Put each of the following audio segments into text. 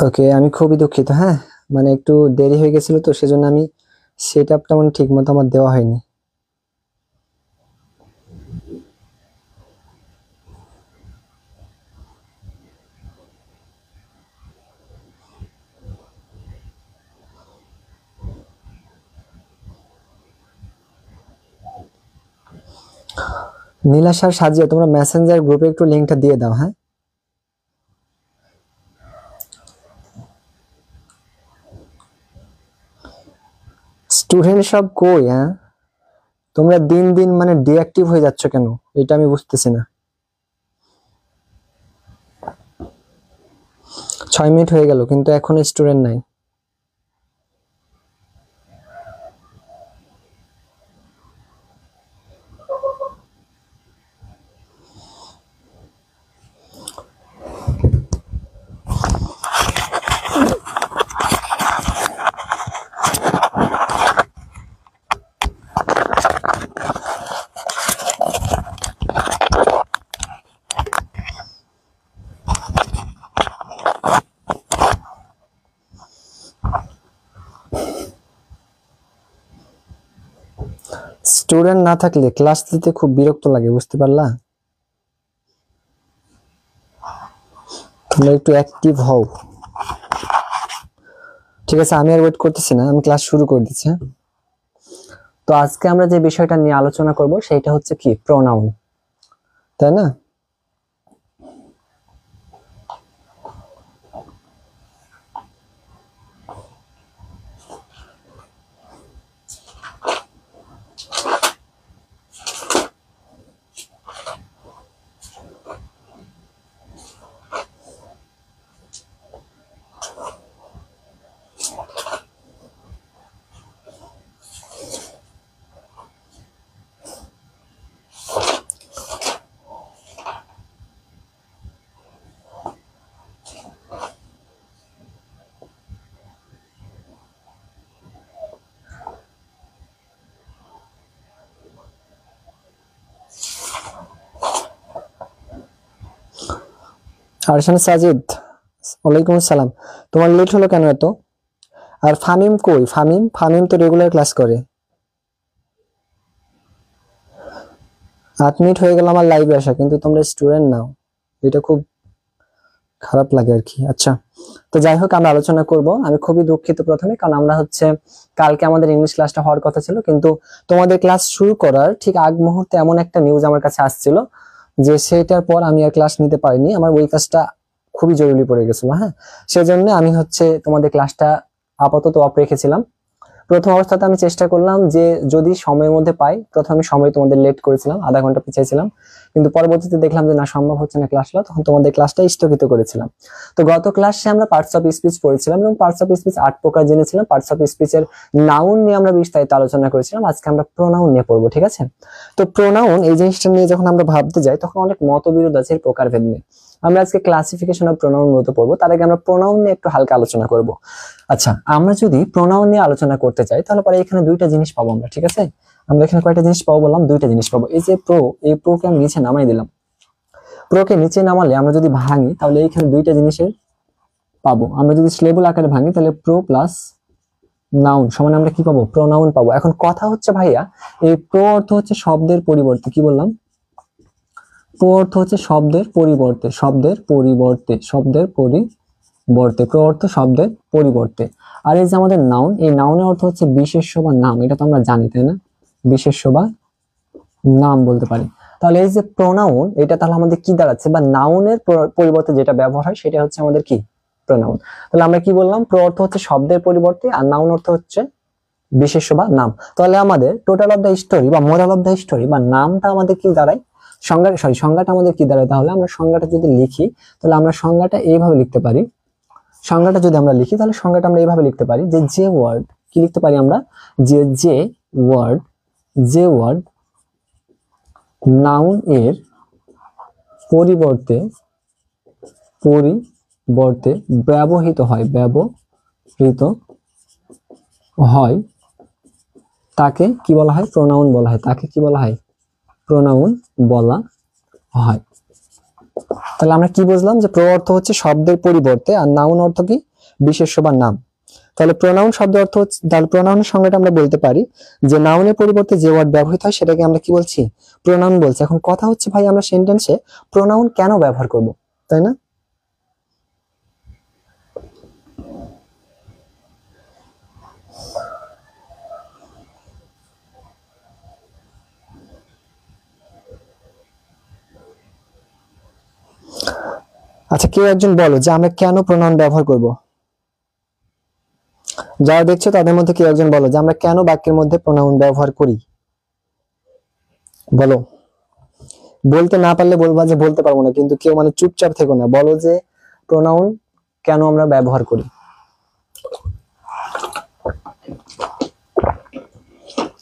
ওকে, আমি খুবই দুঃখিত। হ্যাঁ, মানে একটু দেরি হয়ে গেছিল, তো সেজন্য আমি সেটআপটা মানে ঠিক মতো আমার দেওয়া হয়নি। নীলাশার সাজিয়া, তোমরা মেসেঞ্জার গ্রুপে একটু লিঙ্কটা দিয়ে দাও। হ্যাঁ, স্টুডেন্ট সব কই? হ্যাঁ, তোমরা দিন দিন মানে ডিঅ্যাক্টিভ হয়ে যাচ্ছ কেন, এটা আমি বুঝতেছি না। 6 মিনিট হয়ে গেল কিন্তু এখনো স্টুডেন্ট নাই। স্টুডেন্ট না থাকলে ক্লাস দিতে খুব বিরক্ত লাগে, বুঝতে পারলা? তোমরা একটু অ্যাক্টিভ হও। ঠিক আছে, আমি আর ওয়েট করতেছি না, আমি ক্লাস শুরু করে দিচ্ছি। তো আজকে আমরা যে বিষয়টা নিয়ে আলোচনা করব সেটা হচ্ছে কি, প্রোনাউন, তাই না? আরশান সাজিদ, ওয়ালাইকুম আসসালাম। তোমার লেট হলো কেন এত? আর ফামিম কই? ফামিম ফামিম তো রেগুলার ক্লাস করে। 8 মিনিট হয়ে গেল আমার লাইভে আসা, কিন্তু তোমরা স্টুডেন্ট নাও, এটা খুব খারাপ লাগে আর কি। আচ্ছা, তো যাই হোক, আমরা আলোচনা করব। আমি খুবই দুঃখিত প্রথমে, কারণ আমরা হচ্ছে কালকে আমাদের ইংলিশ ক্লাসটা হওয়ার কথা ছিল, কিন্তু তোমাদের ক্লাস শুরু করার ঠিক আগ মুহূর্তে এমন একটা নিউজ আমার কাছে আসছিল যে সেটার পর আমি আর ক্লাস নিতে পারিনি। আমার ওই কাজটা খুবই জরুরি পড়ে গেছিল। হ্যাঁ, সেজন্য আমি হচ্ছে তোমাদের ক্লাসটা আপাতত অফ রেখেছিলাম। প্রথম অবস্থাতে আমি চেষ্টা করলাম যে যদি সময়ের মধ্যে পাই, প্রথমে সময় তোমাদের লেট করেছিলাম, আধা ঘন্টা পিছিয়েছিলাম, কিন্তু পরবর্তীতে দেখলাম যে না, সম্ভব হচ্ছে না ক্লাসটা, তখন তোমাদের ক্লাসটা স্থগিত করেছিলাম। তো গত ক্লাসে আমরা পার্টস অফ স্পিচ পড়েছিলাম এবং পার্টস অফ স্পিচ 8 প্রকার জেনেছিলাম। পার্টস অফ স্পিচের নাউন নিয়ে আমরা বিস্তারিত আলোচনা করেছিলাম। আজকে আমরা প্রোনাউন নিয়ে পড়বো, ঠিক আছে? তো প্রোনাউন এই জিনিসটা নিয়ে যখন আমরা ভাবতে যাই, তখন অনেক মতবিরোধ আছে এর প্রকারভেদ নিয়ে। আমরা আজকে ক্লাসিফিকেশন অফ প্রোনাউন মূলত পড়বো, তার আগে আমরা প্রোনাউন নিয়ে একটু হালকা আলোচনা করব। আচ্ছা, আমরা যদি প্রোনাউন নিয়ে আলোচনা করতে চাই, তাহলে পরে এখানে দুইটা জিনিস পাবো আমরা, ঠিক আছে? আমরা এখানে কয়টা জিনিস পাবো বললাম? দুইটা জিনিস পাবো। এই যে প্রো, এই প্রোকে আমি নিচে নামাই দিলাম। প্রোকে নিচে নামালে আমরা যদি ভাঙি, তাহলে এইখানে দুইটা জিনিসের পাবো। আমরা যদি স্লেবল আকারে ভাঙি, তাহলে প্রো প্লাস নাউন সমান আমরা কি পাবো? প্রোনাউন পাবো। এখন কথা হচ্ছে ভাইয়া, এই প্রো অর্থ হচ্ছে শব্দের পরিবর্তে, কি বললাম? প্রো অর্থ হচ্ছে শব্দের পরিবর্তে, শব্দের পরিবর্তে, শব্দের পরিবর্তে, প্রো অর্থ শব্দের পরিবর্তে। আর এই যে আমাদের নাউন, এই নাউনের অর্থ হচ্ছে বিশেষ্য বা নাম, এটা তো আমরা জানি, তাই না? বিশেষ্য বা নাম বলতে পারি। তাহলে এই যে প্রোনাউন, এটা তাহলে আমাদের কি দাঁড়াচ্ছে? বা নাউনের পরিবর্তে যেটা ব্যবহার হয় সেটা হচ্ছে আমাদের কি? প্রোনাউন। তাহলে আমরা কি বললাম? প্রো অর্থ হচ্ছে শব্দের পরিবর্তে, আর নাউন অর্থ হচ্ছে বিশেষ্য বা নাম। তাহলে আমাদের টোটাল অফ দ্য স্টোরি বা মোরাল অফ দ্য স্টোরি বা নামটা আমাদের কি দাঁড়ায়? সংজ্ঞাটা আমাদের কি দাঁড়ায়? তাহলে আমরা সংজ্ঞাটা যদি লিখি, তাহলে আমরা সংজ্ঞাটা এইভাবে লিখতে পারি। সংজ্ঞাটা যদি আমরা লিখি, তাহলে সংজ্ঞাটা আমরা এইভাবে লিখতে পারি যে যে ওয়ার্ড, কি লিখতে পারি আমরা? যে ওয়ার্ড নাউন এর পরিবর্তে ব্যবহৃত হয়, তাকে কি বলা হয়? প্রোনাউন বলা হয়। তাকে কি বলা হয়? প্রোনাউন বলা হয়। তাহলে আমরা কি বুঝলাম? যে প্রো অর্থ হচ্ছে শব্দের পরিবর্তে, আর নাউন অর্থ কি? বিশেষ্য বা নাম। তাহলে প্রোনাউন শব্দ অর্থ হচ্ছে, তাহলে প্রোনাউনের সংজ্ঞাটা আমরা বলতে পারি যে নাউনের পরিবর্তে যে ওয়ার্ড ব্যবহৃত হয় সেটাকে আমরা কি বলছি, প্রোনাউন বলছি। এখন কথা হচ্ছে ভাই আমরা সেন্টেন্সে প্রোনাউন কেন ব্যবহার করব, তাই না? আচ্ছা, কেউ একজন বলো যে আমরা কেন প্রোনাউন ব্যবহার করব। যারা দেখছো তাদের মধ্যে কেউ একজন বলো যে আমরা কেন বাক্যের মধ্যে প্রোনাউন ব্যবহার করি, বলো। বলতে না পারলে বলবা যে বলতে পারবো না, কিন্তু কেউ মানে চুপচাপ থেকো না, বলো যে প্রোনাউন কেন আমরা ব্যবহার করি।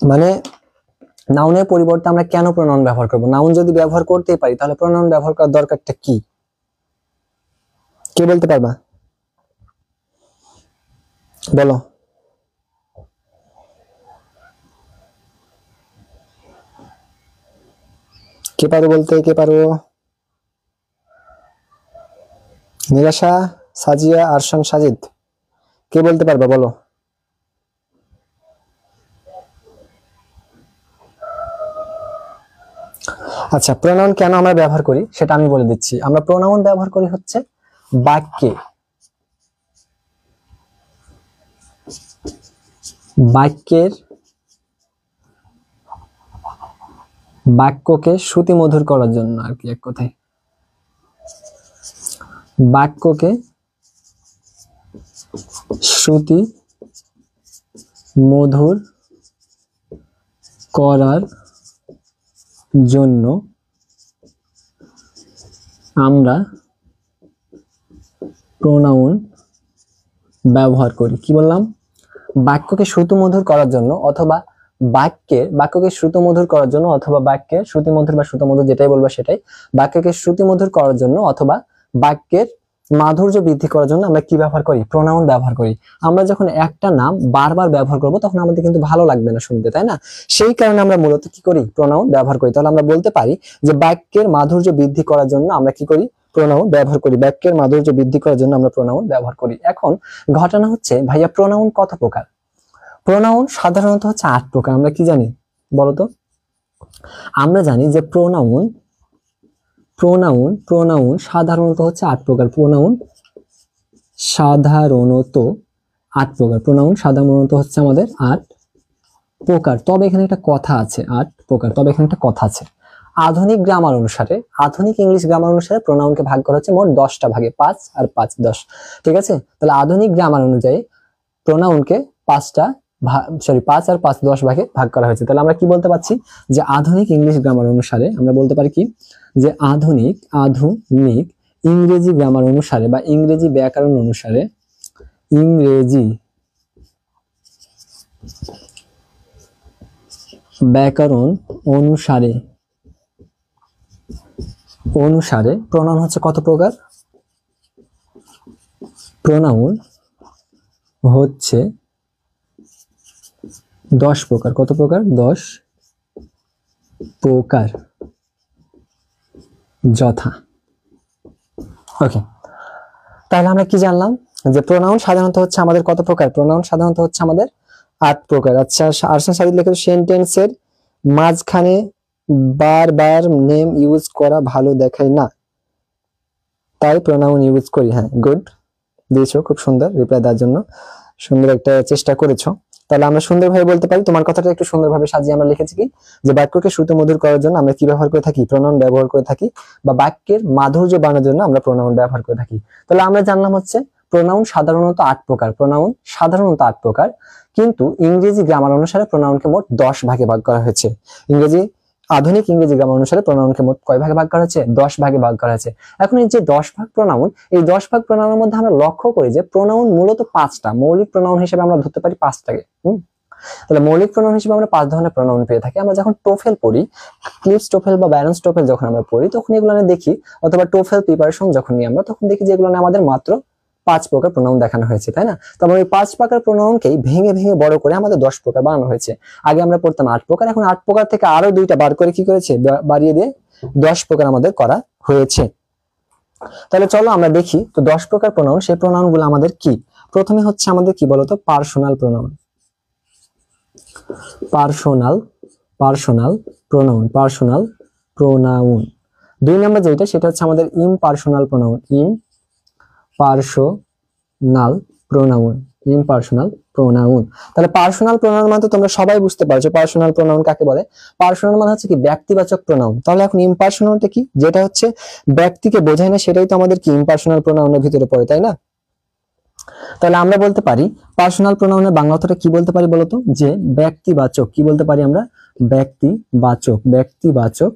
মানে নাউনের পরিবর্তে আমরা কেন প্রোনাউন ব্যবহার করব? নাউন যদি ব্যবহার করতেই পারি তাহলে প্রোনাউন ব্যবহার করার দরকারটা কি, কে বলতে পারবা? বলো। কে পারো বলতে, কে পারো? নিরাশা, সাজিয়া, আরশান, সাজিদ, কে বলতে পারবা? বলো। আচ্ছা, প্রোনাউন কেন আমরা ব্যবহার করি সেটা আমি বলে দিচ্ছি। আমরা প্রোনাউন ব্যবহার করি হচ্ছে বাক্যে, বাক্যের বাক্যকে শ্রুতিমধুর করার জন্য আর কি, এক কথায় বাক্যকে শ্রুতি মধুর করার জন্য আমরা প্রোনাউন ব্যবহার করি। কি বললাম? বাক্যকে শ্রুতিমধুর করার জন্য, অথবা বাক্যকে শ্রুতিমধুর করার জন্য, অথবা বাক্যের শ্রুতিমধুর বা শ্রুতমধুর যেটাই বলবো সেটাই, বাক্যকে শ্রুতিমধুর করার জন্য অথবা বাক্যের মাধুর্য বৃদ্ধি করার জন্য আমরা কি ব্যবহার করি? প্রোনাউন ব্যবহার করি। আমরা যখন একটা নাম বারবার ব্যবহার করব তখন আমাদের কিন্তু ভালো লাগবে না শুনতে, তাই না? সেই কারণে আমরা মূলত কি করি? প্রোনাউন ব্যবহার করি। তাহলে আমরা বলতে পারি যে বাক্যের মাধুর্য বৃদ্ধি করার জন্য আমরা কি করি? প্রোনাউন ব্যবহার করি। বাক্যের মাধুর্য বৃদ্ধি করার জন্য আমরা প্রোনাউন ব্যবহার করি। এখন ঘটনা হচ্ছে ভাইয়া প্রোনাউন কত প্রকার? প্রোনাউন সাধারণত হচ্ছে 8 প্রকার। আমরা কি জানি বলতো? আমরা জানি যে প্রোনাউন সাধারণত হচ্ছে 8 প্রকার। প্রোনাউন সাধারণত 8 প্রকার। প্রোনাউন সাধারণত হচ্ছে আমাদের 8 প্রকার। তবে এখানে একটা কথা আছে, 8 প্রকার, তবে এখানে একটা কথা আছে। আধুনিক গ্রামার অনুসারে, আধুনিক ইংলিশ গ্রামার অনুসারে প্রোনাউনকে ভাগ করা হচ্ছে মোট 10টা ভাগে, 5 আর 5 10। ঠিক আছে? তাহলে আধুনিক গ্রামার অনুযায়ী প্রোনাউনকে 5 আর 5 10 ভাগে ভাগ করা হয়েছে। তাহলে আমরা কি বলতে পারছি যে আধুনিক ইংলিশ গ্রামার অনুসারে আমরা বলতে পারি কি, যে আধুনিক ইংরেজি গ্রামার অনুসারে বা ইংরেজি ব্যাকরণ অনুসারে, ইংরেজি ব্যাকরণ অনুসারে প্রোনাউন হচ্ছে কত প্রকার? প্রোনাউন হচ্ছে 10 প্রকার। কত প্রকার? 10 প্রকার যথা। ওকে, তাহলে আমরা কি জানলাম যে প্রোনাউন সাধারণত হচ্ছে আমাদের কত প্রকার? প্রোনাউন সাধারণত হচ্ছে আমাদের 8 প্রকার। আচ্ছা, আরশাদ সাদিদ লিখে সেন্টেন্সের মাঝখানে বারবার নেম ইউজ করা ভালো দেখায় না, তাই প্রোনাউন ইউজ করি। হ্যাঁ, গুড, দিয়েছো, খুব সুন্দর রিপ্লাই দেওয়ার জন্য, সুন্দর একটা চেষ্টা করেছো। তাহলে আমরা সুন্দরভাবে বলতে পারি, তোমার কথাটা একটু সুন্দরভাবে সাজিয়ে আমরা লিখেছি কি, যে বাক্যকে শ্রুতিমধুর করার জন্য আমরা কি ব্যবহার করে থাকি? প্রোনাউন ব্যবহার করে থাকি, বা বাক্যের মাধুর্য বাড়ানোর জন্য আমরা প্রোনাউন ব্যবহার করে থাকি। তাহলে আমরা জানলাম হচ্ছে প্রোনাউন সাধারণত 8 প্রকার। প্রোনাউন সাধারণত 8 প্রকার, কিন্তু ইংরেজি গ্রামার অনুসারে প্রোনাউনকে মোট 10 ভাগে ভাগ করা হয়েছে। আধুনিক ইংরেজি গ্রামার অনুসারে প্রোনাউনকে মোট কয় ভাগে ভাগ করা হয়েছে? 10 ভাগে ভাগ করা হয়েছে। এখন এই যে 10 ভাগ প্রোনাউন, এই 10 ভাগ প্রোনাউনের মধ্যে আমরা লক্ষ্য করি যে প্রোনাউন মূলত 5টা। মৌলিক প্রোনাউন হিসেবে আমরা ধরতে পারি 5টাকে। তাহলে মৌলিক প্রোনাউন হিসেবে আমরা 5 ধরনের প্রোনাউন পেয়ে থাকি। আমরা যখন টোফেল পড়ি, ক্লিপস টোফেল বা ব্যালেন্স টোফেল যখন আমরা পড়ি, তখন এগুলো দেখি, অথবা টোফেল প্রিপারেশন যখন নিই আমরা, তখন দেখি যে এগুলো আমাদের মাত্র 5 প্রকার প্রোনাউন দেখানো হয়েছে, তাই না? তবে এই 5 প্রকার প্রোনাউনকেই ভেঙে ভেঙে বড় করে আমাদের 10 প্রকার বানানো হয়েছে। আগে আমরা পড়তাম 8 প্রকার, এখন 8 প্রকার থেকে আরো 2টা বার করে কি করেছে? বাড়িয়ে দিয়ে 10 প্রকার আমাদের করা হয়েছে। তাহলে চলো আমরা দেখি তো 10 প্রকার প্রোনাউন, সেই প্রোনাউন গুলো আমাদের কি। প্রথমে হচ্ছে আমাদের কি বলতো personal pronoun, personal personal pronoun, personal pronoun. 2 নম্বর যেটা সেটা হচ্ছে আমাদের impersonal pronoun, impersonal pronoun, impersonal pronoun. তাহলে পার্সোনাল প্রোনাউন মানে তো তোমরা সবাই বুঝতে পারছো পার্সোনাল প্রোনাউন কাকে বলে। পার্সোনাল মানে হচ্ছে কি ব্যক্তিবাচক প্রোনাউন। তাহলে এখন ইমপার্সোনালটা কি, যেটা হচ্ছে ব্যক্তিকে বোঝায় না, সেটাই তো আমাদের কি ইমপার্সোনাল প্রোনাউনের ভিতরে পড়ে, তাই না? তাহলে আমরা বলতে পারি পার্সোনাল প্রোনাউনের বাংলা অর্থটা কি বলতে পারি বলতো, যে ব্যক্তিবাচক। কি বলতে পারি আমরা? ব্যক্তিবাচক, ব্যক্তিবাচক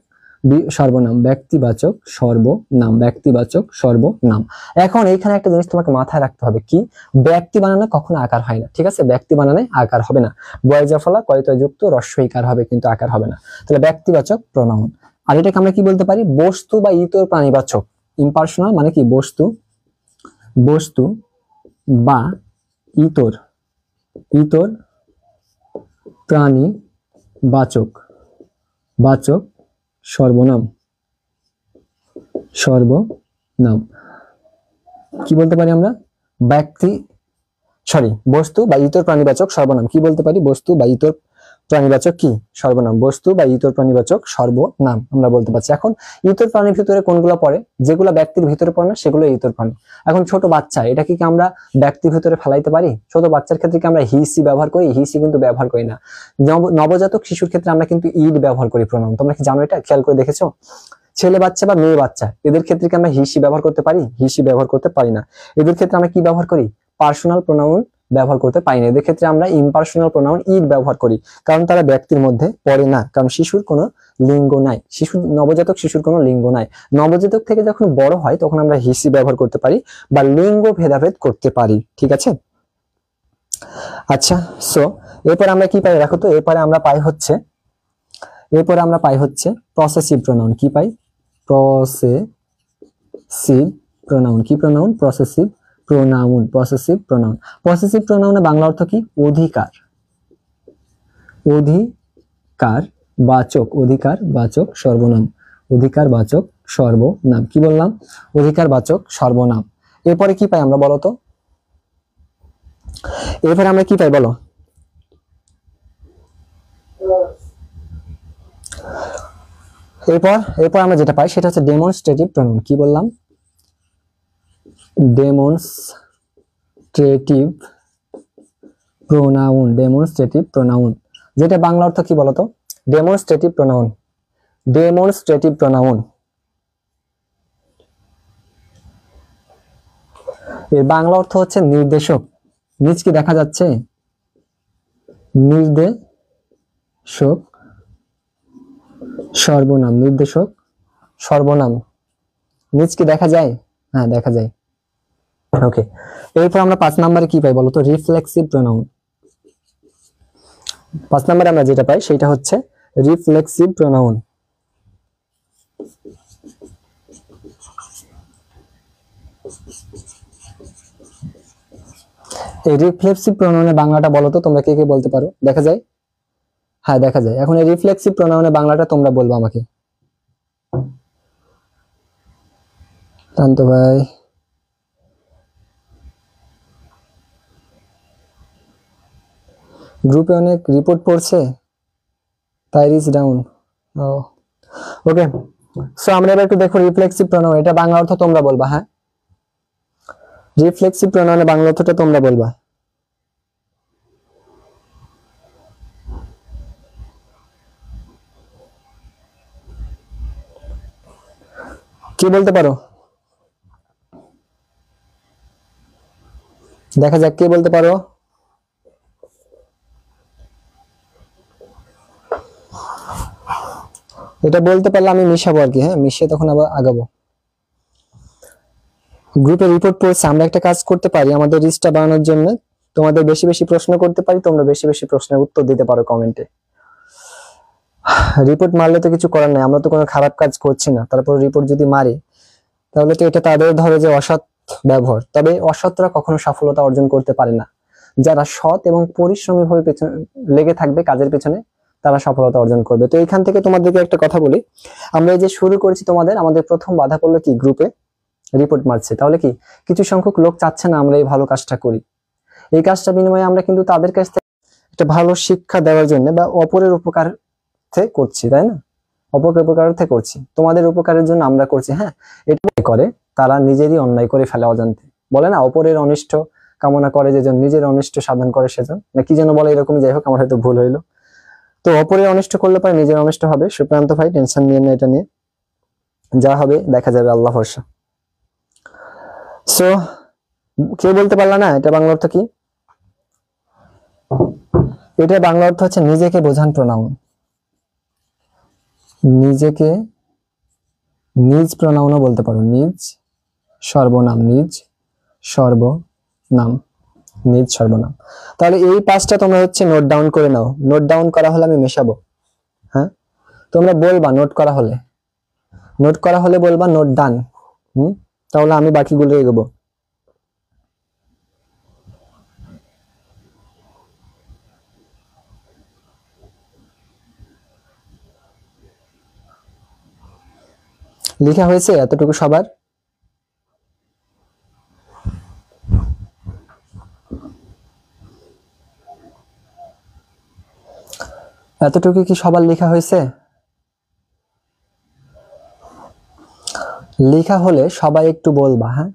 সর্বনাম, ব্যক্তিবাচক সর্বনাম, ব্যক্তিবাচক সর্বনাম। এখন এইখানে একটা জিনিস তোমাকে মাথায় রাখতে হবে, কি ব্যক্তি বানানে কখনো আকার হয় না, ঠিক আছে? ব্যক্তি বানানে আকার হবে না, বয়জা ফলা কয়তয় যুক্ত রস্বইকার হবে, কিন্তু আকার হবে না। তাহলে ব্যক্তিবাচক প্রোনাউন। আর এটাকে আমরা কি বলতে পারি? বস্তু বা ইতর প্রাণীবাচক। ইম্পার্সোনাল মানে কি বস্তু, বস্তু বা ইতর, ইতর প্রাণীবাচক, বাচক সর্বনাম, সর্বনাম। কি বলতে পারি আমরা? বস্তু বা ইতর প্রাণীবাচক সর্বনাম। কি বলতে পারি? বস্তু বা ইতর প্রাণীবাচক কি সর্বনাম, বস্তু বা ইতর প্রাণীবাচক সর্বনাম আমরা বলতে পারছি। এখন ইতর প্রাণীর ভিতরে কোনগুলো পড়ে? যেগুলো ব্যক্তির ভিতরে পড়ে না সেগুলো ইতর প্রাণী। এখন ছোট বাচ্চা, এটা কি আমরা ব্যক্তির ভিতরে ফেলাইতে পারি? ছোট বাচ্চার ক্ষেত্রে কি আমরা হিসি ব্যবহার করি? হিসি কিন্তু ব্যবহার করি না। নবজাতক শিশুর ক্ষেত্রে আমরা কিন্তু ইড ব্যবহার করি প্রোনাউন। তোমরা কি জানো এটা? খেয়াল করে দেখেছো? ছেলে বাচ্চা বা মেয়ে বাচ্চা এদের ক্ষেত্রে কি আমরা হিসি ব্যবহার করতে পারি? হিসি ব্যবহার করতে পারি না। এদের ক্ষেত্রে আমরা কি ব্যবহার করি? পার্সোনাল প্রোনাউন ব্যবহার করতে পারি না। এদের ক্ষেত্রে আমরা ইম্পার্সোনাল প্রোনাউন ইড ব্যবহার করি, কারণ তারা ব্যক্তির মধ্যে পড়ে না, কারণ শিশুর কোনো লিঙ্গ নাই, নবজাতক শিশুর কোনো লিঙ্গ নাই। নবজাতক থেকে যখন বড় হয় তখন আমরা হিসি ব্যবহার করতে পারি বা লিঙ্গ ভেদাভেদ করতে পারি, ঠিক আছে? আচ্ছা, সো এরপর আমরা কি পাই দেখো তো? এরপরে আমরা পাই হচ্ছে প্রসেসিভ প্রোনাউন। কি পাই? Possessive pronoun. কি pronoun? Possessive pronoun, possessive pronoun. Possessive প্রোনাউনের বাংলা অর্থ কি? অধিকার, অধিকার বাচক, অধিকার বাচক সর্বনাম, অধিকার বাচক সর্বনাম। কি বললাম? অধিকার বাচক সর্বনাম। এরপরে কি পাই আমরা বলো তো? এরপরে আমরা কি পাই বলো? এরপর আমরা যেটা পাই সেটা হচ্ছে ডেমনস্ট্রেটিভ প্রোনাউন। কি বললাম? ডেমনস্ট্রেটিভ প্রোনাউন, ডেমনস্ট্রেটিভ প্রোনাউন, যেটা বাংলা অর্থ কি বলতো? Demonstrative pronoun, demonstrative pronoun. এর বাংলা অর্থ হচ্ছে নির্দেশক। নিচ কি দেখা যাচ্ছে? নির্দেশক সর্বনাম, নির্দেশক সর্বনাম। নিচ কি দেখা যায়? হ্যাঁ, দেখা যায়। ওকে, এরপর আমরা 5 নম্বরে কি পাই বলতো? Reflexive pronoun. 5 নম্বরে আমরা যেটা পাই সেটা হচ্ছে রিফ্লেক্সিভ প্রোনাউন। এই রিফ্লেক্সিভ প্রোনাউনের বাংলাটা বলো তো তোমরা, কে কে বলতে পারো? দেখা যায়? হ্যাঁ, দেখা যায়। এখন এই রিফ্লেক্সিভ প্রোনাউনের বাংলাটা তোমরা বলবো আমাকে। শান্ত ভাই, গ্রুপে অনেক রিপোর্ট পড়ছে, তাই রিচ ডাউন। ওকে, সো আমরা এবার একটু দেখো রিফ্লেক্সিভ প্রোনাউন, এটা বাংলা অর্থ তোমরা বলবা। হ্যাঁ, রিফ্লেক্সিভ প্রোনাউনের বাংলা অর্থটা তোমরা বলবা। কি বলতে পারো? দেখা যাক কে বলতে পারো। এটা বলতে পারলে আমি মিশাবো আর কি। হ্যাঁ, মিশিয়ে তখন আবার আগাবো। গ্রুপে রিপোর্ট পড়ছে, আমরা একটা কাজ করতে পারি আমাদের রিচটা বাড়ানোর জন্য। তোমাদের বেশি বেশি প্রশ্ন করতে পারি, তোমরা বেশি বেশি প্রশ্নের উত্তর দিতে পারো কমেন্টে। রিপোর্ট মারলে তো কিছু করার নাই, আমরা তো কোনো খারাপ কাজ করছি না। তারপর রিপোর্ট যদি মারি তাহলে তো এটা তাদের ধরে যে অসৎ ব্যবহার। তবে অসৎরা কখনো সফলতা অর্জন করতে পারে না। যারা সৎ এবং পরিশ্রমী ভাবে লেগে থাকবে কাজের পেছনে, তারা সফলতা অর্জন করবে। তো এইখান থেকে তোমাদেরকে একটা কথা বলি, আমরা এই যে শুরু করেছি আমাদের প্রথম বাধা পড়লো কি? গ্রুপে রিপোর্ট মারছে। তাহলে কি কিছু সংখ্যক লোক চাচ্ছে না আমরা এই ভালো কাজটা করি, এই কাজটা বিনিময়ে আমরা কিন্তু তাদের কাছ থেকে একটা ভালো শিক্ষা দেওয়ার জন্য বা অপরের উপকারার্থে করছি, তাই না? অপরের উপকারার্থে করছি, তোমাদের উপকারের জন্য আমরা করছি। হ্যাঁ, এটা করে তারা নিজেরই অন্যায় করে ফেলে অজান্তে। বলে না, অপরের অনিষ্ট কামনা করে যেজন নিজের অনিষ্ট সাধন করে সেজন, না কি যেন বলে এরকমই। যাই হোক, আমার হয়তো ভুল হইলো। তো অপরের অনিষ্ট করলে পরে নিজের অনিষ্ট হবে। সুপ্রান্ত ভাই টেনশন নিয়ে না, এটা নিয়ে যা হবে দেখা যাবে, আল্লাহ ভরসা। সো কেউ বলতে পারলা না এটা বাংলা অর্থ কি? এটা বাংলা অর্থ হচ্ছে নিজেকে বোঝান প্রোনাউন। নিজেকে নিজ প্রোনাউনও বলতে পারো, নিজ সর্বনাম, নিজ সর্বনাম, নিজ সর্বনাম। তাহলে এই পাঁচটা তোমরা হচ্ছে নোট ডাউন করে নাও। নোট ডাউন করা হলে আমি মেশাবো। হ্যাঁ, তোমরা বলবা নোট করা হলে, নোট করা হলে বলবা নোট ডান। তাহলে আমি বাকিগুলো এগোবো। লেখা হয়েছে এতটুকু সবার? এতটুকু কি সবার লেখা হয়েছে? লেখা হলে সবাই একটু বলবা। হ্যাঁ,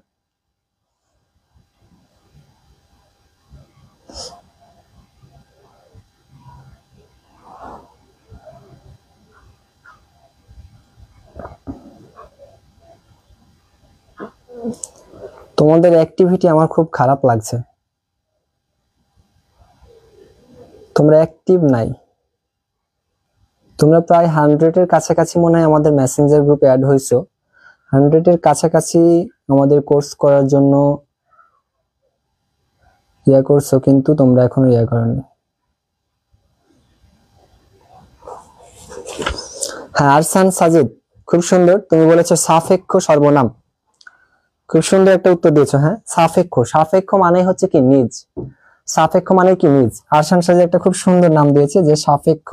তোমাদের অ্যাক্টিভিটি আমার খুব খারাপ লাগছে। তোমরা অ্যাক্টিভ নাই। তোমরা প্রায় 100-এর কাছাকাছি মনে হয় আমাদের মেসেঞ্জার গ্রুপে অ্যাড হয়েছো। 100-এর কাছাকাছি আমাদের কোর্স করার জন্য ইয়া করছো, কিন্তু তোমরা এখনো ইয়া করোনি। হ্যাঁ, আরসান সাজিদ, খুব সুন্দর। তুমি বলেছো সাপেক্ষ সর্বনাম, খুব সুন্দর একটা উত্তর দিয়েছো। হ্যাঁ, সাপেক্ষ, সাপেক্ষ মানে হচ্ছে কি নিজ। সাপেক্ষ মানে কি নিজ। আরসান সাজিদ একটা খুব সুন্দর নাম দিয়েছে যে সাপেক্ষ,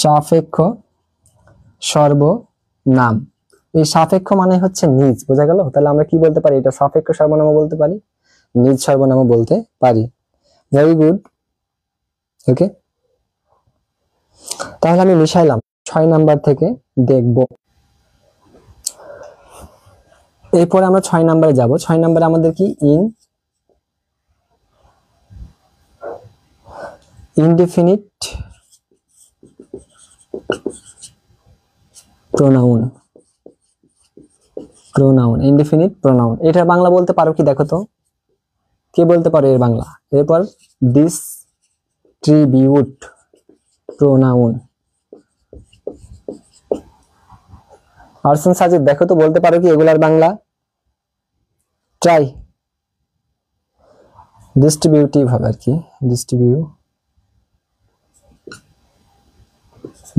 সাপেক্ষ সর্বনাম। এই সাপেক্ষ মানে হচ্ছে নিজ, বোঝা গেল? তাহলে আমরা কি বলতে পারি? এটা সাপেক্ষ সর্বনামও বলতে পারি, নিজ সর্বনামও বলতে পারি। Very good. ওকে, তাহলে আমি মিশাইলাম। 6 নাম্বার থেকে দেখব। এরপরে আমরা 6 নাম্বারে যাব। 6 নাম্বারে আমাদের কি indefinite pronoun. Pronoun, indefinite pronoun, এটার বাংলা বলতে পারো কি? দেখো তো, কে বলতে পারো এর বাংলা? এরপর ডিস্ট্রিবিউট প্রোনাউন। আরসান সাজিদ, দেখো তো বলতে পারো কি এগুলার বাংলা? ট্রাই। ডিস্ট্রিবিউটিভ হবে আর কি,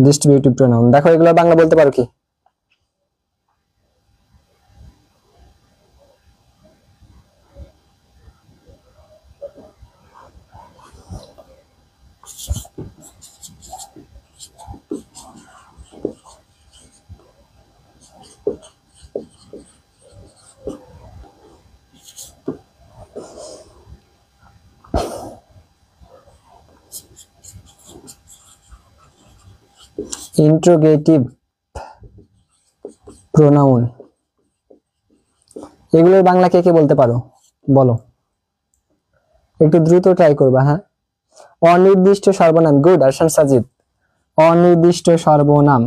ডিস্ট্রিবিউটিভ প্রোনাউন। দেখো এগুলোর বাংলা বলতে পারো কি? ইন্ট্রোগেটিভ প্রোনাউন, এগুলোর বাংলা কে কে বলতে পারো বলো? একটু দ্রুত ট্রাই করবা। হ্যাঁ, অনির্দিষ্ট সর্বনাম। গুড আরসান সাজিদ, অনির্দিষ্ট সর্বনাম,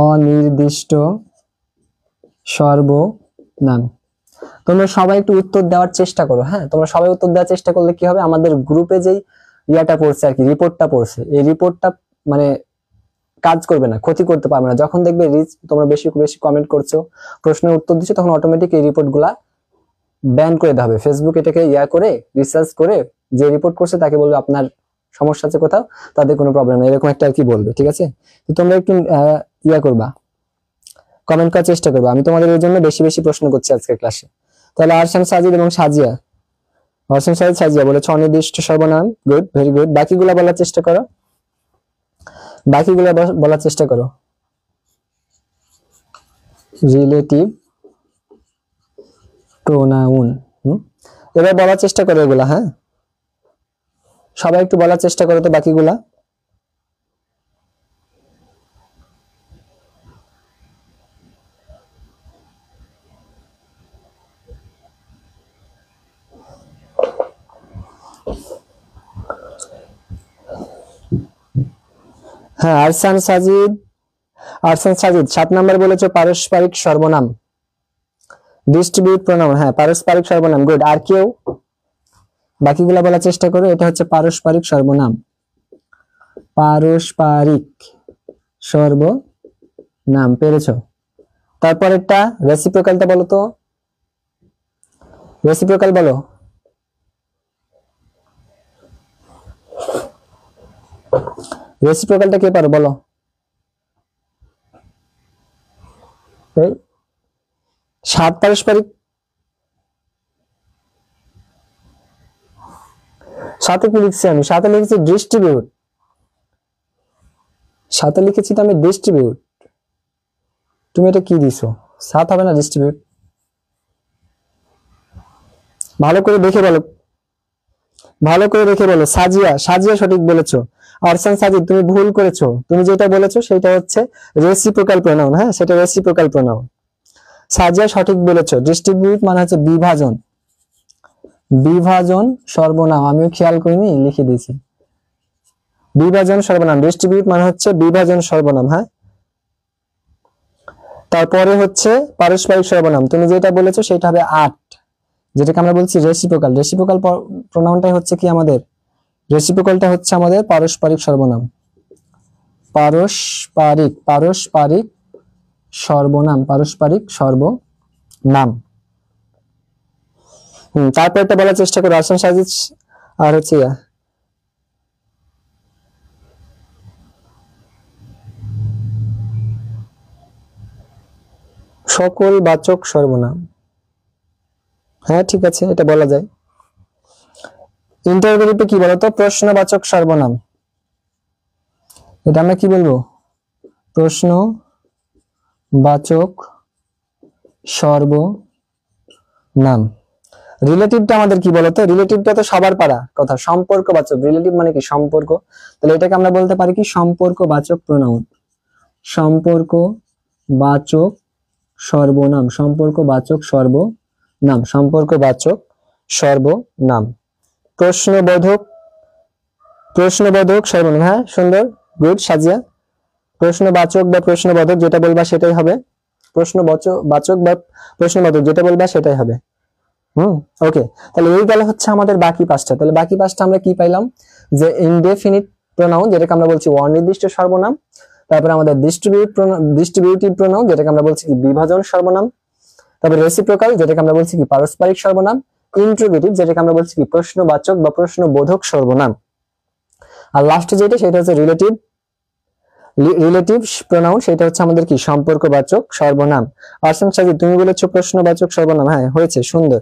অনির্দিষ্ট সর্বনাম। তোমরা সবাই একটু উত্তর দেওয়ার চেষ্টা করো। হ্যাঁ, তোমরা সবাই উত্তর দেওয়ার চেষ্টা করলে কি হবে, আমাদের গ্রুপে যেই ইয়াটা পড়ছে আর কি, রিপোর্টটা পড়ছে, এই রিপোর্টটা মানে কাজ করবে না, ক্ষতি করতে পারবে না। যখন দেখবে তোমরা বেশি বেশি কমেন্ট করছো, প্রশ্নের উত্তর দিচ্ছ, তখন অটোমেটিক এই রিপোর্ট গুলা ব্যান করে দেওয়া হবে। ফেসবুক এটাকে ইয়া করে রিসার্চ করে যে রিপোর্ট করছে তাকে বলবে আপনার সমস্যা আছে কোথাও, তাদের কোনো প্রবলেম নেই, এরকম একটা আর কি বলবে। ঠিক আছে, তো তোমরা একটু ইয়া করবা, কমেন্ট করার চেষ্টা করবা। আমি তোমাদের এর জন্য বেশি বেশি প্রশ্ন করছি আজকের ক্লাসে। তাহলে আরসান সাজিদ এবং সাজিয়া, আরসান সাজিদ সাজিয়া বলেছে অনির্দিষ্ট সর্বনাম। Good, very good. বাকিগুলা বলার চেষ্টা করো, বাকিগুলা বলার চেষ্টা করো। রিলেটিভ প্রোনাউন, এবার বলার চেষ্টা করো এগুলা, হ্যাঁ সবাই একটু বলার চেষ্টা করো তো বাকিগুলা। হ্যাঁ আরসান সাজিদ, 7 নাম্বার বলেছো পারস্পরিক সর্বনাম, ডিস্ট্রিবিউট প্রোনাউন। হ্যাঁ পারস্পরিক সর্বনাম, গুড। আর কেউ বাকিগুলা বলার চেষ্টা করো। এটা হচ্ছে পারস্পরিক সর্বনাম, পারস্পরিক সর্বনাম, পেরেছো? তারপর একটা রেসিপ্রোকালটা বলো তো, রেসিপ্রোকাল বলো। রেসিপ্রোকালটা কে পারো বলো? এই 7 পারস্পরিক, সাথে কি লিখছি আমি? সাথে লিখেছি ডিস্ট্রিবিউট, সাথে লিখেছি তো আমি ডিস্ট্রিবিউট। তুমি এটা কি দিছো? 7 হবে না ডিস্ট্রিবিউট? ভালো করে দেখে বলো, ভালো করে দেখে বলো। সাজিয়া, সাজিয়া সঠিক বলেছো। আরসান সাজিদ তুমি ভুল করেছো, তুমি যেটা বলেছো সেটা হচ্ছে রেসিপ্রোকাল প্রোনাউন। হ্যাঁ সেটা রেসিপ্রোকাল প্রোনাউন। সাজিয়া সঠিক বলেছো, ডিস্ট্রিবিউট মানে হচ্ছে বিভাজন, বিভাজন সর্বনাম। আমিও খেয়াল করিনি, লিখে দিয়েছি বিভাজন সর্বনাম। ডিস্ট্রিবিউট মানে হচ্ছে বিভাজন সর্বনাম। হ্যাঁ তারপরে হচ্ছে পারস্পরিক সর্বনাম, তুমি যেটা বলেছো সেটা হবে 8, যেটাকে আমরা বলছি রেসিপ্রোকাল। রেসিপ্রোকাল প্রোনাউনটাই হচ্ছে কি আমাদের, রেসিপ্রোকালটা হচ্ছে আমাদের পারস্পরিক সর্বনাম, পারস্পরিক, পারস্পরিক সর্বনাম, পারস্পরিক সর্বনাম। তারপর একটা বলার চেষ্টা করো আরসান সাজিদ। আর হচ্ছে সকল বাচক সর্বনাম। হ্যাঁ ঠিক আছে, এটা বলা যায়। ইন্টারোগেটিভে কি বলতো? প্রশ্নবাচক সর্বনাম। এটা আমরা কি বলবো? প্রশ্নবাচক সর্বনাম। রিলেটিভটা আমাদের কি বলতো? রিলেটিভটা তো সবার পারা কথা, সম্পর্কবাচক। রিলেটিভ মানে কি? সম্পর্ক। তাহলে এটাকে আমরা বলতে পারি কি? সম্পর্কবাচক প্রোনাউন, সম্পর্কবাচক সর্বনাম, সম্পর্কবাচক সর্বনাম, সম্পর্কবাচক সর্বনাম। প্রশ্নবোধক, প্রশ্নবোধক সর্বনাম। হ্যাঁ সুন্দর, গুড সাজিয়া। প্রশ্নবাচক বা প্রশ্নবোধক যেটা বলবা সেটাই হবে, প্রশ্নবাচক বা প্রশ্নবোধক যেটা বলবা সেটাই হবে। ওকে, তাহলে এই গেল হচ্ছে আমাদের বাকি 5টা। তাহলে বাকি 5টা আমরা কি পাইলাম? যে ইনডেফিনিট প্রোনাউন যেটাকে আমরা বলছি অনির্দিষ্ট সর্বনাম, তারপরে আমাদের ডিস্ট্রিবিউটিভ প্রোনাউন যেটাকে আমরা বলছি কি বিভাজন সর্বনাম, তারপরে রেসিপ্রোকাল যেটাকে আমরা বলছি কি পারস্পরিক সর্বনাম, ইন্ট্রোগেটিভ যেটাকে আমরা বলছি কি প্রশ্নবাচক বা প্রশ্নবোধক সর্বনাম, আর লাস্টে যেটা সেটা হচ্ছে রিলেটিভ, রিলেটিভ প্রোনাউন সেটা হচ্ছে আমাদের কি সম্পর্কবাচক সর্বনাম। আরসান সাজিদ তুমি বলেছো প্রশ্নবাচক সর্বনাম, হ্যাঁ হয়েছে, সুন্দর।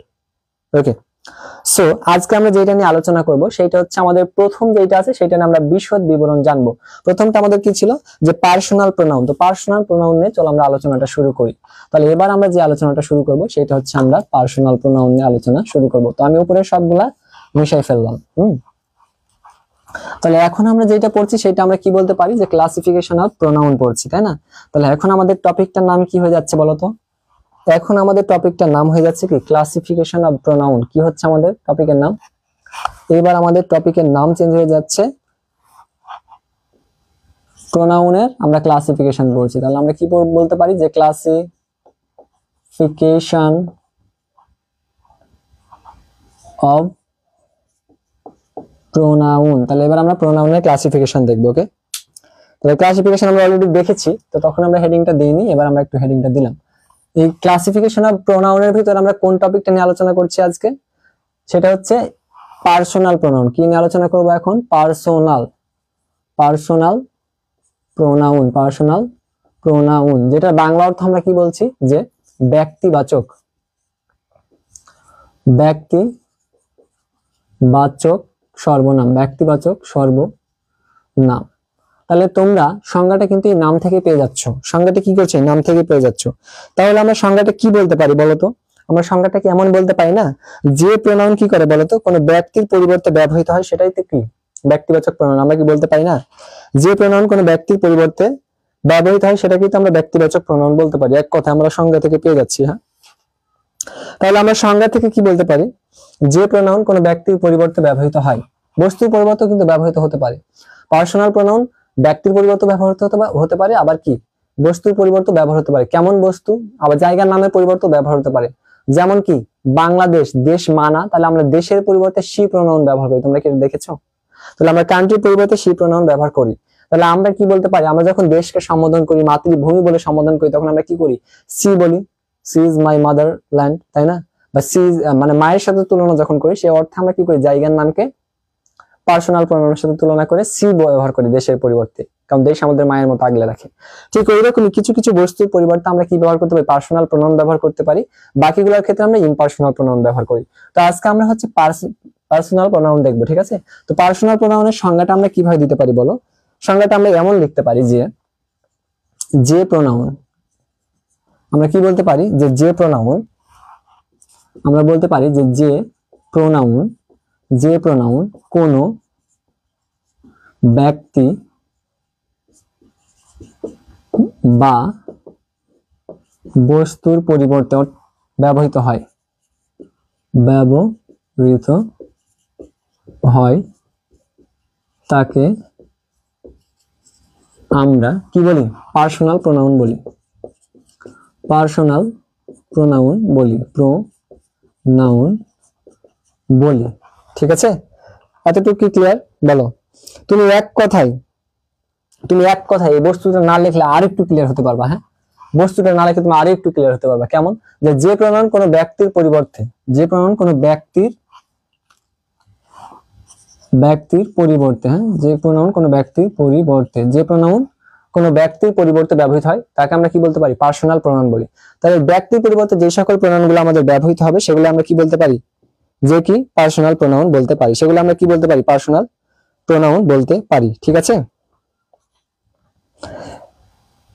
ওকে, সো আজকে আমরা যেটা নিয়ে আলোচনা করব সেটা হচ্ছে আমাদের প্রথম যেটা আছে সেটা নিয়ে আমরা বিশদ বিবরণ জানবো। প্রথমটা আমাদের কি ছিল? যে পার্সোনাল প্রোনাউন। তো পার্সোনাল প্রোনাউন নিয়ে চলো আমরা আলোচনাটা শুরু করি। তাহলে এবার আমরা যে আলোচনাটা শুরু করব সেটা হচ্ছে আমরা পার্সোনাল প্রোনাউন নিয়ে আলোচনা শুরু করব। তো আমি উপরে সবগুলা মিশাই ফেললাম। তাহলে এখন আমরা যেটা পড়ছি সেটা আমরা কি বলতে পারি? যে ক্লাসিফিকেশন অফ প্রোনাউন পড়ছি, তাই না? তাহলে এখন আমাদের টপিকটার নাম কি হয়ে যাচ্ছে বলতো? এখন আমাদের টপিকটার নাম হয়ে যাচ্ছে কি ক্লাসিফিকেশন অফ প্রোনাউন। কি হচ্ছে আমাদের টপিকের নাম? এবার আমাদের টপিকের নাম চেঞ্জ হয়ে যাচ্ছে, প্রোনাউনের আমরা ক্লাসিফিকেশন পড়ছি। তাহলে আমরা কি বলতে পারি? যে ক্লাসিফিকেশন অফ প্রোনাউন। তাহলে এবার আমরা প্রোনাউনের ক্লাসিফিকেশন দেখবো। ওকে, তাহলে ক্লাসিফিকেশন আমরা অলরেডি দেখেছি, তো তখন আমরা হেডিংটা দিইনি, এবার আমরা একটু হেডিংটা দিলাম। এই ক্লাসিফিকেশন অফ প্রোনাউনের ভিতর আমরা কোন টপিকটা নিয়ে আলোচনা করছি আজকে? সেটা হচ্ছে পার্সোনাল প্রোনাউন। কি নিয়ে আলোচনা করব এখন? Personal, personal pronoun, personal pronoun, যেটা বাংলা অর্থ আমরা কি বলছি? যে ব্যক্তিবাচক, ব্যক্তিবাচক সর্বনাম, ব্যক্তিবাচক সর্বনাম। তাহলে তোমরা সংজ্ঞাটা কিন্তু এই নাম থেকে পেয়ে যাচ্ছ। সংজ্ঞাটা কি করছে? নাম থেকে পেয়ে যাচ্ছ। তাহলে আমরা সংজ্ঞাটা কি বলতে পারি বলতো? আমরা সংজ্ঞাটা কি এমন বলতে পারি না, যে প্রোনাউন কি করে বলতো, কোনো ব্যক্তির পরিবর্তে ব্যবহৃত হয় সেটাই তো কি ব্যক্তিবাচক প্রোনাউন। আমরা কি বলতে পারি না, যে প্রোনাউন কোনো ব্যক্তির পরিবর্তে ব্যবহৃত হয় সেটা কিন্তু আমরা ব্যক্তিবাচক প্রোনাউন বলতে পারি। এক কথা আমরা সংজ্ঞা থেকে পেয়ে যাচ্ছি। হ্যাঁ, তাহলে আমরা সংজ্ঞা থেকে কি বলতে পারি, যে প্রোনাউন কোনো ব্যক্তির পরিবর্তে ব্যবহৃত হয়, বস্তুর পরিবর্তে কিন্তু ব্যবহৃত হতে পারে। পার্সোনাল প্রোনাউন ব্যক্তির পরিবর্তে ব্যবহৃত হতে পারে, আবার কি বস্তুর পরিবর্তে ব্যবহার হতে পারে। কেমন বস্তু? আবার জায়গার নামের পরিবর্তে ব্যবহার হতে পারে। যেমন কি বাংলাদেশ, দেশ মানা, তাহলে আমরা দেশের পরিবর্তে সি প্রোনাউন ব্যবহার করি। তোমরা কি দেখেছো? তাহলে আমরা কান্ট্রির পরিবর্তে সি প্রোনাউন ব্যবহার করি। তাহলে আমরা কি বলতে পারি, আমরা যখন দেশকে সম্বোধন করি, মাতৃভূমি বলে সম্বোধন করি, তখন আমরা কি করি, সি বলি, she is my motherland, তাই না? বা সি মানে মায়ের সাথে তুলনা যখন করি, সেই অর্থে আমরা কি করি, জায়গার নামকে পার্সোনাল প্রোনাউনের সাথে তুলনা করে সি ব্যবহার করি দেশের পরিবর্তে, কারণ দেশ আমাদের মায়ের মতো আগলে রাখে। ঠিক ওইরকমই কিছু কিছু বস্তুর পরিবর্তে আমরা কি ব্যবহার করতে পারি, পার্সোনাল প্রোনাউন ব্যবহার করতে পারি। বাকিগুলোর ক্ষেত্রে আমরা ইম্পার্সোনাল প্রোনাউন ব্যবহার করি। তো আজকে আমরা হচ্ছে পার্সোনাল প্রোনাউন দেখবো, ঠিক আছে? তো পার্সোনাল প্রোনাউনের সংজ্ঞাটা আমরা কিভাবে দিতে পারি বলো? সংজ্ঞাটা আমরা এমন লিখতে পারি যে প্রোনাউন, আমরা কি বলতে পারি, যে প্রোনাউন, আমরা বলতে পারি যে প্রোনাউন কোনো ব্যক্তি বা বস্তুর পরিবর্তে ব্যবহৃত হয় তাকে আমরা কি বলি, পার্সোনাল প্রোনাউন বলি। ঠিক আছে? এতটুকু কি ক্লিয়ার? বলো। তুমি এক কথায় এই বস্তুটা না লিখলে আর একটু ক্লিয়ার হতে পারবা। হ্যাঁ, বস্তুটা না লিখে তুমি আরো একটু ক্লিয়ার হতে পারবা। কেমন? যে প্রোনাউন কোনো ব্যক্তির পরিবর্তে, যে প্রোনাউন কোনো ব্যক্তির ব্যবহৃত হয় তাকে আমরা কি বলতে পারি, পার্সোনাল প্রোনাউন বলি। তাহলে ব্যক্তির পরিবর্তে যে সকল প্রোনাউনগুলো আমাদের ব্যবহৃত হবে সেগুলো আমরা কি বলতে পারি, যে কি পার্সোনাল প্রোনাউন বলতে পারি। সেগুলো আমরা কি বলতে পারি, পার্সোনাল প্রোনাউন বলতে পারি। ঠিক আছে?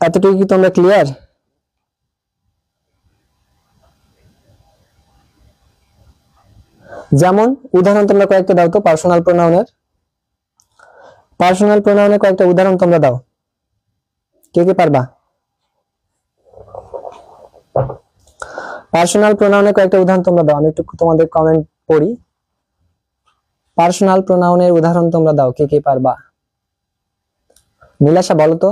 এতটুকু কি তোমরা ক্লিয়ার? যেমন উদাহরণ তোমরা কয়েকটা দাও তো পার্সোনাল প্রোনাউনের কয়েকটা উদাহরণ তোমরা দাও। কে কে পারবা? পার্সোনাল প্রোনাউনের কয়েকটা উদাহরণ তোমরা দাও। আমি একটু তোমাদের কমেন্ট পড়ি। পার্সোনাল প্রোনাউনের উদাহরণ তোমরা দাও, কে কে পারবা? নীলাশা বলো তো।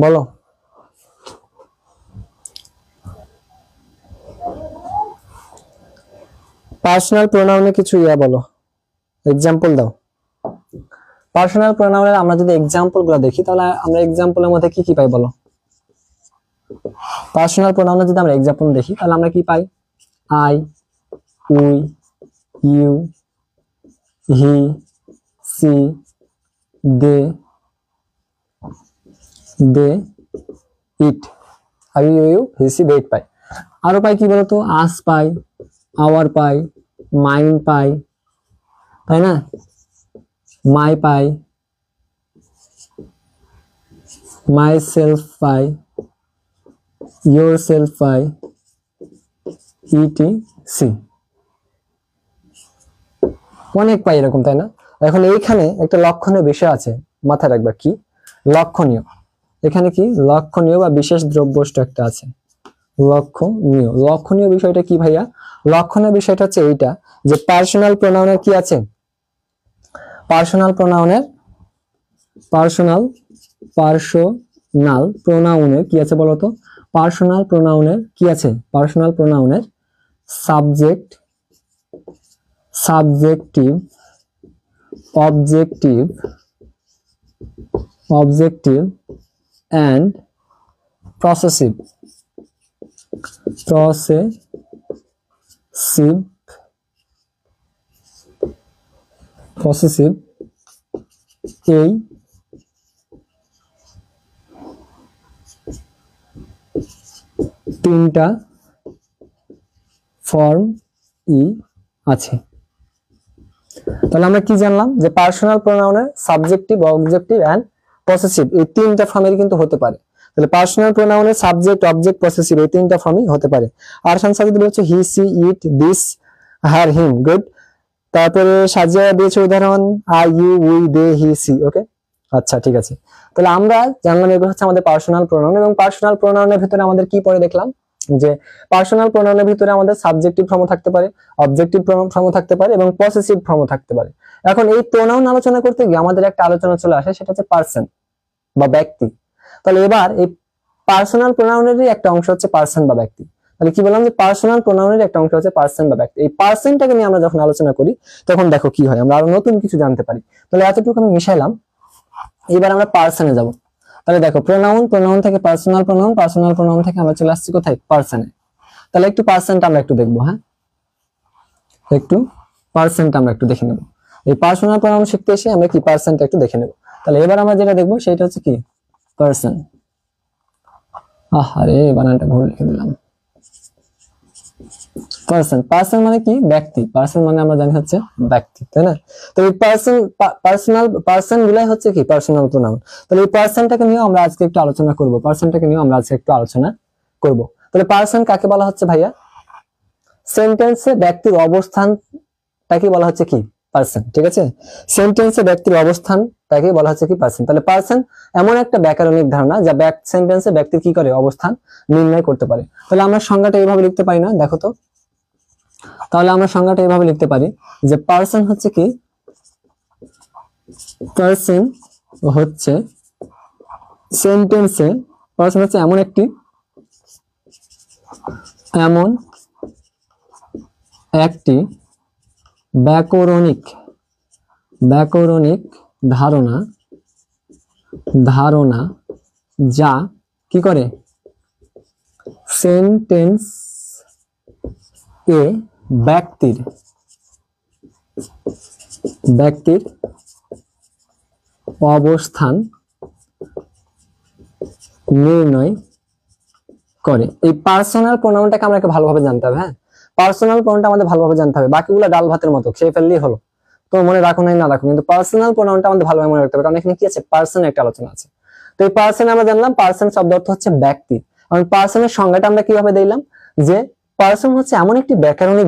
বলো। পার্সোনাল প্রোনাউনে কিছু বলো, এক্সাম্পল দাও। পার্সোনাল প্রোনাউনের আমরা যদি এক্সাম্পল গুলো দেখি, তাহলে আমরা এক্সাম্পলের মধ্যে কি কি পাই বলো? পার্সোনাল প্রোনাউনে যদি আমরা এক্সাম্পল দেখি, তাহলে আমরা কি পাই? I, we, you, he, she, they, it. I, you, he, she, they, it পাই। আরো পাই কি বলতো? আস পাই, আওয়ার পাই, মাইন্ড পাই, তাই না? মাই পাই, মাই সেলফ পাই, ইয়োর সেলফ পাই, ইটিসি। অনেক পাই এরকম, তাই না? এখন এইখানে একটা লক্ষণীয় বিষয় আছে, মাথায় রাখবা। কি লক্ষণীয়? এখানে কি লক্ষণীয় বা বিশেষ দ্রব্যষ্ট একটা আছে। লক্ষণীয় বিষয়টা কি ভাইয়া? লক্ষণীয় বিষয়টা হচ্ছে এইটা, যে পার্সোনাল প্রোনাউনের কি আছে, পার্সোনাল প্রোনাউনের কি আছে বলতো? পার্সোনাল প্রোনাউনের কি আছে? পার্সোনাল প্রোনাউনের subject, subjective, objective and processive possessive এই তিনটা ফর্ম ই আছে। তাহলে আমরা কি জানলাম যে পার্সোনাল প্রোনাউনের সাবজেক্টিভ, অবজেক্টিভ এন্ড পসেসিভ এই তিনটা ফর্মের কিন্তু হতে পারে। তাহলে পার্সোনাল প্রোনাউনের সাবজেক্ট, অবজেক্ট, পসেসিভ এই তিনটা ফর্মই হতে পারে। আর সংখ্যা যদি বলছে he, she, it, this, her, him, good. তারপরে সাজিয়া দিয়েছে উদাহরণ I, you, we, they, he, she. Okay, আচ্ছা ঠিক আছে। তাহলে আমরা জানলাম এগুলো হচ্ছে আমাদের পার্সোনাল প্রোনাউন। এবং পার্সোনাল প্রোনাউনের ভিতরে আমাদের কি পড়ে দেখলাম যে পার্সোনাল প্রোনাউনের ভিতরে আমাদের সাবজেক্টিভ ফর্মও থাকতে পারে, অবজেক্টিভ ফর্মও থাকতে পারে এবং পসেসিভ ফর্মও থাকতে পারে। এখন এই প্রোনাউন আলোচনা করতে গিয়ে আমাদের একটা আলোচনা চলে আসে, সেটা হচ্ছে পার্সন বা ব্যক্তি। তাহলে এবার এই পার্সোনাল প্রোনাউনেরই একটা অংশ হচ্ছে পার্সন বা ব্যক্তি। তাহলে কি বললাম যে পার্সোনাল প্রোনাউনের একটা অংশ হচ্ছে পার্সন বা ব্যক্তি। এই পার্সনটাকে নিয়ে আমরা যখন আলোচনা করি তখন দেখো কি হয়, আমরা আরো নতুন কিছু জানতে পারি। তাহলে এতটুকু আমি মিশাইলাম, এবার আমরা পার্সনে যাব। তাহলে দেখো প্রোনাউন থেকে পার্সোনাল প্রোনাউন থেকে আমরা চলে আসছি কোথায়, পার্সনে। তাহলে একটু পার্সনটা আমরা একটু দেখবো। হ্যাঁ, একটু পার্সনটা আমরা একটু দেখে নেব। এই পার্সোনাল প্রোনাউন শিখতে এসে আমরা কি পার্সনটা একটু দেখে নেব। তাহলে এবার আমরা যেটা দেখবো সেটা হচ্ছে কি পার্সন। আরে বানানটা ভুল লিখে দিলাম। পার্সন মানে কি, ব্যক্তি। পার্সন মানে আমরা জানি হচ্ছে ব্যক্তি, তাই না? তো এই পার্সন গুলাই হচ্ছে কি পার্সোনাল প্রোনাউন। তাহলে এই পার্সনটাকে নিয়ে আমরা আজকে একটু আলোচনা করব। তাহলে পার্সন কাকে বলা হচ্ছে ভাইয়া? সেন্টেন্সে ব্যক্তির অবস্থানটাকে বলা হচ্ছে কি পার্সন। ঠিক আছে, সেন্টেন্সে ব্যক্তির অবস্থানটাকে বলা হচ্ছে কি পার্সন। তাহলে পার্সন এমন একটা ব্যাকরণিক ধারণা যা সেন্টেন্সে ব্যক্তির কি করে অবস্থান নির্ণয় করতে পারে। তাহলে আমরা সংজ্ঞাটা এইভাবে লিখতে পারি না, দেখো তো। তাহলে আমরা সংজ্ঞাটা এইভাবে লিখতে পারি যে পার্সন হচ্ছে কি, পার্সন হচ্ছে সেন্টেন্সে, পার্সন হচ্ছে এমন একটি ব্যাকরণিক ধারণা যা কি করে সেন্টেন্স এ ব্যক্তির অবস্থান নির্ণয় করে। এই পার্সোনাল প্রোনাউনটাকে আমরা ভালোভাবে জানতে হবে। হ্যাঁ, পার্সোনাল প্রোনাউনটা আমাদের ভালোভাবে জানতে হবে। বাকিগুলো ডাল ভাতের মতো খেয়ে ফেললেই হলো, তো মনে রাখো নাই না রাখো, কিন্তু পার্সোনাল প্রোনাউনটা আমাদের ভালোভাবে মনে রাখতে হবে, কারণ এখানে কি আছে, পার্সন একটা আলোচনা আছে। তো এই পার্সন আমরা জানলাম, পার্সন শব্দ অর্থ হচ্ছে ব্যক্তি। কারণ পার্সনের সংজ্ঞাটা আমরা কিভাবে দিলাম যে পার্সন হচ্ছে এমন একটি ব্যাকরণিক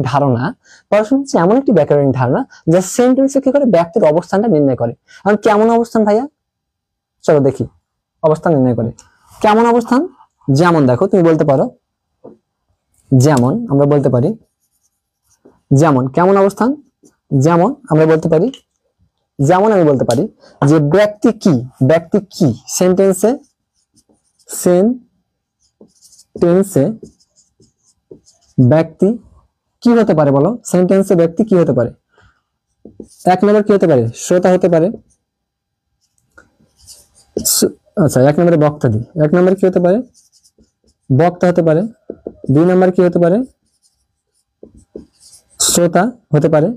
ধারণা, যা সেন্টেন্সে কি করে ব্যক্তির অবস্থানটা নির্ণয় করে। কারণ কেমন অবস্থান ভাইয়া, চলো দেখি। অবস্থান নির্ণয় করে কেমন অবস্থান, যেমন দেখো তুমি বলতে পারো, যেমন আমরা বলতে পারি, যেমন কেমন অবস্থান, যেমন আমরা বলতে পারি, যেমন আমি বলতে পারি যে ব্যক্তি কি সেন্টেন্সে ব্যক্তি কি হতে পারে বলো, সেন্টেন্সে ব্যক্তি কি হতে পারে? এক নম্বর কি হতে পারে, শ্রোতা হতে পারে। আচ্ছা, এক নম্বরে বক্তা দি, এক নম্বর কি হতে পারে, বক্তা হতে পারে। দুই নম্বর কি হতে পারে, শ্রোতা হতে পারে।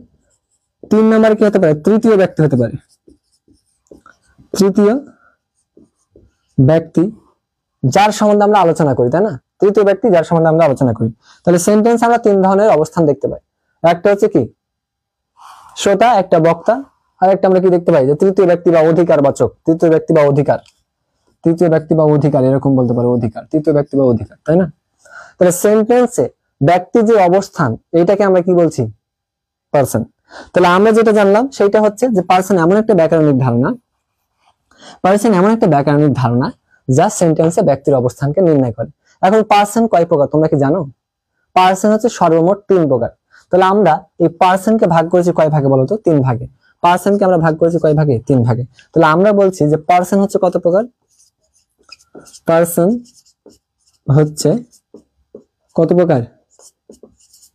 তিন নম্বর কি হতে পারে, তৃতীয় ব্যক্তি হতে পারে। তৃতীয় ব্যক্তি যার সম্বন্ধে আমরা আলোচনা করি, তাই না? তৃতীয় ব্যক্তি যার সম্বন্ধে আমরা আলোচনা করি। তাহলে সেন্টেন্স আমরা তিন ধরনের অবস্থান দেখতে পাই। একটা হচ্ছে কি শ্রোতা, একটা বক্তা, আর একটা আমরা কি দেখতে পাই যে তৃতীয় ব্যক্তি বা অধিকার বাচক, তৃতীয় ব্যক্তি বা অধিকার এরকম বলতে পারো, অধিকার, তৃতীয় ব্যক্তি বা অধিকার, তাই না? তাহলে সেন্টেন্সে ব্যক্তি যে অবস্থান, এইটাকে আমরা কি বলছি, পার্সন। তাহলে আমরা যেটা জানলাম সেটা হচ্ছে যে পার্সন এমন একটা ব্যাকরণিক ধারণা যা সেন্টেন্সে ব্যক্তির অবস্থানকে নির্ণয় করে। এখন পার্সন কয় প্রকার তোমরা কি জানো? পার্সন হচ্ছে সর্বমোট 3 প্রকার। তাহলে আমরা এই পার্সনকে ভাগ করেছি কয় ভাগে বলো তো? 3 ভাগে। পার্সনকে আমরা ভাগ করেছি কয় ভাগে? 3 ভাগে। তাহলে আমরা বলছি যে পার্সন হচ্ছে কত প্রকার? পার্সন হচ্ছে কত প্রকার?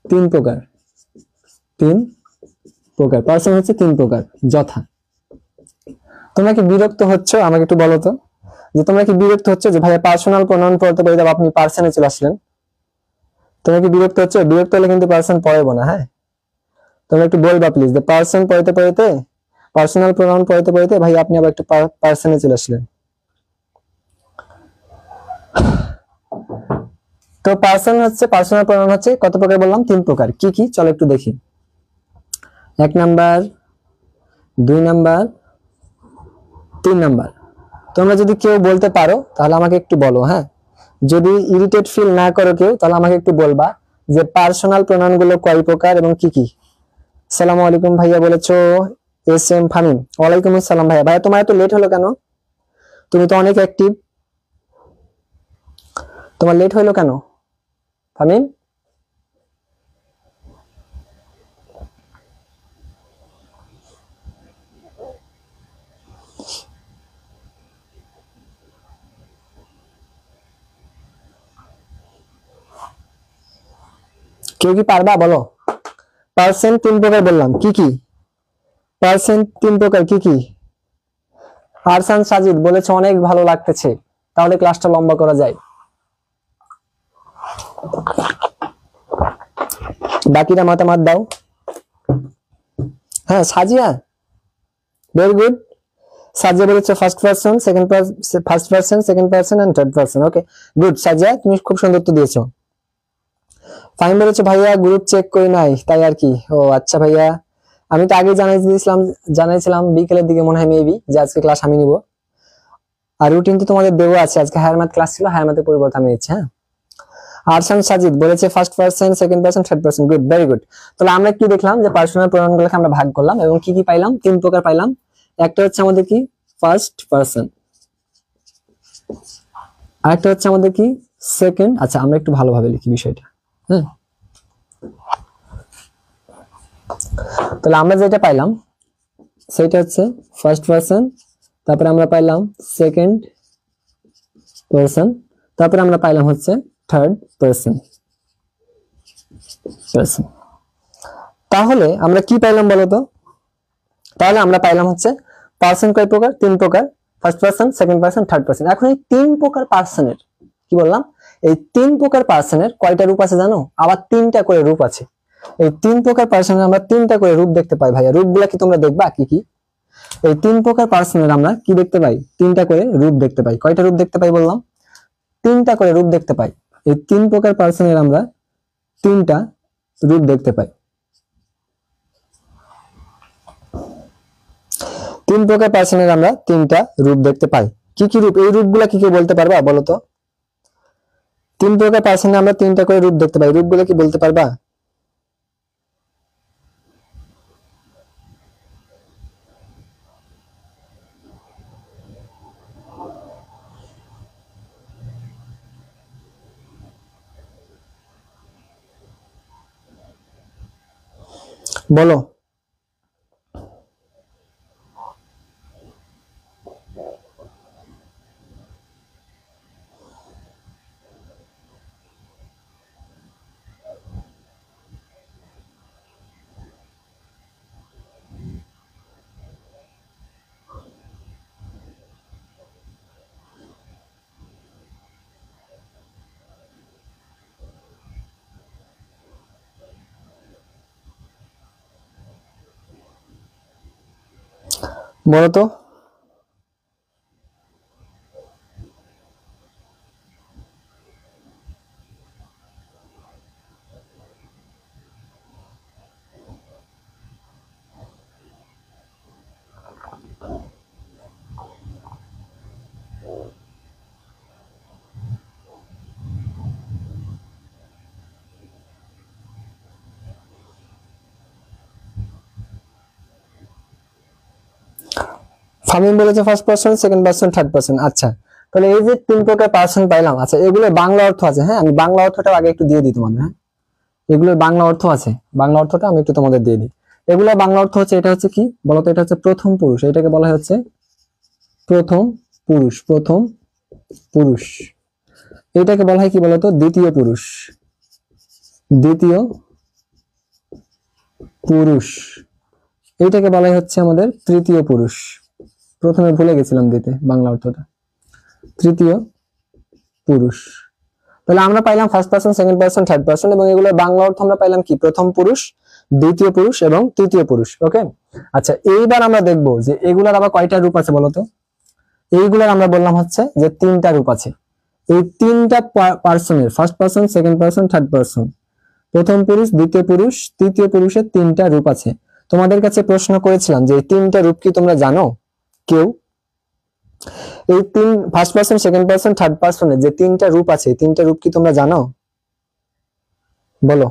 3 প্রকার। 3 প্রকার পার্সন হচ্ছে 3 প্রকার। যথা, তোমরা কি বিরক্ত হচ্ছ? আমাকে একটু বলো তো, যে তোমরা কি বিরক্ত হচ্ছে যে ভাইয়া পার্সোনাল প্রোনাউন পড়তে পড়তে আপনি পার্সনে চলে আসলেন? তোমরা কি বিরক্ত হচ্ছে? বিরক্ত হলে কিন্তু পার্সন পড়াবো না। হ্যাঁ, তোমরা একটু বলবা প্লিজ, যে পার্সন পড়তে পড়তে পার্সোনাল প্রোনাউন পড়তে পড়তে ভাই আপনি আবার একটু পার্সনে চলে আসলেন। তো পার্সন হচ্ছে, পার্সোনাল প্রোনাউন হচ্ছে কত প্রকার বললাম? 3 প্রকার। কি কি চলো একটু দেখি। 1 নাম্বার, 2 নাম্বার, 3 নাম্বার। তোমরা যদি কেউ বলতে পারো তাহলে আমাকে একটু বলো, হ্যাঁ। যদি ইরিটেট ফিল না করো কেউ, তাহলে আমাকে একটু বলবা যে পার্সোনাল প্রোনাউন গুলো কয় প্রকার এবং কি কি। আসসালামু আলাইকুম ভাইয়া বলেছো এস এম ফামিম। ওয়ালাইকুম আসসালাম ভাইয়া। ভাইয়া তোমার এত লেট হলো কেন? তুমি তো অনেক অ্যাক্টিভ, তোমার লেট হলো কেন ফামিম? কেউ কি পারবা বলো? পার্সেন্ট 3 প্রকার বললাম, কি কি? পার্সেন্ট 3 প্রকার কি কি? আরসান সাজিদ বলেছে অনেক ভালো লাগতেছে, তাহলে ক্লাসটা লম্বা করা যায়। বাকিরা মতামত দাও। হ্যাঁ সাজিয়া, ভেরি গুড। সাজিয়া বলেছে first person, first person, second person and third person. Okay good Sajia, তুমি খুব সুন্দর তো দিয়েছো। ফাইন বলেছে ভাইয়া গ্রুপ চেক করি নাই তাই আর কি। ও আচ্ছা ভাইয়া, আমি তো আগে জানাইছিলাম বিকেলের দিকে মনে হয় মেবি, যে আজকে ক্লাস আমি নিব। আর রুটিন তো তোমাদের দেওয়া আছে, আজকে হায়ার ম্যাথ ক্লাস ছিল, হায়ার ম্যাথের পরিবর্তে আমি নিচ্ছি। হ্যাঁ আরসান সাজিদ বলেছে first person, second person, third person. Good, very good. তাহলে আমরা কি দেখলাম যে পার্সোনাল প্রোনাউন গুলোকে আমরা ভাগ করলাম এবং কি কি পাইলাম? 3 প্রকার পাইলাম। একটা হচ্ছে আমাদের কি ফার্স্ট পারসন, আরেকটা হচ্ছে আমাদের কি সেকেন্ড। আচ্ছা আমরা একটু ভালোভাবে লিখি বিষয়টা। হ্যাঁ তাহলে আমরা যেটা পাইলাম সেটা হচ্ছে ফার্স্ট পারসন, তারপরে আমরা পাইলাম সেকেন্ড পারসন, তারপরে আমরা পাইলাম হচ্ছে থার্ড পারসন। তাহলে আমরা কি পাইলাম বলতো? তাহলে আমরা পাইলাম হচ্ছে পার্সন কয় প্রকার? 3 প্রকার। First person, second person, third person. এখন এই 3 প্রকার পার্সনের কি বললাম? এই 3 প্রকার পার্সনের কয়টা রূপ আছে জানো? আবার 3টা করে রূপ আছে। এই 3 প্রকার পার্সনের আমরা 3টা করে রূপ দেখতে পাই। ভাইয়া রূপগুলা কি তোমরা দেখবা? কি কি? এই 3 প্রকার পার্সনের আমরা কি দেখতে পাই? 3টা করে রূপ দেখতে পাই। কয়টা রূপ দেখতে পাই বললাম? 3টা করে রূপ দেখতে পাই। এই 3 প্রকার পার্সনের আমরা 3টা রূপ দেখতে পাই। 3 প্রকার পার্সনের আমরা 3টা রূপ দেখতে পাই। কি কি রূপ? এই রূপগুলা কি কি বলতে পারবা বলো তো? 3 প্রকার পার্সনে আমরা 3টা করে রূপ দেখতে পাই, রূপগুলো কি বলতে পারবা? বলো। বলো তো। ফামিম বলেছে first person, second person, third person. আচ্ছা তাহলে এই যে 3 প্রকার পার্সন পাইলাম, আচ্ছা এগুলো বাংলা অর্থ আছে। হ্যাঁ আমি বাংলা অর্থটা আগে একটু দিয়ে দিই তোমাদের। হ্যাঁ এগুলোর বাংলা অর্থ আছে, বাংলা অর্থটা আমি একটু তোমাদের দিয়ে দিই। এগুলো বাংলা অর্থ হচ্ছে, এটা হচ্ছে কি বলতো? এটা হচ্ছে প্রথম পুরুষ, এটাকে বলা হচ্ছে প্রথম পুরুষ। প্রথম পুরুষ এটাকে বলা হয় কি বলতো? দ্বিতীয় পুরুষ। দ্বিতীয় পুরুষ এটাকে বলা হচ্ছে আমাদের তৃতীয় পুরুষ। প্রথমে ভুলে গেছিলাম দিতে বাংলা অর্থটা, তৃতীয় পুরুষ। তাহলে আমরা পাইলাম first person, second person, third person, এবং এগুলোর বাংলা অর্থ আমরা পাইলাম কি? প্রথম পুরুষ, দ্বিতীয় পুরুষ এবং তৃতীয় পুরুষ। ওকে আচ্ছা, এইবার আমরা দেখবো যে এগুলার আবার কয়টা রূপ আছে বলতো। এইগুলার আমরা বললাম হচ্ছে যে তিনটা রূপ আছে। এই তিনটা পার্সনের, first person, second person, third person, প্রথম পুরুষ, দ্বিতীয় পুরুষ, তৃতীয় পুরুষের তিনটা রূপ আছে। তোমাদের কাছে প্রশ্ন করেছিলাম যে এই তিনটা রূপ কি তোমরা জানো কেউ? এই first person, second person, third পার্সনের যে তিনটা রূপ আছে, তিনটা রূপ কি তোমরা জানো? বলো।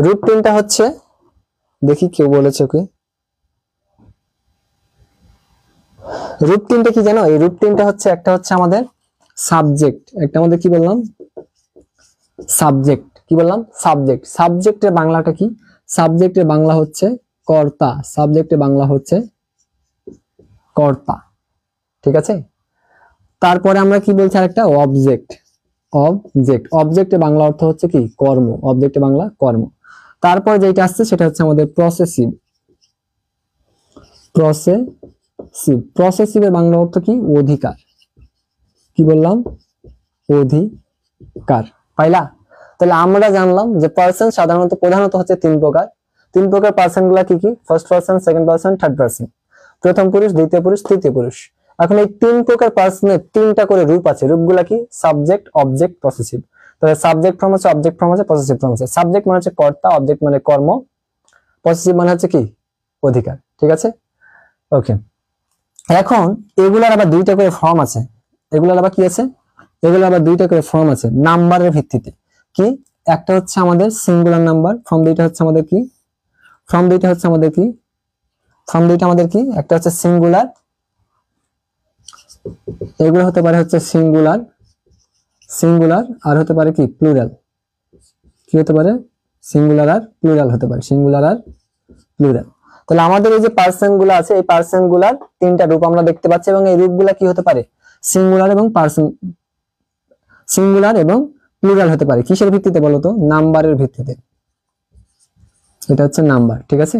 রূপ তিনটা হচ্ছে, দেখি কেউ বলেছে কি রূপ তিনটা কি জানো? এই রূপ তিনটা হচ্ছে, একটা হচ্ছে আমাদের সাবজেক্ট, একটা আমাদের কি বললাম সাবজেক্ট, কি বললাম সাবজেক্ট। সাবজেক্টের বাংলাটা কি? সাবজেক্টের বাংলা হচ্ছে কর্তা, সাবজেক্টের বাংলা হচ্ছে কর্তা, ঠিক আছে। তারপরে আমরা কি বলছি আরেকটা, অবজেক্ট। অবজেক্ট, অবজেক্টের বাংলা অর্থ হচ্ছে কি? কর্ম, অবজেক্টের বাংলা কর্ম। তারপর যেটা আসছে সেটা হচ্ছে আমাদের প্রসেসিভ। প্রসেসিভের বাংলা অর্থ কি? অধিকার। কি বললাম? অধিকার। পাইলা? তাহলে আমরা জানলাম যে পার্সন সাধারণত প্রধানত হচ্ছে তিন প্রকার। তিন প্রকার পার্সন গুলা কি কি? First person, second person, third person. প্রথম পুরুষ, দ্বিতীয় পুরুষ, তৃতীয় পুরুষ। এখন এই তিন প্রকার পার্সনের তিনটা করে রূপ আছে। রূপগুলা কি? Subject, object, possessive. তাহলে সাবজেক্ট ফর্ম হচ্ছে, অবজেক্ট ফর্ম হচ্ছে, প্রসেসিভ ফর্ম হচ্ছে। সাবজেক্ট মানে হচ্ছে কর্তা, অবজেক্ট মানে কর্ম, পসেসিভ মানে হচ্ছে কি? অধিকার, ঠিক আছে। ওকে, এখন এগুলার আবার দুইটা করে ফর্ম আছে। এগুলার আবার কি আছে? এগুলোর আবার দুইটা করে ফর্ম আছে নাম্বারের ভিত্তিতে। কি? একটা হচ্ছে আমাদের সিঙ্গুলার নাম্বার, ফর্ম দুইটা হচ্ছে আমাদের কি? ফর্ম দুইটা হচ্ছে আমাদের কি? ফর্ম দুইটা আমাদের কি? একটা হচ্ছে সিঙ্গুলার, এগুলো হতে পারে হচ্ছে সিঙ্গুলার, সিঙ্গুলার আর হতে পারে কি? প্লুরাল। কি হতে পারে? সিঙ্গুলার আর প্লুরাল হতে পারে, সিঙ্গুলার আর প্লুরাল। তাহলে আমাদের এই যে পার্সন গুলো আছে, এই পার্সন গুলার তিনটা রূপ আমরা দেখতে পাচ্ছি, এবং এই রূপগুলা কি হতে পারে? সিঙ্গুলার এবং পার্সন, সিঙ্গুলার এবং প্লুরাল হতে পারে। কিসের ভিত্তিতে বলতো? নাম্বারের ভিত্তিতে। এটা হচ্ছে নাম্বার, ঠিক আছে।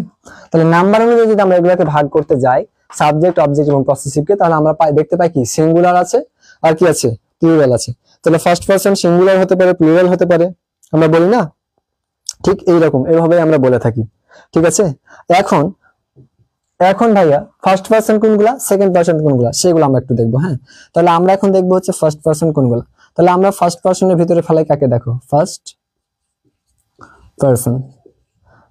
তাহলে নাম্বার অনুযায়ী যদি আমরা এগুলোকে ভাগ করতে যাই, সাবজেক্ট, অবজেক্ট এবং পসেসিভকে, তাহলে আমরা দেখতে পাই কি? সিঙ্গুলার আছে আর কি আছে? প্লুরাল আছে। তাহলে ফার্স্ট পার্সন সিঙ্গুলার হতে পারে, প্লুরাল হতে পারে, আমরা বলি না? ঠিক এইরকম, এইভাবে আমরা বলে থাকি, ঠিক আছে। এখন এখন ভাইয়া ফার্স্ট পার্সন কোনগুলা, সেকেন্ড পার্সন কোনগুলা, সেগুলো আমরা একটু দেখবো। হ্যাঁ, তাহলে আমরা এখন দেখবো হচ্ছে ফার্স্ট পার্সন কোনগুলা। তাহলে আমরা ফার্স্ট পার্সনের ভিতরে ফেলাই কাকে? দেখো, ফার্স্ট পার্সন।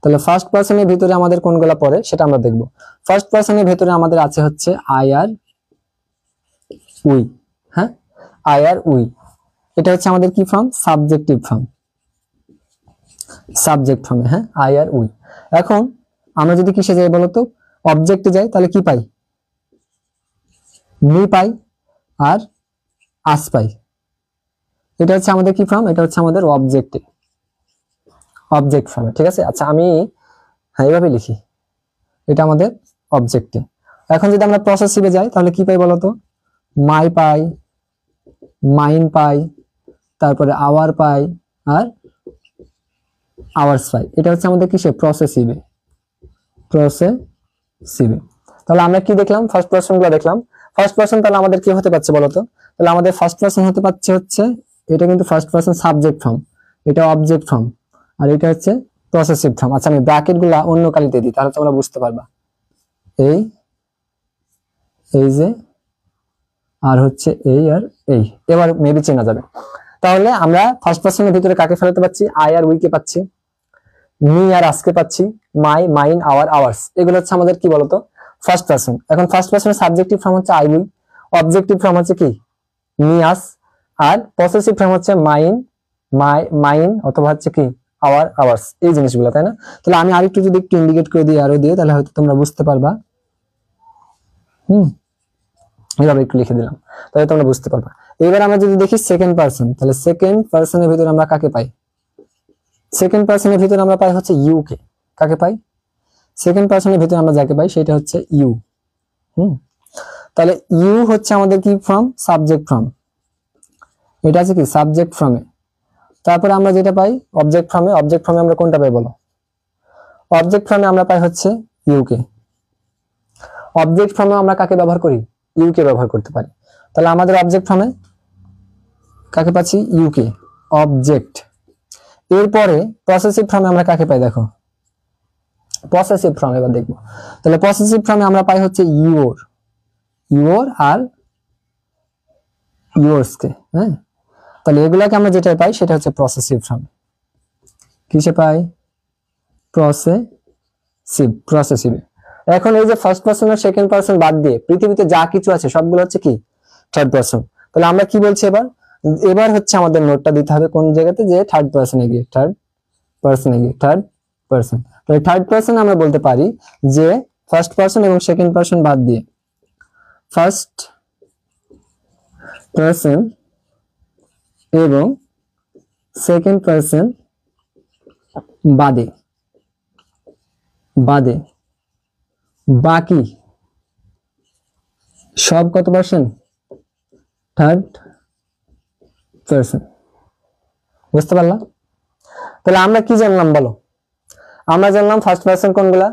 তাহলে ফার্স্ট পার্সনের ভিতরে আমাদের কোনগুলা পড়ে সেটা আমরা দেখবো। ফার্স্ট পার্সনের ভিতরে আমাদের আছে হচ্ছে আই আর উই। হ্যাঁ, আই আর উই, এটা হচ্ছে আমাদের কি ফর্ম? সাবজেক্টিভ ফর্ম, সাবজেক্ট ফর্মে। হ্যাঁ, আই আর উই। এখন আমরা যদি কিসে যাই বলতো? অবজেক্টে যাই, তাহলে কি পাই? মি পাই আর আস পাই। এটা হচ্ছে আমাদের কি ফর্ম? এটা হচ্ছে আমাদের অবজেক্টে, অবজেক্ট ফর্মে, ঠিক আছে। আচ্ছা, আমি হ্যাঁ এইভাবে লিখি, এটা আমাদের অবজেক্টে। এখন যদি আমরা প্রসেসিভে যাই, তাহলে কি পাই বলতো? মাই পাই, মাইন পাই, তারপরে আওয়ার পাই আর আওয়ার্স পাই। এটা হচ্ছে আমাদের কিসে? প্রসেসিভে, প্রসেসিভে। তাহলে আমরা কি দেখলাম? ফার্স্ট পার্সন গুলো দেখলাম। ফার্স্ট পার্সন তাহলে আমাদের কি হতে পারছে বলতো? তাহলে আমাদের ফার্স্ট পার্সন হতে পারছে হচ্ছে, এটা কিন্তু ফার্স্ট পার্সন সাবজেক্ট ফর্ম, এটা অবজেক্ট ফর্ম, আর এটা হচ্ছে প্রসেসিভ ফর্ম। আচ্ছা, আমি ব্র্যাকেট গুলা অন্য কালিতে দিই, তাহলে তোমরা বুঝতে পারবা। এই এই যে, আর হচ্ছে এই আর এই, এবার মেবি চেনা যাবে। তাহলে আমরা ফার্স্ট পার্সনের ভিতরে কাকে ফেলাতে পাচ্ছি? আই আর উই কে পাচ্ছি, মি আর আজকে পাচ্ছি, মাই, মাইন, আওয়ার, আওয়ার্স। এগুলো হচ্ছে আমাদের কি বলতো? First person. এখন ফার্স্ট পার্সনের সাবজেক্টিভ ফর্ম হচ্ছে আই উই, অবজেক্টিভ ফর্ম হচ্ছে কি? মি আস, আর পসেসিভ ফর্ম হচ্ছে মাইন, মাইন অথবা হচ্ছে কি? আওয়ার, আওয়ার্স, এই জিনিসগুলো, তাই না? তাহলে আমি আরেকটু যদি একটু ইন্ডিকেট করে দিই, আরো দিয়ে, তাহলে হয়তো তোমরা বুঝতে পারবা। এইভাবে একটু লিখে দিলাম, তাহলে তোমরা বুঝতে পারবা। এবার আমরা যদি দেখি সেকেন্ড পার্সন, তাহলে সেকেন্ড পার্সনের ভিতরে আমরা কাকে পাই? সেকেন্ড পার্সনের ভিতরে আমরা পাই হচ্ছে ইউ কে। কাকে পাই? সেকেন্ড পার্সনের ভিতরে আমরা যাকে পাই সেটা হচ্ছে ইউ। তাহলে ইউ হচ্ছে আমাদের কি ফর্ম? Subject form. এটা আছে কি? সাবজেক্ট ফর্মে। তারপরে আমরা যেটা পাই অবজেক্ট ফর্মে, অবজেক্ট ফর্মে আমরা কোনটা পাই বলো? অবজেক্ট ফর্মে আমরা পাই হচ্ছে ইউ কে। অবজেক্ট ফর্মে আমরা কাকে ব্যবহার করি? ইউ কে ব্যবহার করতে পারি। তাহলে আমাদের অবজেক্ট ফর্মে কাকে পাচ্ছি? ইউ কে, অবজেক্ট। এরপরে পসেসিভ ফর্মে আমরা কাকে পাই? দেখো পসেসিভ ফর্ম এবার দেখবো। তাহলে পসেসিভ ফর্মে আমরা পাই হচ্ছে ইউর, ইউর আর ইউরস কে। হ্যাঁ, তাহলে এগুলাকে আমরা যেটা পাই সেটা হচ্ছে পসেসিভ ফর্ম। কিসে পাই? Possessive, possessive. এখন এই যে ফার্স্ট পারসন আর সেকেন্ড পারসন বাদ দিয়ে পৃথিবীতে যা কিছু আছে সবগুলো হচ্ছে কি? Third person. তাহলে আমরা কি বলছি এবার? এবার হচ্ছে আমাদের নোটটা দিতে হবে কোন জায়গাতে? যে থার্ড পারসনে গিয়ে, থার্ড পারসনে গিয়ে, থার্ড পারসন। তাহলে থার্ড পারসন আমরা বলতে পারি যে ফার্স্ট পারসন এবং সেকেন্ড পারসন বাদ দিয়ে, ফার্স্ট পারসন এবং সেকেন্ড পারসন বাদে, বাদে বাকি সব কত পার্সেন্ট? Third person. বুঝতে পারলাম? তাহলে আমরা কি জানলাম বলো? আমরা জানলাম ফার্স্ট পারসন কোনগুলা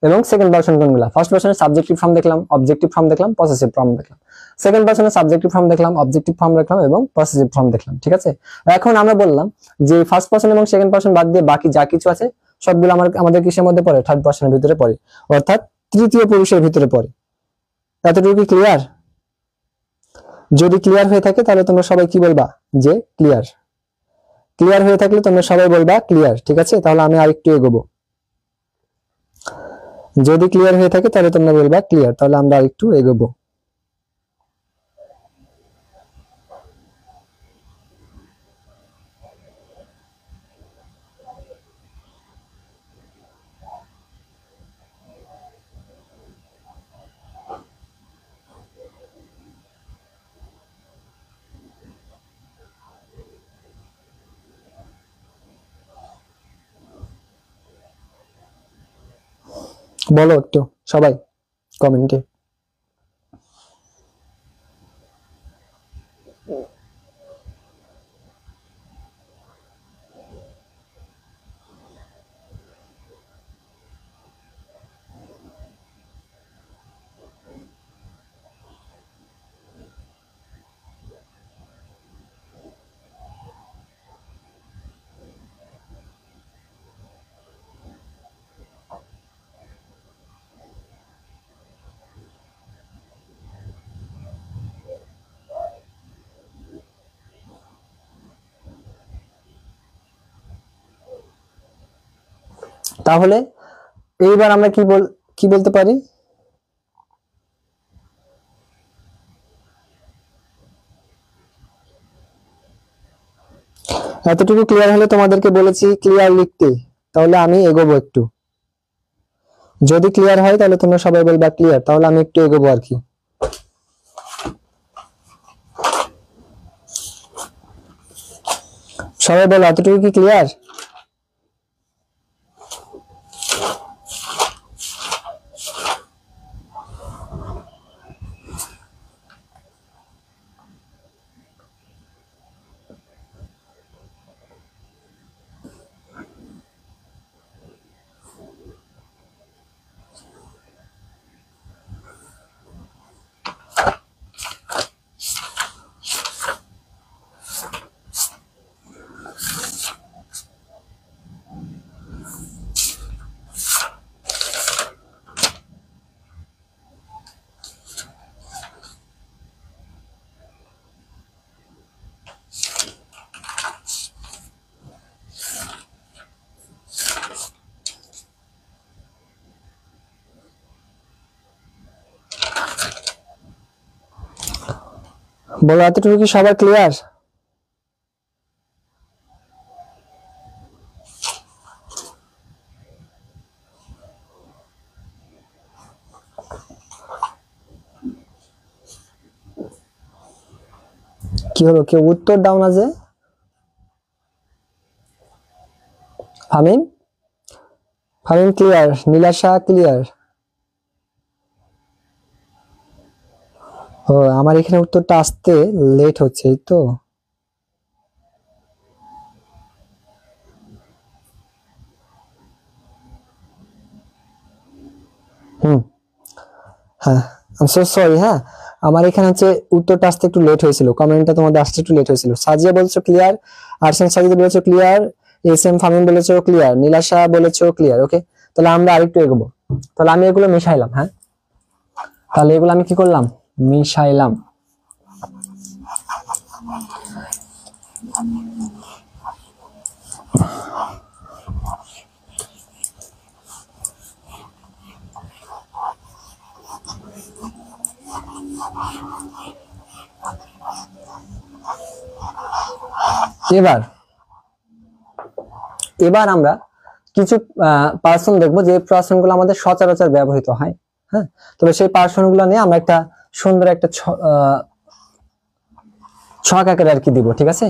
এবং সেকেন্ড পারসন কোনগুলা। ফার্স্ট পারসনের সাবজেক্টিভ ফর্ম দেখলাম, অবজেক্টিভ ফর্ম দেখলাম, পসেসিভ ফর্ম দেখলাম। সেকেন্ড পারসনের সাবজেক্টিভ ফর্ম দেখলাম, অবজেক্টিভ ফর্ম দেখলাম এবং পসেসিভ ফর্ম দেখলাম। ঠিক আছে, এখন আমরা বললাম যে ফার্স্ট পারসন এবং সেকেন্ড পারসন বাদ দিয়ে বাকি যা কিছু আছে সবগুলো আমাদের কিসের মধ্যে পড়ে? থার্ড পারসনের ভিতরে পড়ে, অর্থাৎ তৃতীয় পুরুষের ভিতরে পড়ে। এতটুকু কি ক্লিয়ার? যদি ক্লিয়ার হয়ে থাকে তাহলে তোমরা সবাই কি বলবা? যে ক্লিয়ার। ক্লিয়ার হয়ে থাকলে তোমরা সবাই বলবা ক্লিয়ার। ঠিক আছে, তাহলে আমি আরেকটু এগোবো। যদি ক্লিয়ার হয়ে থাকে তাহলে তোমরা বলবা ক্লিয়ার, তাহলে আমরা আরেকটু এগোবো। বলো একটু সবাই কমেন্টে। তাহলে এইবার আমরা কি বলতে পারি? এতটুকু ক্লিয়ার হলে তোমাদেরকে বলেছি ক্লিয়ার লিখতে, তাহলে আমি এগোবো একটু। যদি ক্লিয়ার হয় তাহলে তোমরা সবাই বলবা ক্লিয়ার, তাহলে আমি একটু এগোবো আর কি। সবাই বলো এতটুকু কি ক্লিয়ার? বলো এতটুকু কি সবার ক্লিয়ার? কি হলো, কেউ উত্তর দাও না যে? ফামিম, ফামিম ক্লিয়ার, নীলাশা ক্লিয়ার। ও, আমার এখানে উত্তরটা আসতে লেট হচ্ছে, এই তো। হুম, হ্যাঁ, আই এম সো সরি। হ্যাঁ, আমার এখানে হচ্ছে উত্তরটা আসতে একটু লেট হয়েছিল, কমেন্টটা তোমাদের আসতে একটু লেট হয়েছিল। সাজিয়া বলছো ক্লিয়ার, আরসান সাজিদ বলেছো ক্লিয়ার, এস এম ফামিম বলেছো ক্লিয়ার, নীলাশা বলেছো ক্লিয়ার। ওকে, তাহলে আমরা আরেকটু এগোবো। তাহলে আমি এগুলো মিশাইলাম। হ্যাঁ, তাহলে এগুলো আমি কি করলাম, মিশাইলাম। এবার এবার আমরা কিছু পার্সন দেখবো যে পার্সন গুলো আমাদের সচরাচর ব্যবহৃত হয়। হ্যাঁ, তবে সেই পার্সন গুলো নিয়ে আমরা একটা সুন্দর একটা ছক আকারে আর কি দিব। ঠিক আছে,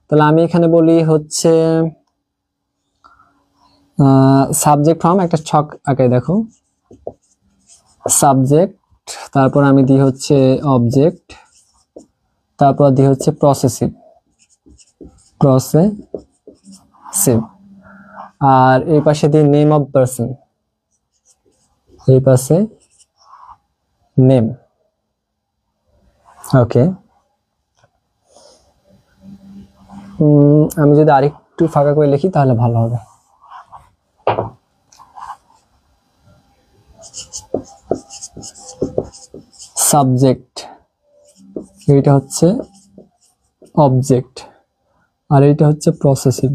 তাহলে আমি এখানে বলি হচ্ছে সাবজেক্ট ফর্ম একটা ছক আকারে দেখো, সাবজেক্ট, তারপর আমি দিই হচ্ছে অবজেক্ট, তারপর দিই হচ্ছে প্রসেসিভ, আর এই পাশে দিই নেম অফ পারসন, এই পাশে নেম। ওকে, আমি যদি আরেকটু ফাঁকা করে লিখি তাহলে ভালো হবে। সাবজেক্ট, এইটা হচ্ছে অবজেক্ট, আর এইটা হচ্ছে প্রসেসিভ,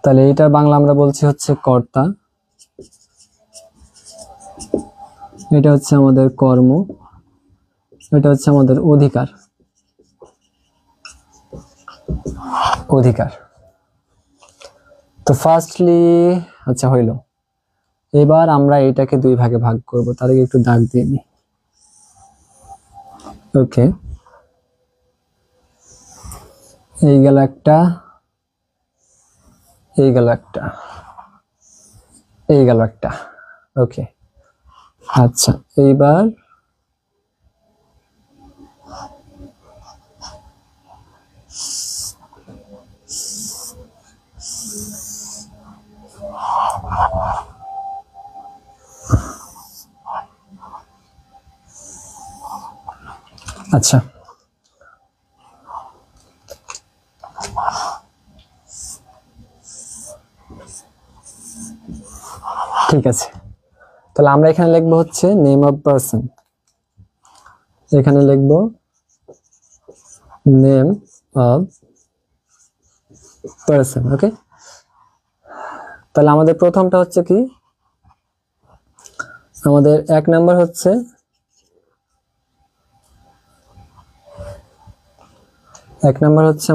তাহলে এইটার বাংলা আমরা বলছি হচ্ছে কর্তা, এটা হচ্ছে আমাদের কর্ম, এটা হচ্ছে আমাদের অধিকার। তো ফার্স্টলি আচ্ছা হইল। এবার আমরা এটাকে দুই ভাগে ভাগ করব, তার আগে একটু দাগ দিয়ে নিই। ওকে, এই গেল একটা, এই গেল একটা, এই গেল একটা। ওকে, আচ্ছা এইবার আচ্ছা ঠিক আছে, তাহলে আমরা এখানে লিখবো হচ্ছে নেম অফ পারসন, এখানে লিখবো নেম অফ পারসন। ওকে, তাহলে আমাদের প্রথমটা হচ্ছে কি, আমাদের এক নাম্বার হচ্ছে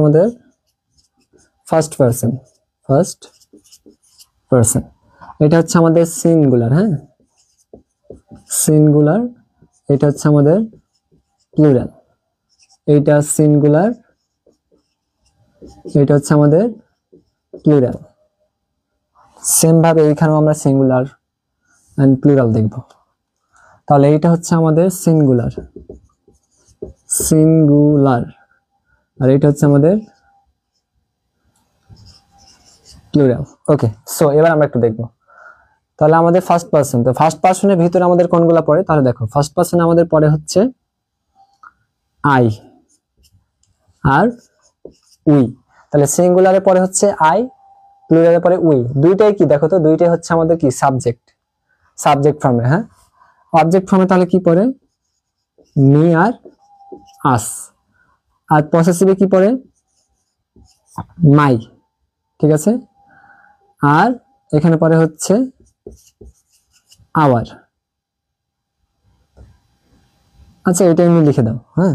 আমাদের ফার্স্ট পারসন, এটা হচ্ছে আমাদের সিঙ্গুলার। হ্যাঁ, সিঙ্গুলার, এটা হচ্ছে আমাদের প্লুরাল, এইটা সিঙ্গুলার, এটা হচ্ছে আমাদের প্লুরাল। সেম ভাবে এইখানেও আমরা সিঙ্গুলার এন্ড প্লুরাল দেখব। তাহলে এইটা হচ্ছে আমাদের সিঙ্গুলার, আর এটা হচ্ছে আমাদের প্লুরাল। ওকে, সো এবার আমরা একটু দেখব। তাহলে আমাদের ফার্স্ট পারসন, তো ফার্স্ট পারসনের ভিতরে আমাদের কোনগুলো পড়ে, তাহলে দেখো ফার্স্ট পারসন আমাদের পড়ে হচ্ছে আই আর উই। তাহলে সিঙ্গুলারে পড়ে হচ্ছে আই, প্লুরালে পড়ে উই। দুইটাই কি দেখো তো, দুইটাই হচ্ছে আমাদের কি সাবজেক্ট ফর্মে। হ্যাঁ, অবজেক্ট ফর্মে তাহলে কি পড়ে মি আর আস, আর পসেসিভে কি পড়ে মাই। ঠিক আছে, আর এখানে পরে হচ্ছে আওয়ার। আচ্ছা এটা এমনি লিখে দাও। হ্যাঁ,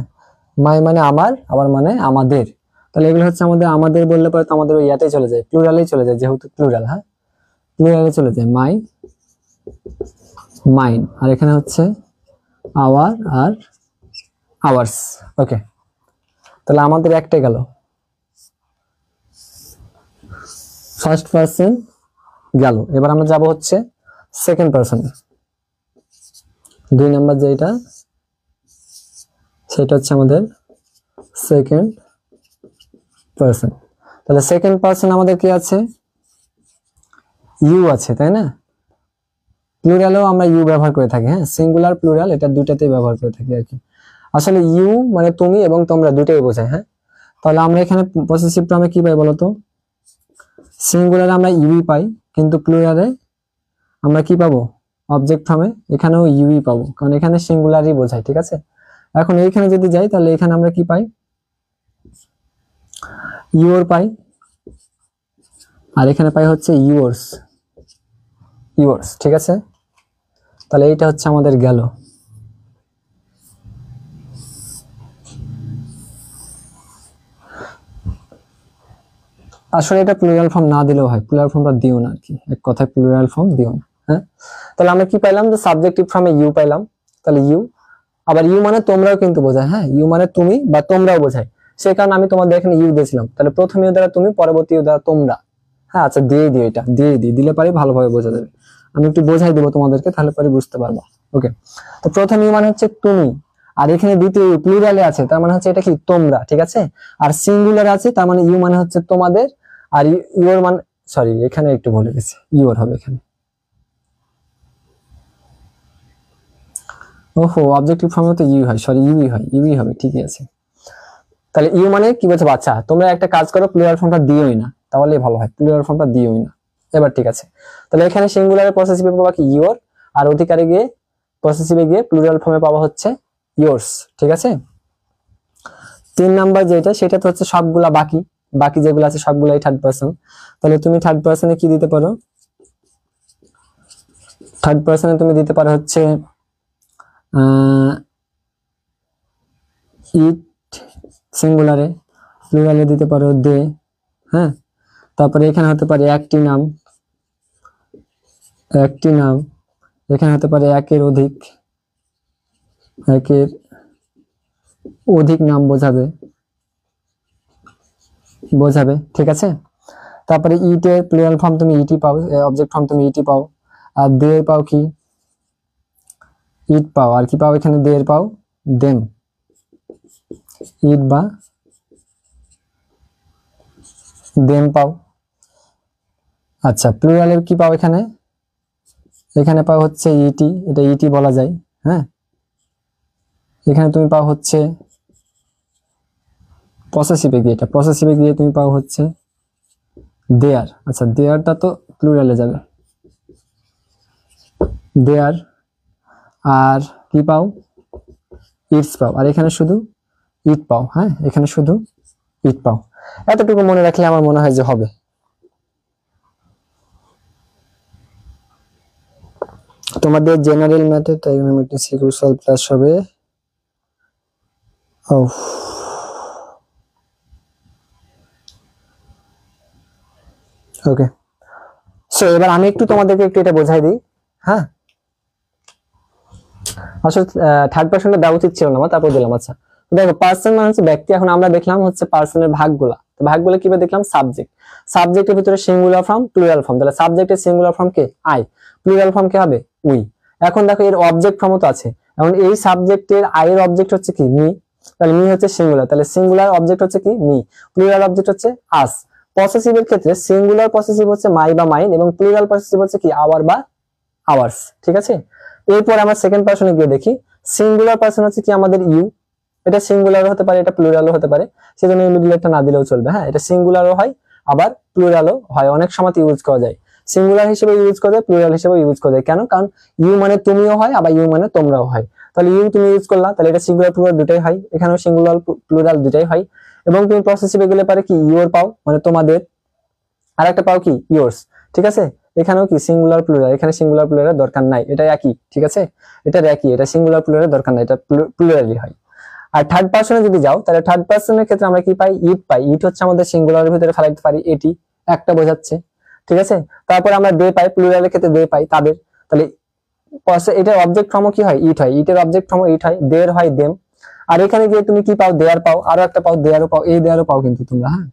মাই মানে আমার, আওয়ার মানে আমাদের। তাহলে এগুলো হচ্ছে আমাদের বললে পরে তো আমাদের ওই ইয়াতেই চলে যায়, প্লুরালেই চলে যায়, যেহেতু প্লুরাল। হ্যাঁ, প্লুরালে চলে যায় মাই, মাইন, আর এখানে হচ্ছে আওয়ার আর আওয়ার্স। ওকে, তাহলে আমাদের একটাই গেল, ফার্স্ট পারসন গেল। এবার আমরা যাব হচ্ছে সেকেন্ড পারসন, দুই নাম্বার যেটা, সেটা হচ্ছে আমাদের সেকেন্ড পারসন। তাহলে সেকেন্ড পার্সন আমাদের কি আছে, ইউ আছে, তাই না? প্লুরালেও আমরা ইউ ব্যবহার করে থাকি, হ্যাঁ, সিঙ্গুলার প্লুরাল এটা দুইটাতেই ব্যবহার করে থাকি আর কি। আসলে ইউ মানে তুমি এবং তোমরা দুইটাই বোঝায়, হ্যাঁ। তাহলে আমরা এখানে পসেসিভ ফর্মে কি পাই বলতো, সিঙ্গুলারে আমরা ইউই পাই, কিন্তু প্লুরালে আমরা কি পাবো, অবজেক্ট ফর্মে এখানেও ইউই পাবো, কারণ এখানে সিঙ্গুলারই বোঝায়, ঠিক আছে। এখন এইখানে যদি যাই তাহলে এখানে আমরা কি পাই, ইউর পাই, আর এখানে পাই হচ্ছে ইউর্স, ইউর্স, ঠিক আছে। তাহলে এইটা হচ্ছে আমাদের গেল। আসলে এটা প্লুরাল ফর্ম না দিলেও হয়, প্লুরাল ফর্মটা দিও না আর কি, এক কথায় প্লুরাল ফর্ম দিও না, হ্যাঁ। তাহলে আমরা কি পাইলাম, যে সাবজেক্টিভ ফর্মে ইউ পাইলাম, তাহলে ইউ, আবার ইউ মানে তোমরাও কিন্তু বোঝায়, হ্যাঁ, ইউ মানে তুমি বা তোমরাও বোঝায়, সেই কারণে আমি তোমাদের এখানে ইউ দিয়েছিলাম। তাহলে প্রথম ইউ দ্বারা তুমি, পরবর্তী ইউ দ্বারা তোমরা, হ্যাঁ। আচ্ছা দিয়ে দিও, এটা দিয়ে দিলে পারে ভালোভাবে বোঝা যাবে, আমি একটু বোঝাই দেবো তোমাদেরকে, তাহলে পরে বুঝতে পারবা। ওকে, তো প্রথম ইউ মানে হচ্ছে তুমি, আর এখানে দ্বিতীয় ইউ প্লুরালে আছে, তার মানে হচ্ছে এটা কি তোমরা, ঠিক আছে। আর সিঙ্গুলার আছে, তার মানে ইউ মানে হচ্ছে তোমাদের, আর ইউর মানে, সরি এখানে একটু ভুলে গেছি, ইউর হবে এখানে, ওহো অবজেক্টিভ ফর্মে তো ইউ হয়, সরি ইউই হয়, ইউই হবে, ঠিকই আছে। তাহলে ইউ মানে কি বলছে, বাচ্চা তোমরা একটা কাজ করো, প্লুরাল ফর্মটা দিওই না, তাহলে ভালো হয়, প্লুরাল ফর্মটা দিওই না। এবার ঠিক আছে, তাহলে এখানে সিঙ্গুলারে পসেসিভে পাবা কি ইউর, আর অধিকারে গিয়ে পসেসিভে গিয়ে প্লুরাল ফর্মে পাবা হচ্ছে ইয়োর্স, ঠিক আছে। 3 নাম্বার যেটা, সেটা তো হচ্ছে সবগুলা বাকি, বাকি যেগুলো আছে সবগুলাই থার্ড পারসন। তাহলে তুমি থার্ড পারসনে কি দিতে পারো, থার্ড পারসনে তুমি দিতে পারো হচ্ছে ইট সিঙ্গুলারে, প্লুরালে দিতে পারো দে, হ্যাঁ। তারপরে এখানে হতে পারে একটি নাম, একটি নাম, এখানে হতে পারে একের অধিক, একের অধিক নাম বোঝাবে, বোঝাবে, ঠিক আছে। তারপরে ইটের প্লুরাল ফর্ম তুমি ইটি পাও, অবজেক্ট ফর্ম তুমি ইটি পাও, আর দে পাও কি ইট পাও, আর কি পাও এখানে দের পাও দেম, ইট বা দেম পাও। আচ্ছা প্লুরালের কি পাও এখানে, এখানে পাও হচ্ছে ইটি, এটা ইটি বলা যায়, হ্যাঁ। এখানে তুমি পাও হচ্ছে পসেসিভে গিয়ে, এটা পসেসিভে গিয়ে তুমি পাও হচ্ছে দেয়ার, আচ্ছা দেয়ারটা তো প্লুরালে যাবে, দেয়ার, আর কি পাও ইটস পাও, আর এখানে শুধু ইট পাও, হ্যাঁ, এখানে শুধু ইট পাও। এতটুকু মনে রাখলে আমার মনে হয় যে হবে। তোমাদের জেনারেল ম্যাথে ট্রাইগোনোমেট্রি সিকুয়েন্সিয়াল প্লাস হবে, ওকে। সো এবার আমি একটু তোমাদেরকে একটু এটা বোঝাই দিই, হ্যাঁ। আসলে থার্ড পারসনটা দেওয়া উচিত ছিল না আমার, তারপর দিলাম। আচ্ছা দেখো পার্সন মানে হচ্ছে ব্যক্তি, এখন আমরা দেখলাম হচ্ছে পার্সনের ভাগগুলা, তো ভাগগুলো কিভাবে দেখলাম, সাবজেক্ট, সাবজেক্টের ভিতরে সিঙ্গুলার ফর্ম প্লুরাল ফর্ম, তাহলে সাবজেক্টের সিঙ্গুলার ফর্ম কে আই, প্লুরাল ফর্ম কে হবে উই। এখন দেখো এর অবজেক্ট ফর্ম তো আছে, এখন এই সাবজেক্টের আই এর অবজেক্ট হচ্ছে কি মি, তাহলে মি হচ্ছে সিঙ্গুলার, তাহলে সিঙ্গুলার অবজেক্ট হচ্ছে কি মি, প্লুরাল অবজেক্ট হচ্ছে আস। পসেসিভের ক্ষেত্রে সিঙ্গুলার পসেসিভ হচ্ছে মাই বা মাইন, এবং প্লুরাল পসেসিভ হচ্ছে কি আওয়ার বা আওয়ার্স, ঠিক আছে। এরপর আমরা সেকেন্ড পারসনে গিয়ে দেখি, সিঙ্গুলার পারসন হচ্ছে কি আমাদের ইউ, এটা সিঙ্গুলারও হতে পারে, এটা প্লুরালও হতে পারে, সেজন্য মিডলেরটা না দিলেও চলবে, হ্যাঁ। এটা সিঙ্গুলারও হয় আবার প্লুরালও হয়, অনেক সময় ইউজ করা যায়, সিঙ্গুলার হিসেবে ইউজ করা যায়, প্লুরাল হিসেবে ইউজ করা যায়, কেন, কারণ ইউ মানে তুমিও হয়, আবার ইউ মানে তোমরাও হয়। তাহলে ইউ তুমি ইউজ করলা, তাহলে এটা সিঙ্গুলার প্লুরাল দুটাই হয়, এখানেও সিঙ্গুলার প্লুরাল দুটাই হয়। এবং তুমি পসেসিভে গেলে পারে কি ইউর পাও মানে তোমাদের, আর একটা পাও কি ইয়োর্স, ঠিক আছে। এখানেও কি সিঙ্গুলার প্লুরাল, এখানে সিঙ্গুলার প্লুরালের দরকার নাই, এটা একই, ঠিক আছে, এটা একই, এটা সিঙ্গুলার প্লুরালের দরকার নাই, এটা প্লুরালই হয়। আর থার্ড পারসনে যদি যাও, তাহলে থার্ড পারসনের ক্ষেত্রে আমরা কি পাই, ইট পাই, ইট হচ্ছে আমাদের সিঙ্গুলারের ভিতরে ফেলাইতে পারি, এটি একটা বোঝাচ্ছে, ঠিক আছে। তারপর আমরা দে পাই, প্লুরালের ক্ষেত্রে দে পাই তাদের, তাহলে এটার অবজেক্ট ফর্ম কি হয় ইট হয়, ইটের অবজেক্ট ফর্ম ইট হয়, দের হয় দেম। আর এখানে গিয়ে তুমি কি পাও, দেয়ার পাও, আরো একটা পাও দেয়ারও পাও, এই দেয়ারও পাও কিন্তু তোমরা, হ্যাঁ,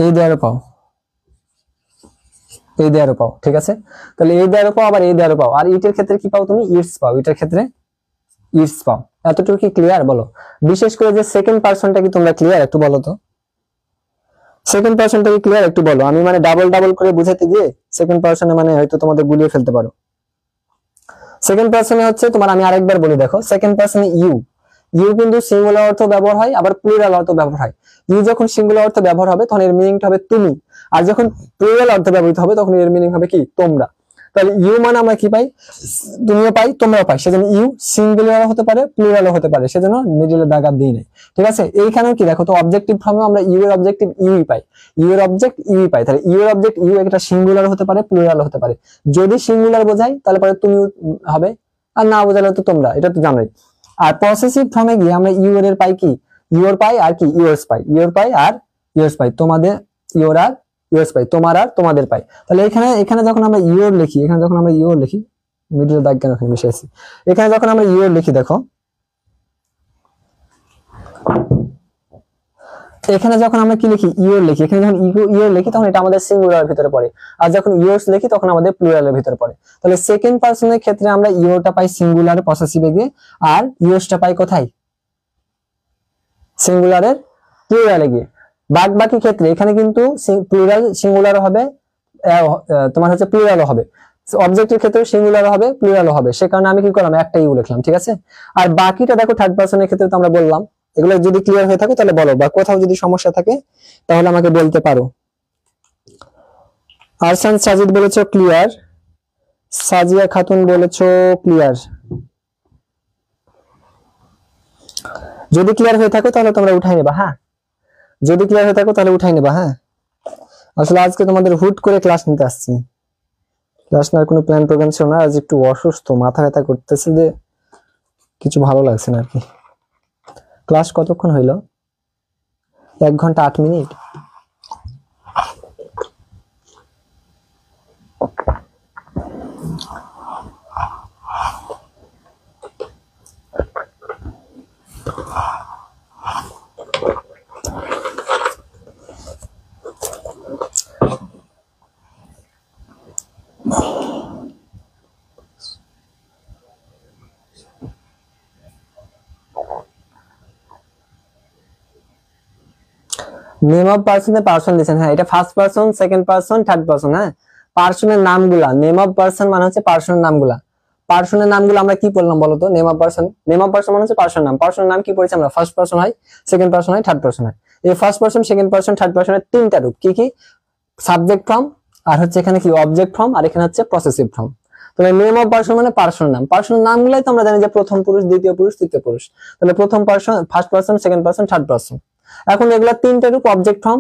এই দেয়ারও পাও, এই দেয়ারও পাও, ঠিক আছে। তাহলে এই দেয়ারও পাও, আবার এই দেয়ারও পাও, আর ইটের ক্ষেত্রে কি পাও তুমি ইটস পাও, ইটের ক্ষেত্রে ইটস পাও, এতটুকু কি ক্লিয়ার বলো? বিশেষ করে যে সেকেন্ড পার্সনটা কি তোমরা ক্লিয়ার একটু বলো তো, সেকেন্ড পার্সনটা কি ক্লিয়ার একটু বলো। আমি মানে ডাবল ডাবল করে বুঝাতে গিয়ে সেকেন্ড পার্সনে মানে হয়তো তোমাদের গুলিয়ে ফেলতে পারো। সেকেন্ড পার্সনে হচ্ছে তোমার, আমি আরেকবার বলি দেখো, সেকেন্ড পার্সনে ইউ, ইউ কিন্তু সিঙ্গুলার অর্থ ব্যবহার হয়, আবার প্লুরাল অর্থ ব্যবহার হয়। ইউ যখন সিঙ্গুলার অর্থ ব্যবহার হবে তখন এর মিনিংটা হবে তুমি, আর যখন প্লুরাল অর্থ ব্যবহৃত হবে তখন এর মিনিং হবে কি তোমরা। তাহলে ইউ মানে আমরা কি পাই, তুমিও পাই তোমরাও পাই, সেজন্য ইউ সিঙ্গুলার হতে পারে প্লুরালও হতে পারে, সেজন্য মিডলে দাগ আর দিই নাই। ঠিক আছে, এইখানেও কি দেখো তো, অবজেক্টিভ ফর্মে আমরা ইউ এর অবজেক্টিভ ইউই পাই, ইউ এর অবজেক্ট ইউই পাই। তাহলে ইউ এর অবজেক্ট ইউ একটা সিঙ্গুলার হতে পারে প্লুরাল হতে পারে। যদি সিঙ্গুলার বোঝাই তাহলে পরে তুমিও হবে, আর না বোঝালে তো তোমরা, এটা তো জানোই। আর পসেসিভ ফর্মে গিয়ে আমরা ইউ এর পাই কি, ইউর পাই আর কি ইউর্স পাই, ইউর পাই আর ইউর্স পাই, তোমাদের ইউর আর ইউর্স পাই, তোমার আর তোমাদের পাই। তাহলে এখানে এখানে যখন আমরা ইউর লিখি, এখানে যখন আমরা ইউর লিখি, মিডলে দাগ কেন এখানে মিশে আছে, এখানে যখন আমরা ইউর লিখি দেখো, এখানে যখন আমরা কি লিখি ইউর লিখি, এখানে যখন ইউর লিখি তখন এটা আমাদের সিঙ্গুলার ভিতরে পড়ে, আর যখন ইউর্স লিখি তখন আমাদের প্লুরালের ভিতরে পড়ে। তাহলে সেকেন্ড পার্সনের ক্ষেত্রে আমরা ইউরটা পাই সিঙ্গুলার পসেসিভে গিয়ে, আর ইউর্সটা পাই কোথায়, সিঙ্গুলারের প্লুরালে গিয়ে। বাদ বাকি ক্ষেত্রে এখানে কিন্তু প্লুরাল সিঙ্গুলার হবে, তোমার হচ্ছে প্লুরালও হবে, অবজেক্টের ক্ষেত্রে সিঙ্গুলার হবে প্লুরালও হবে, সে কারণে আমি কি করলাম একটা ইউ লিখলাম। ঠিক আছে, আর বাকিটা দেখো থার্ড পার্সনের ক্ষেত্রে তো আমরা বললাম। এগুলো যদি ক্লিয়ার হয়ে থাকে তাহলে বলো, বা কোথাও যদি সমস্যা থাকে তাহলে আমাকে বলতে পারো। আরসান সাজিদ বলেছো ক্লিয়ার, সাজিয়া খাতুন বলেছো ক্লিয়ার। যদি ক্লিয়ার হয়ে থাকে তাহলে তোমরা উঠাই নেবা, হ্যাঁ যদি ক্লিয়ার হয়ে থাকো তাহলে উঠাই নেবা। হ্যাঁ, আসলে আজকে তোমাদের হুট করে ক্লাস নিতে আসছি, ক্লাস নেওয়ার কোনো প্ল্যান প্রোগ্রাম ছিল না, আজ একটু অসুস্থ, মাথা ব্যথা করতেছে, যে কিছু ভালো লাগছে না আর কি। ক্লাস কতক্ষণ হইলো? 1 ঘন্টা 8 মিনিট। নেম অফ পার্সনে পার্সন দিয়েছেন, হ্যাঁ এটা first person second person third person. হ্যাঁ, পার্সনের নামগুলা, নেম অফ পার্সন মানে হচ্ছে পার্সনের নামগুলা, পার্সনের নামগুলো আমরা কি বললাম বলতো, name of person, name of person মানে হচ্ছে পার্সনের নাম, পার্সনের নাম কি পড়েছি আমরা, ফার্স্ট পার্সন হয় সেকেন্ড পার্সন হয় থার্ড পার্সন হয়। এই first person second person third পার্সনের তিনটা রূপ, কি কি, সাবজেক্ট ফর্ম, আর হচ্ছে এখানে কি অবজেক্ট ফর্ম, আর এখানে হচ্ছে পসেসিভ ফর্ম। তাহলে নেম অফ পার্সন মানে পার্সনের নাম, পার্সনের নামগুলাই তো আমরা জানি যে প্রথম পুরুষ দ্বিতীয় পুরুষ তৃতীয় পুরুষ। তাহলে প্রথম person first person second person third person. এখন এগুলা তিনটা রূপ, object form,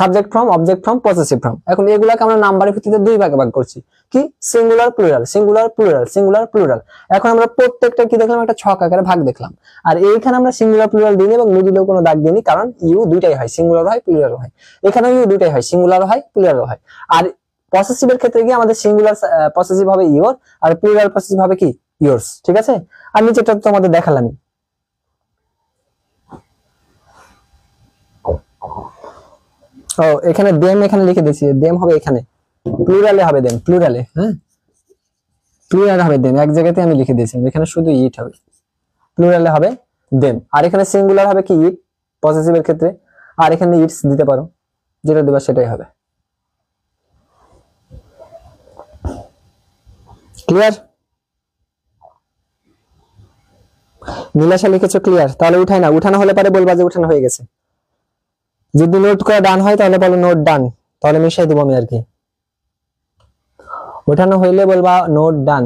subject form, object form, possessive form. এখন এগুলাকে আমরা নাম্বারের ভিত্তিতে দুই ভাগে ভাগ করছি, কি singular plural, singular plural, singular plural. এখন আমরা প্রত্যেকটা কি দেখলাম, একটা ছক আকারে ভাগ দেখলাম, আর এইখানে আমরা সিঙ্গুলার প্লুরাল দিইনি এবং মিডিলেও কোনো দাগ দিইনি, কারণ ইউ দুইটাই হয়, সিঙ্গুলার হয় প্লুরাল হয়, এখানে ইউ দুইটাই হয়, সিঙ্গুলার হয় প্লুরাল হয়। আর পসেসিভের ক্ষেত্রে গিয়ে আমাদের সিঙ্গুলার পসেসিভ হবে ইওর, আর প্লুরাল পসেসিভ হবে কি ইয়োর্স। ঠিক আছে, আর নিচেটা তো আমাদের দেখালামই। ও এখানে দেম এখানে লিখে দিয়েছি, দেম হবে এখানে, প্লুরালে হবে দেম, প্লুরালে, হ্যাঁ প্লুরালে হবে দেম, এক জায়গাতে আমি লিখে দিয়েছি, এখানে শুধু ইট হবে, প্লুরালে হবে দেম। আর এখানে সিঙ্গুলার হবে কি ইট পসেসিভের ক্ষেত্রে, আর এখানে ইটস দিতে পারো, যেটা দেবা সেটাই হবে। ক্লিয়ার? নীলাশা লিখেছো ক্লিয়ার, তাহলে উঠাই না, উঠানো হলে পরে বলবা যে উঠানো হয়ে গেছে। যদি নোট করা ডান হয় তাহলে বলো নোট ডান, তাহলে মিশাই দেবো আমি আর কি। উঠানো হইলে বলবা নোট ডান।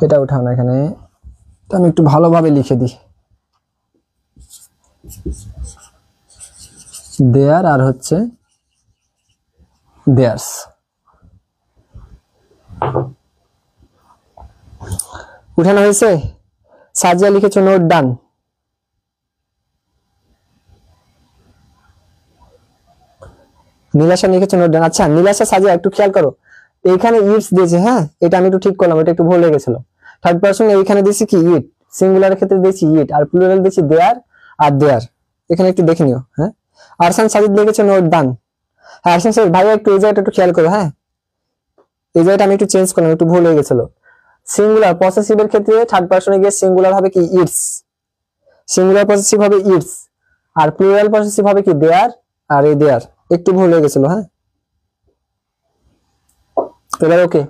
এটা উঠাও না এখানে, তো আমি একটু ভালোভাবে লিখে দিই, দেয়ার আর হচ্ছে দেয়ার্স। উঠানো হয়েছে? সাজিয়া লিখেছো নোট ডান। নীলাশা লিখেছো নোট ডান। আচ্ছা নীলাশা সাজিয়া একটু খেয়াল করো, এইখানে ইটস দিয়েছে, হ্যাঁ এটা আমি একটু ঠিক করলাম, এটা একটু ভুল হয়ে গেছিল। থার্ড পারসন এইখানে দিয়েছি কি ইট, সিঙ্গুলার ক্ষেত্রে দিয়েছি ইট, আর প্লুরাল দিয়েছি দেয়ার আর দেয়ার, এখানে একটু দেখে নিও। হ্যাঁ, আরসান সাজিদ লিখেছো নোট ডান। হ্যাঁ আরসান সাজিদ ভাইয়া একটু এই জায়গাটা একটু খেয়াল করো, হ্যাঁ এই জায়গাটা আমি একটু চেঞ্জ করলাম, একটু ভুল হয়ে গেছিল। সিঙ্গুলার পসেসিভের ক্ষেত্রে থার্ড পারসনে গিয়ে সিঙ্গুলার হবে কি ইটস, সিঙ্গুলার পসেসিভ হবে ইটস, আর প্লুরাল পসেসিভ হবে কি দেয়ার, আর এই দেয়ার একটু ভুল হয়ে গেছিল। হ্যাঁ, এবার ওকে,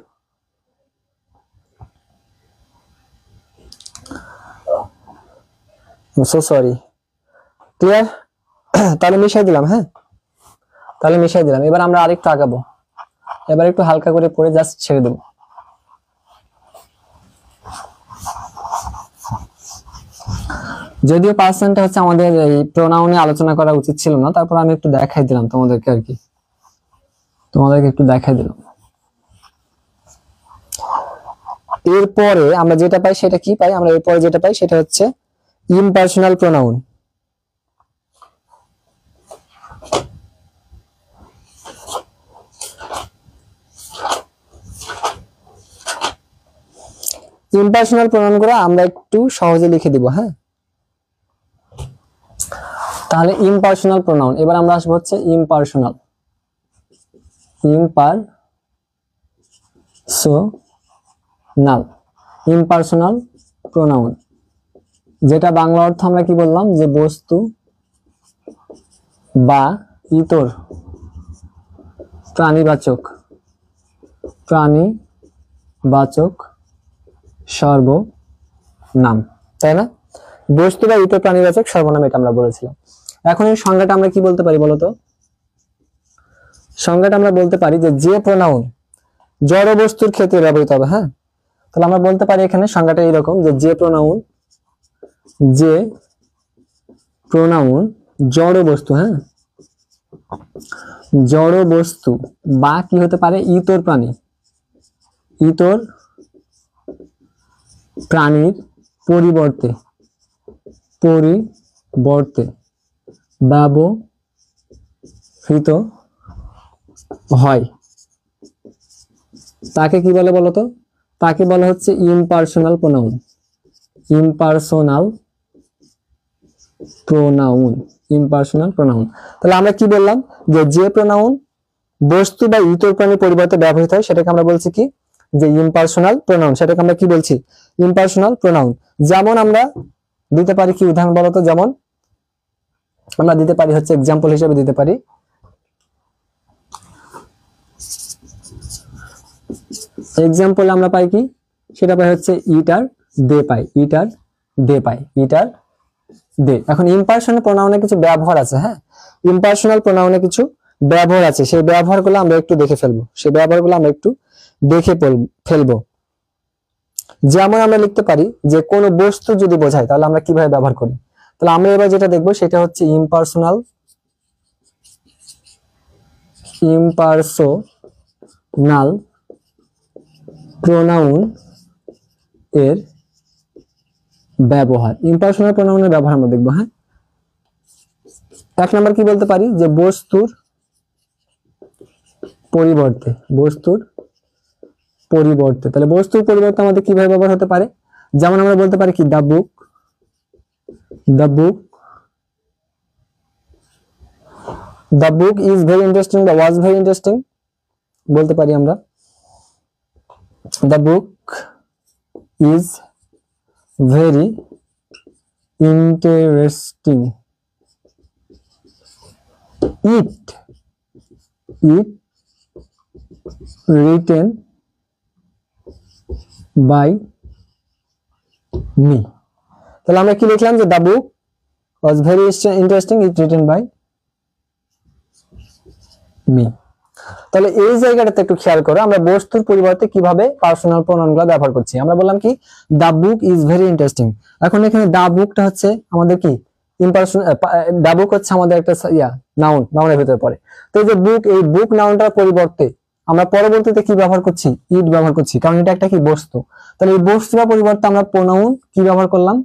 সো সরি, ক্লিয়ার? তাহলে মিশাই দিলাম। হ্যাঁ, তাহলে মিশাই দিলাম। এবার আমরা আরেকটু আগাবো, এবার একটু হালকা করে পড়ে জাস্ট ছেড়ে দেবো। যদিও পার্সনটা হচ্ছে আমাদের এই প্রোনাউনে আলোচনা করা উচিত ছিল না, তারপর আমি একটু দেখাই দিলাম তোমাদেরকে আর কি, তোমাদেরকে একটু দেখাই দিলাম। এরপরে আমরা যেটা পাই সেটা কি পাই, আমরা এরপরে যেটা পাই সেটা হচ্ছে ইমপার্সোনাল প্রোনাউন। ইমপার্সোনাল প্রোনাউন গুলো আমরা একটু সহজে লিখে দিব। হ্যাঁ, তাহলে ইমপার্সোনাল প্রোনাউন, এবার আমরা আসবো হচ্ছে ইমপার্সোনাল, ইমপার্সোনাল প্রোনাউন, যেটা বাংলা অর্থ আমরা কি বললাম, যে বস্তু বা ইতর প্রাণীবাচক সর্বনাম, তাই না? বস্তু বা ইতর প্রাণীবাচক সর্বনাম, এটা আমরা বলেছিলাম। এখন এই সংজ্ঞাটা আমরা কি বলতে পারি বলতো? সংজ্ঞাটা আমরা বলতে পারি যে প্রোনাউন জড় বস্তুর ক্ষেত্রে ব্যবহৃত হবে। হ্যাঁ, তাহলে আমরা বলতে পারি এখানে সংজ্ঞাটা এইরকম, যে প্রোনাউন জড় বস্তু, হ্যাঁ, জড় বস্তু বা কি হতে পারে, ইতর প্রাণীর পরিবর্তে ব্যবহৃত হয়, তাকে কি বলে বলতো? তাকে বলা হচ্ছে ইমপার্সোনাল প্রোনাউন। তাহলে আমরা কি বললাম, যে প্রোনাউন বস্তু বা ইতর প্রাণীর পরিবর্তে ব্যবহৃত হয় সেটাকে আমরা বলছি কি, যে ইমপার্সোনাল প্রোনাউন। সেটাকে আমরা কি বলছি, ইমপার্সোনাল প্রোনাউন। যেমন আমরা দিতে পারি কি উদাহরণ বলতো, যেমন আমরা দিতে পারি হচ্ছে এক্সাম্পল হিসেবে দিতে পারি, এক্সাম্পল আমরা পাই কি, সেটা পাই হচ্ছে ইট আর দে। এখন ইমপার্সোনাল প্রোনাউনে কিছু ব্যবহার আছে। হ্যাঁ, ইমপার্সোনাল প্রোনাউনে কিছু ব্যবহার আছে, সেই ব্যবহারগুলো আমরা একটু দেখে ফেলবো। যেমন আমরা লিখতে পারি যে কোনো বস্তু যদি বোঝায় তাহলে আমরা কিভাবে ব্যবহার করি। তাহলে আমরা এবার যেটা দেখবো সেটা হচ্ছে ইমপার্সোনাল প্রোনাউন এর ব্যবহার। ইমপার্সোনাল প্রোনাউনের ব্যবহার আমরা দেখবো। হ্যাঁ, এক নাম্বার কি বলতে পারি, যে বস্তুর পরিবর্তে, তাহলে বস্তুর পরিবর্তে আমাদের কিভাবে ব্যবহার হতে পারে, যেমন আমরা বলতে পারি কি, the book is very interesting বা ওয়াজ ভেরি ইন্টারেস্টিং বলতে পারি আমরা। The book is very interesting, it written by me। তাহলে আমরা কি লিখলাম, যে the book was very interesting, it written by me। তাহলে এই জায়গাটাতে একটু খেয়াল করো, আমরা বস্তুর পরিবর্তে কিভাবে পার্সোনাল প্রোনাউনগুলো ব্যবহার করছি। আমরা বললাম কি, the book is very interesting। এখন এখানে the bookটা হচ্ছে আমাদের কি, the book হচ্ছে আমাদের একটা নাউনের ভিতরে পড়ে। তো এই যে বুক, এই বুক নাউনটার পরিবর্তে আমরা পরবর্তীতে কি ব্যবহার করছি, ইট ব্যবহার করছি, কারণ এটা একটা কি, বস্তু। তাহলে এই বস্তুর পরিবর্তে আমরা প্রোনাউন কি ব্যবহার করলাম,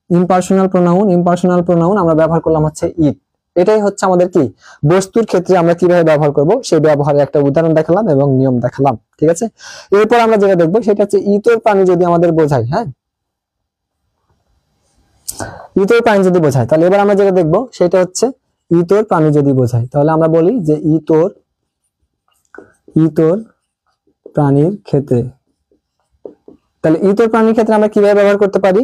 ইমপার্সোনাল প্রোনাউন আমরা ব্যবহার করলাম হচ্ছে ইট। এটাই হচ্ছে আমাদের কি, বস্তুর ক্ষেত্রে আমরা কিভাবে ব্যবহার করব সেই ব্যবহারের একটা উদাহরণ দেখালাম এবং নিয়ম দেখালাম। ঠিক আছে, এরপর আমরা যেটা দেখবো সেটা হচ্ছে ইতর প্রাণী যদি আমাদের বোঝায়। হ্যাঁ, ইতর প্রাণী যদি বোঝায়, তাহলে এবার আমরা যেটা দেখবো সেটা হচ্ছে ইতর প্রাণী যদি বোঝায়, তাহলে আমরা বলি যে ইতর প্রাণীর ক্ষেত্রে তাহলে ইতর প্রাণীর ক্ষেত্রে আমরা কিভাবে ব্যবহার করতে পারি?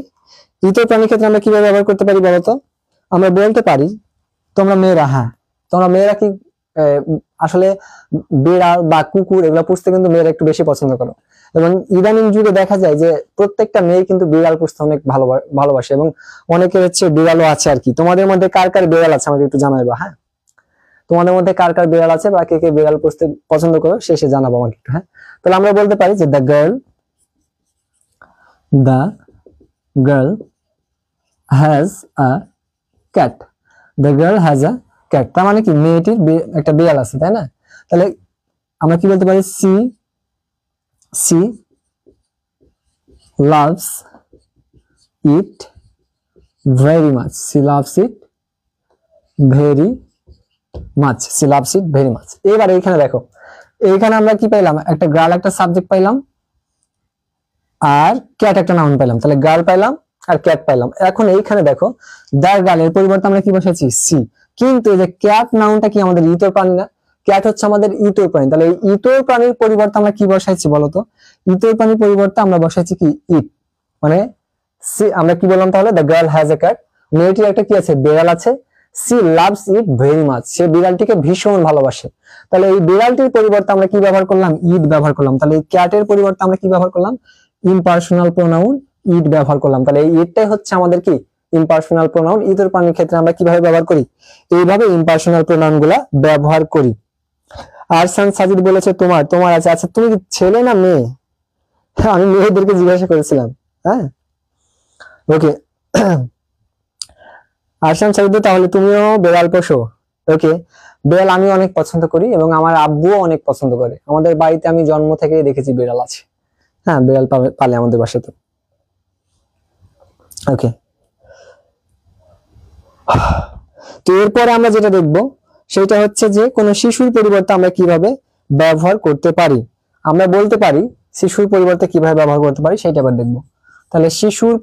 ইতর প্রাণীর ক্ষেত্রে আমরা কিভাবে ব্যবহার করতে পারি বলতো? আমরা বলতে পারি তোমরা মেয়েরা, হ্যাঁ তোমরা মেয়েরা কি আসলে বিড়াল বা কুকুর এগুলো পুষতে কিন্তু মেয়েরা একটু বেশি পছন্দ করো, এবং ইদানিং যুগে দেখা যায় যে প্রত্যেকটা মেয়ে কিন্তু বিড়াল পুষতে অনেক ভালোবাসে, এবং অনেকের হচ্ছে বিড়ালও আছে আর কি। তোমাদের মধ্যে কার কার বিড়াল আছে আমাকে একটু জানাইবা। হ্যাঁ, তোমাদের মধ্যে কার কার বিড়াল আছে বা কে কে বিড়াল পুষতে পছন্দ করো শেষে জানাবো আমাকে একটু। হ্যাঁ, তাহলে আমরা বলতে পারি যে the girl has a cat. The girl has a cat, তার মানে কি মেয়েটির একটা বিড়াল আছে, তাই না? তাহলে আমরা কি বলতে পারি? She loves it very much. She loves it very much. She loves it very much. এবার এইখানে দেখো, এইখানে আমরা কি পাইলাম? একটা গার্ল একটা সাবজেক্ট পাইলাম আর ক্যাট একটা নাউন পাইলাম। তাহলে গার্ল পাইলাম আর ক্যাট পাইলাম। এখন এইখানে দেখো দ্য গার্লের পরিবর্তে আমরা কি বসাইছি? সি। কিন্তু এই যে ক্যাট নাউনটা কি আমাদের ইতর প্রাণী না? ক্যাট হচ্ছে আমাদের ইতর প্রাণী। তাহলে এই ইতর প্রাণীর পরিবর্তে আমরা কি বসাইছি বলতো? ইতর প্রাণীর পরিবর্তে আমরা বসাইছি কি? ইট। মানে আমরা কি বললাম তাহলে? The girl has a cat, মেয়েটির একটা কি আছে? বিড়াল আছে। She loves it very much, সে বিড়ালটিকে ভীষণ ভালোবাসে। তাহলে এই বিড়ালটির পরিবর্তে আমরা কি ব্যবহার করলাম? ইট ব্যবহার করলাম। তাহলে এই ক্যাটের পরিবর্তে আমরা কি ব্যবহার করলাম? ইম্পার্সোনাল প্রোনাউন ইট ব্যবহার করলাম। তাহলে এই ইটটাই হচ্ছে আমাদের কি? Impersonal pronoun. ইতর প্রাণীর ক্ষেত্রে আমরা কিভাবে ব্যবহার করি? এইভাবে ইম্পার্সোনাল প্রোনাউন গুলা ব্যবহার করি। আরসান সাজিদ বলেছে তোমার আছে। আচ্ছা, তুমি কি ছেলে না মেয়ে? আমি মেয়েদেরকে জিজ্ঞাসা করেছিলাম। হ্যাঁ, ওকে। আরসান সাজিদ, তাহলে তুমিও বিড়াল পোষো? ওকে, বিড়াল আমি অনেক পছন্দ করি এবং আমার আব্বুও অনেক পছন্দ করে। আমাদের বাড়িতে আমি জন্ম থেকেই দেখেছি বিড়াল আছে। হ্যাঁ, বিড়াল পালে আমাদের বাসাতে। ওকে, তো এরপরে আমরা যেটা দেখবো সেটা হচ্ছে যে কোন শিশুর পরিবর্তে আমরা কিভাবে ব্যবহার করতে পারি। আমরা বলতে পারি শিশুর পরিবর্তে কিভাবে ব্যবহার করতে পারি সেটা আবার দেখবো। তাহলে শিশুর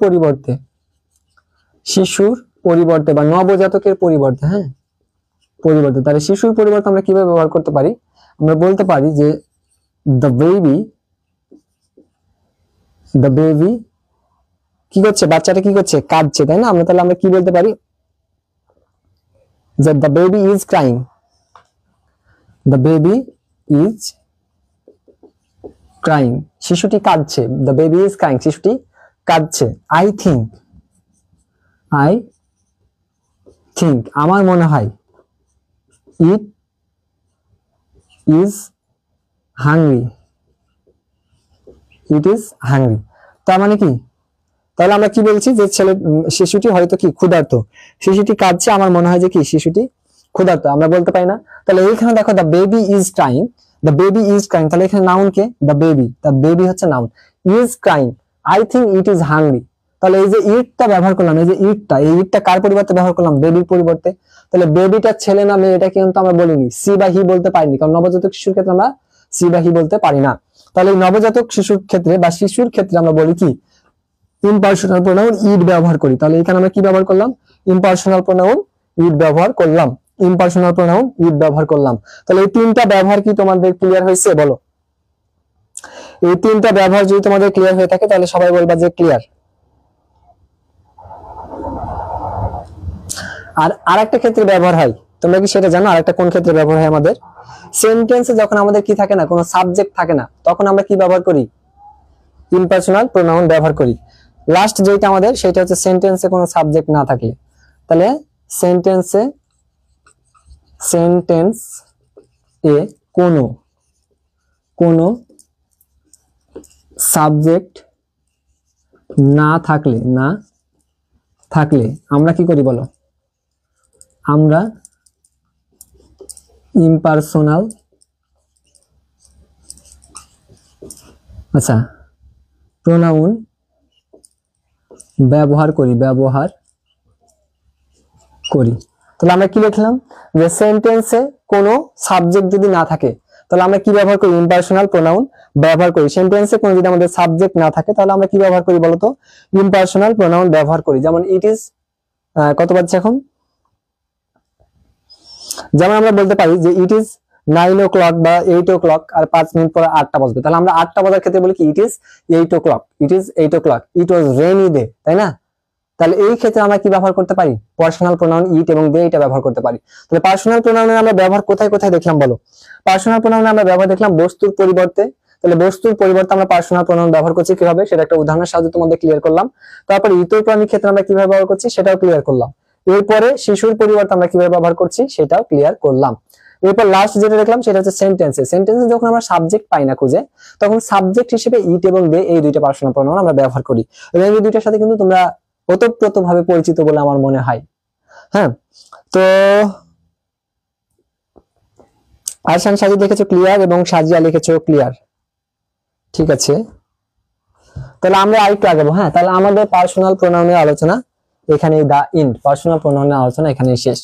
পরিবর্তে বা নবজাতকের পরিবর্তে, হ্যাঁ পরিবর্তে, তাহলে শিশুর পরিবর্তে আমরা কিভাবে ব্যবহার করতে পারি? আমরা বলতে পারি যে দ্য বেবি কি করছে? বাচ্চাটা কি করছে? কাঁদছে, তাই না? তাহলে আমরা কি বলতে পারি? যে the baby is crying. The baby is crying. শিশুটি কাঁদছে। The baby is crying. শিশুটি কাঁদছে। I think আমার মনে হয়। It is hungry. তার মানে কি? তাহলে আমরা কি বলছি? যে শিশুটি হয়তো কি ক্ষুধার্ত। শিশুটি কাঁদছে, আমার মনে হয় যে কি শিশুটি ক্ষুধার্ত। আমরা বলতে পারি না? তাহলে এইখানে দেখো দ্য বেবি ইজ ক্রাইং, তাহলে এখানে নাউন কে? দ্য বেবি হচ্ছে noun. Is crying, I think it is hungry. তাহলে এই যে ইটটা ব্যবহার করলাম, এই যে ইটটা কার পরিবর্তে ব্যবহার করলাম? বেবির পরিবর্তে। তাহলে বেবিটা ছেলে না মেয়ে এটা কিন্তু আমরা বলিনি, সি বা হি বলতে পারিনি, কারণ নবজাতক শিশুর ক্ষেত্রে আমরা সি বা হি বলতে পারি না। তাহলে নবজাতক শিশুর ক্ষেত্রে বা শিশুর ক্ষেত্রে আমরা বলি কি? ইম্পার্সোনাল প্রোনাউন ইট ব্যবহার করি। তাহলে এখানে আমরা কি ব্যবহার করলাম? ইম্পার্সোনাল প্রোনাউন ইট ব্যবহার করলাম। তাহলে এই তিনটা ব্যবহার কি তোমাদের ক্লিয়ার হয়েছে? বলো, এই তিনটা ব্যবহার যদি তোমাদের ক্লিয়ার হয়ে থাকে তাহলে সবাই বলবা যে ক্লিয়ার। আর আরেকটা ক্ষেত্রে ব্যবহার হয়, তোমরা কি সেটা জানো? আরেকটা কোন ক্ষেত্রে ব্যবহার হয়? আমাদের সেন্টেন্সে যখন আমাদের কি থাকে না, কোনো সাবজেক্ট থাকে না, তখন আমরা কি ব্যবহার করি? ইম্পার্সোনাল প্রোনাউন ব্যবহার করি। লাস্ট যেটা আমাদের সেটা হচ্ছে সেন্টেন্সে কোনো সাবজেক্ট না থাকলে। তাহলে সেন্টেন্স এ কোনো সাবজেক্ট না থাকলে আমরা কি করি বলো? আমরা ইম্পার্সোনাল প্রোনাউন ব্যবহার করি। তাহলে আমরা কি লিখলাম? যে সেন্টেন্সে কোনো সাবজেক্ট যদি না থাকে তাহলে আমরা কি ব্যবহার করি? ইম্পার্সোনাল প্রোনাউন ব্যবহার করি। সেন্টেন্সে কোনো যদি আমাদের সাবজেক্ট না থাকে তাহলে আমরা কি ব্যবহার করি বলতো? ইম্পার্সোনাল প্রোনাউন ব্যবহার করি। যেমন ইট ইজ, কত বাজছে এখন? যেমন আমরা বলতে পারি যে ইট ইজ 9 o'clock বা 8 o'clock, আর 5 মিনিট পরে 8টা বাজবে, তাহলে আমরা 8টা বাজার ক্ষেত্রে বলি কি it is 8 o'clock, it is 8 o'clock, it was rainy day, তাই না? তাহলে এই ক্ষেত্রে আমরা কি ব্যবহার করতে পারি? পার্সোনাল প্রোনাউন ইট এবং দে এটা ব্যবহার করতে পারি। তাহলে পার্সোনাল প্রোনাউনের আমরা ব্যবহার কোথায় কোথায় দেখলাম বলো? পার্সোনাল প্রোনাউনে আমরা ব্যবহার দেখলাম বস্তুর পরিবর্তে। তাহলে বস্তুর পরিবর্তে আমরা পার্সোনাল প্রোনাউন ব্যবহার করছি কিভাবে, সেটা একটা উদাহরণের সাহায্যে তোমাদের ক্লিয়ার করলাম। তারপর ইতর প্রাণীর ক্ষেত্রে আমরা কিভাবে ব্যবহার করছি সেটাও ক্লিয়ার করলাম। এরপরে শিশুর পরিবর্তে আমরা কিভাবে ব্যবহার করছি সেটাও ক্লিয়ার করলাম। এরপর লাস্ট যেটা দেখলাম সেটা হচ্ছে সেন্টেন্সে। সেন্টেন্সে যখন আমরা সাবজেক্ট পাই না খুঁজে, তখন সাবজেক্ট হিসেবে ইট এবং দে এই দুইটা পার্সোনাল প্রোনাউন আমরা ব্যবহার করি, এবং এই দুইটার সাথে কিন্তু তোমরা ওতপ্রোত ভাবে পরিচিত বলে আমার মনে হয়। হ্যাঁ, তো আরশান সাজি লিখেছো ক্লিয়ার এবং সাজিয়া লিখেছো ক্লিয়ার, ঠিক আছে। তাহলে আমরা আরেকটু আগাবো। হ্যাঁ, তাহলে আমাদের পার্সোনাল প্রোনাউনের আলোচনা এখানে দা এন্ড, পার্সোনাল প্রোনাউনের আলোচনা এখানেই শেষ।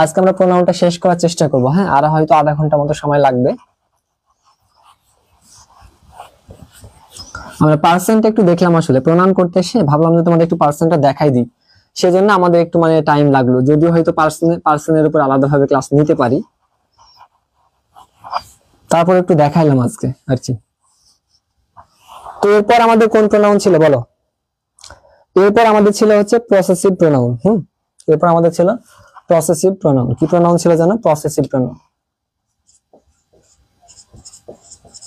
আজকে আমরা প্রোনাউনটা শেষ করার চেষ্টা করব। হ্যাঁ, আর হয়তো আধা ঘন্টা মতো সময় লাগবে। আমরা পার্সেন্ট একটু দেখলাম, আসলে প্রোনাউন করতে এসে ভাবলাম যে তোমাদের একটু পার্সেন্টটা দেখাই দিই, সেজন্য আমাদের একটু মানে টাইম লাগলো, যদিও হয়তো পার্সেন্টের উপর আলাদাভাবে ক্লাস নিতে পারি, তারপর একটু দেখাইলাম আজকে আর কি। তো এরপর আমাদের কোন প্রোনাউন ছিল বলো? এরপর আমাদের ছিল হচ্ছে পসেসিভ প্রোনাউন। এরপর আমাদের ছিল পসেসিভ প্রোনাউন। কি প্রোনাউন ছিল জানো? Possessive pronoun.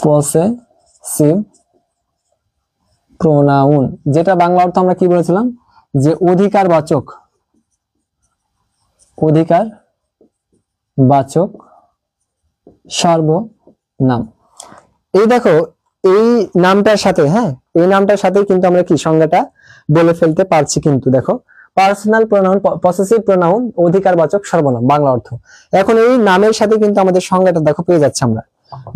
পসেসিভ প্রোনাউন, যেটা বাংলা অর্থ আমরা কি বলেছিলাম, যে অধিকারবাচক, অধিকারবাচক সর্বনাম। এই দেখো, এই নামটার সাথে, হ্যাঁ, এই নামটার সাথে কিন্তু আমরা কি সংজ্ঞাটা বলে ফেলতে পারছি। কিন্তু দেখো, পার্সোনাল প্রোনাউন, পসেসিভ প্রোনাউন, অধিকারবাচক সর্বনাম, বাংলা অর্থ। এখন এই নামের সাথে কিন্তু আমাদের সংজ্ঞাটা দেখো পেয়ে যাচ্ছে, আমরা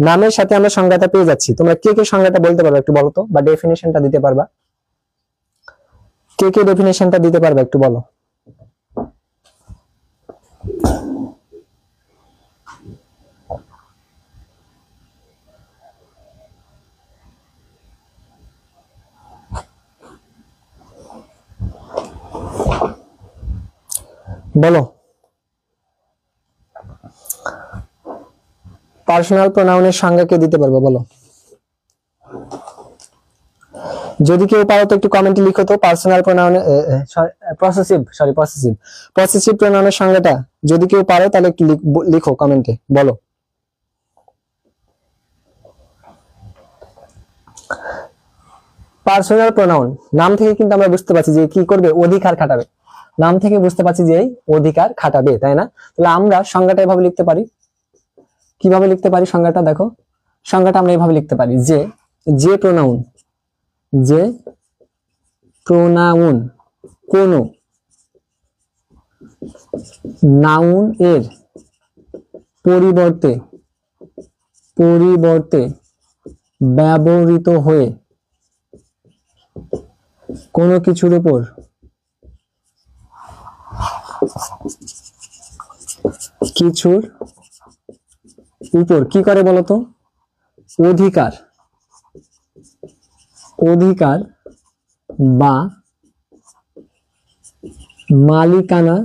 নামের সাথে আমরা সংজ্ঞাটা পেয়ে যাচ্ছি। তোমরা কে কে সংজ্ঞাটা বলতে পারবে একটু বলো তো, বা ডেফিনেশনটা দিতে পারবা? কে কে ডেফিনেশনটা দিতে পারবে একটু বলো? বলো, পার্সোনাল প্রোনাউনের সংজ্ঞা কে দিতে পারবে বলো? যদি কেউ পারো তো একটু কমেন্টে লিখো তো, পার্সোনাল প্রোনাউনের পসেসিভ প্রোনাউনের সংজ্ঞাটা যদি কেউ পারো তাহলে একটু লিখো কমেন্টে, বলো। পার্সোনাল প্রোনাউন নাম থেকে কিন্তু আমরা বুঝতে পারছি যে কি করবে, অধিকার খাটাবে। নাম থেকে বুঝতে পারছি যে অধিকার খাটাবে, তাই না? তাহলে আমরা সংজ্ঞাটা এভাবে লিখতে পারি। কিভাবে লিখতে পারি সংজ্ঞাটা? দেখো, সংজ্ঞাটা আমরা এভাবে লিখতে পারি যে যে প্রোনাউন কোন নাউন এর পরিবর্তে ব্যবহৃত হয়ে কোনো কিছুর উপর কি করে বলতো? অধিকার বা মালিকানা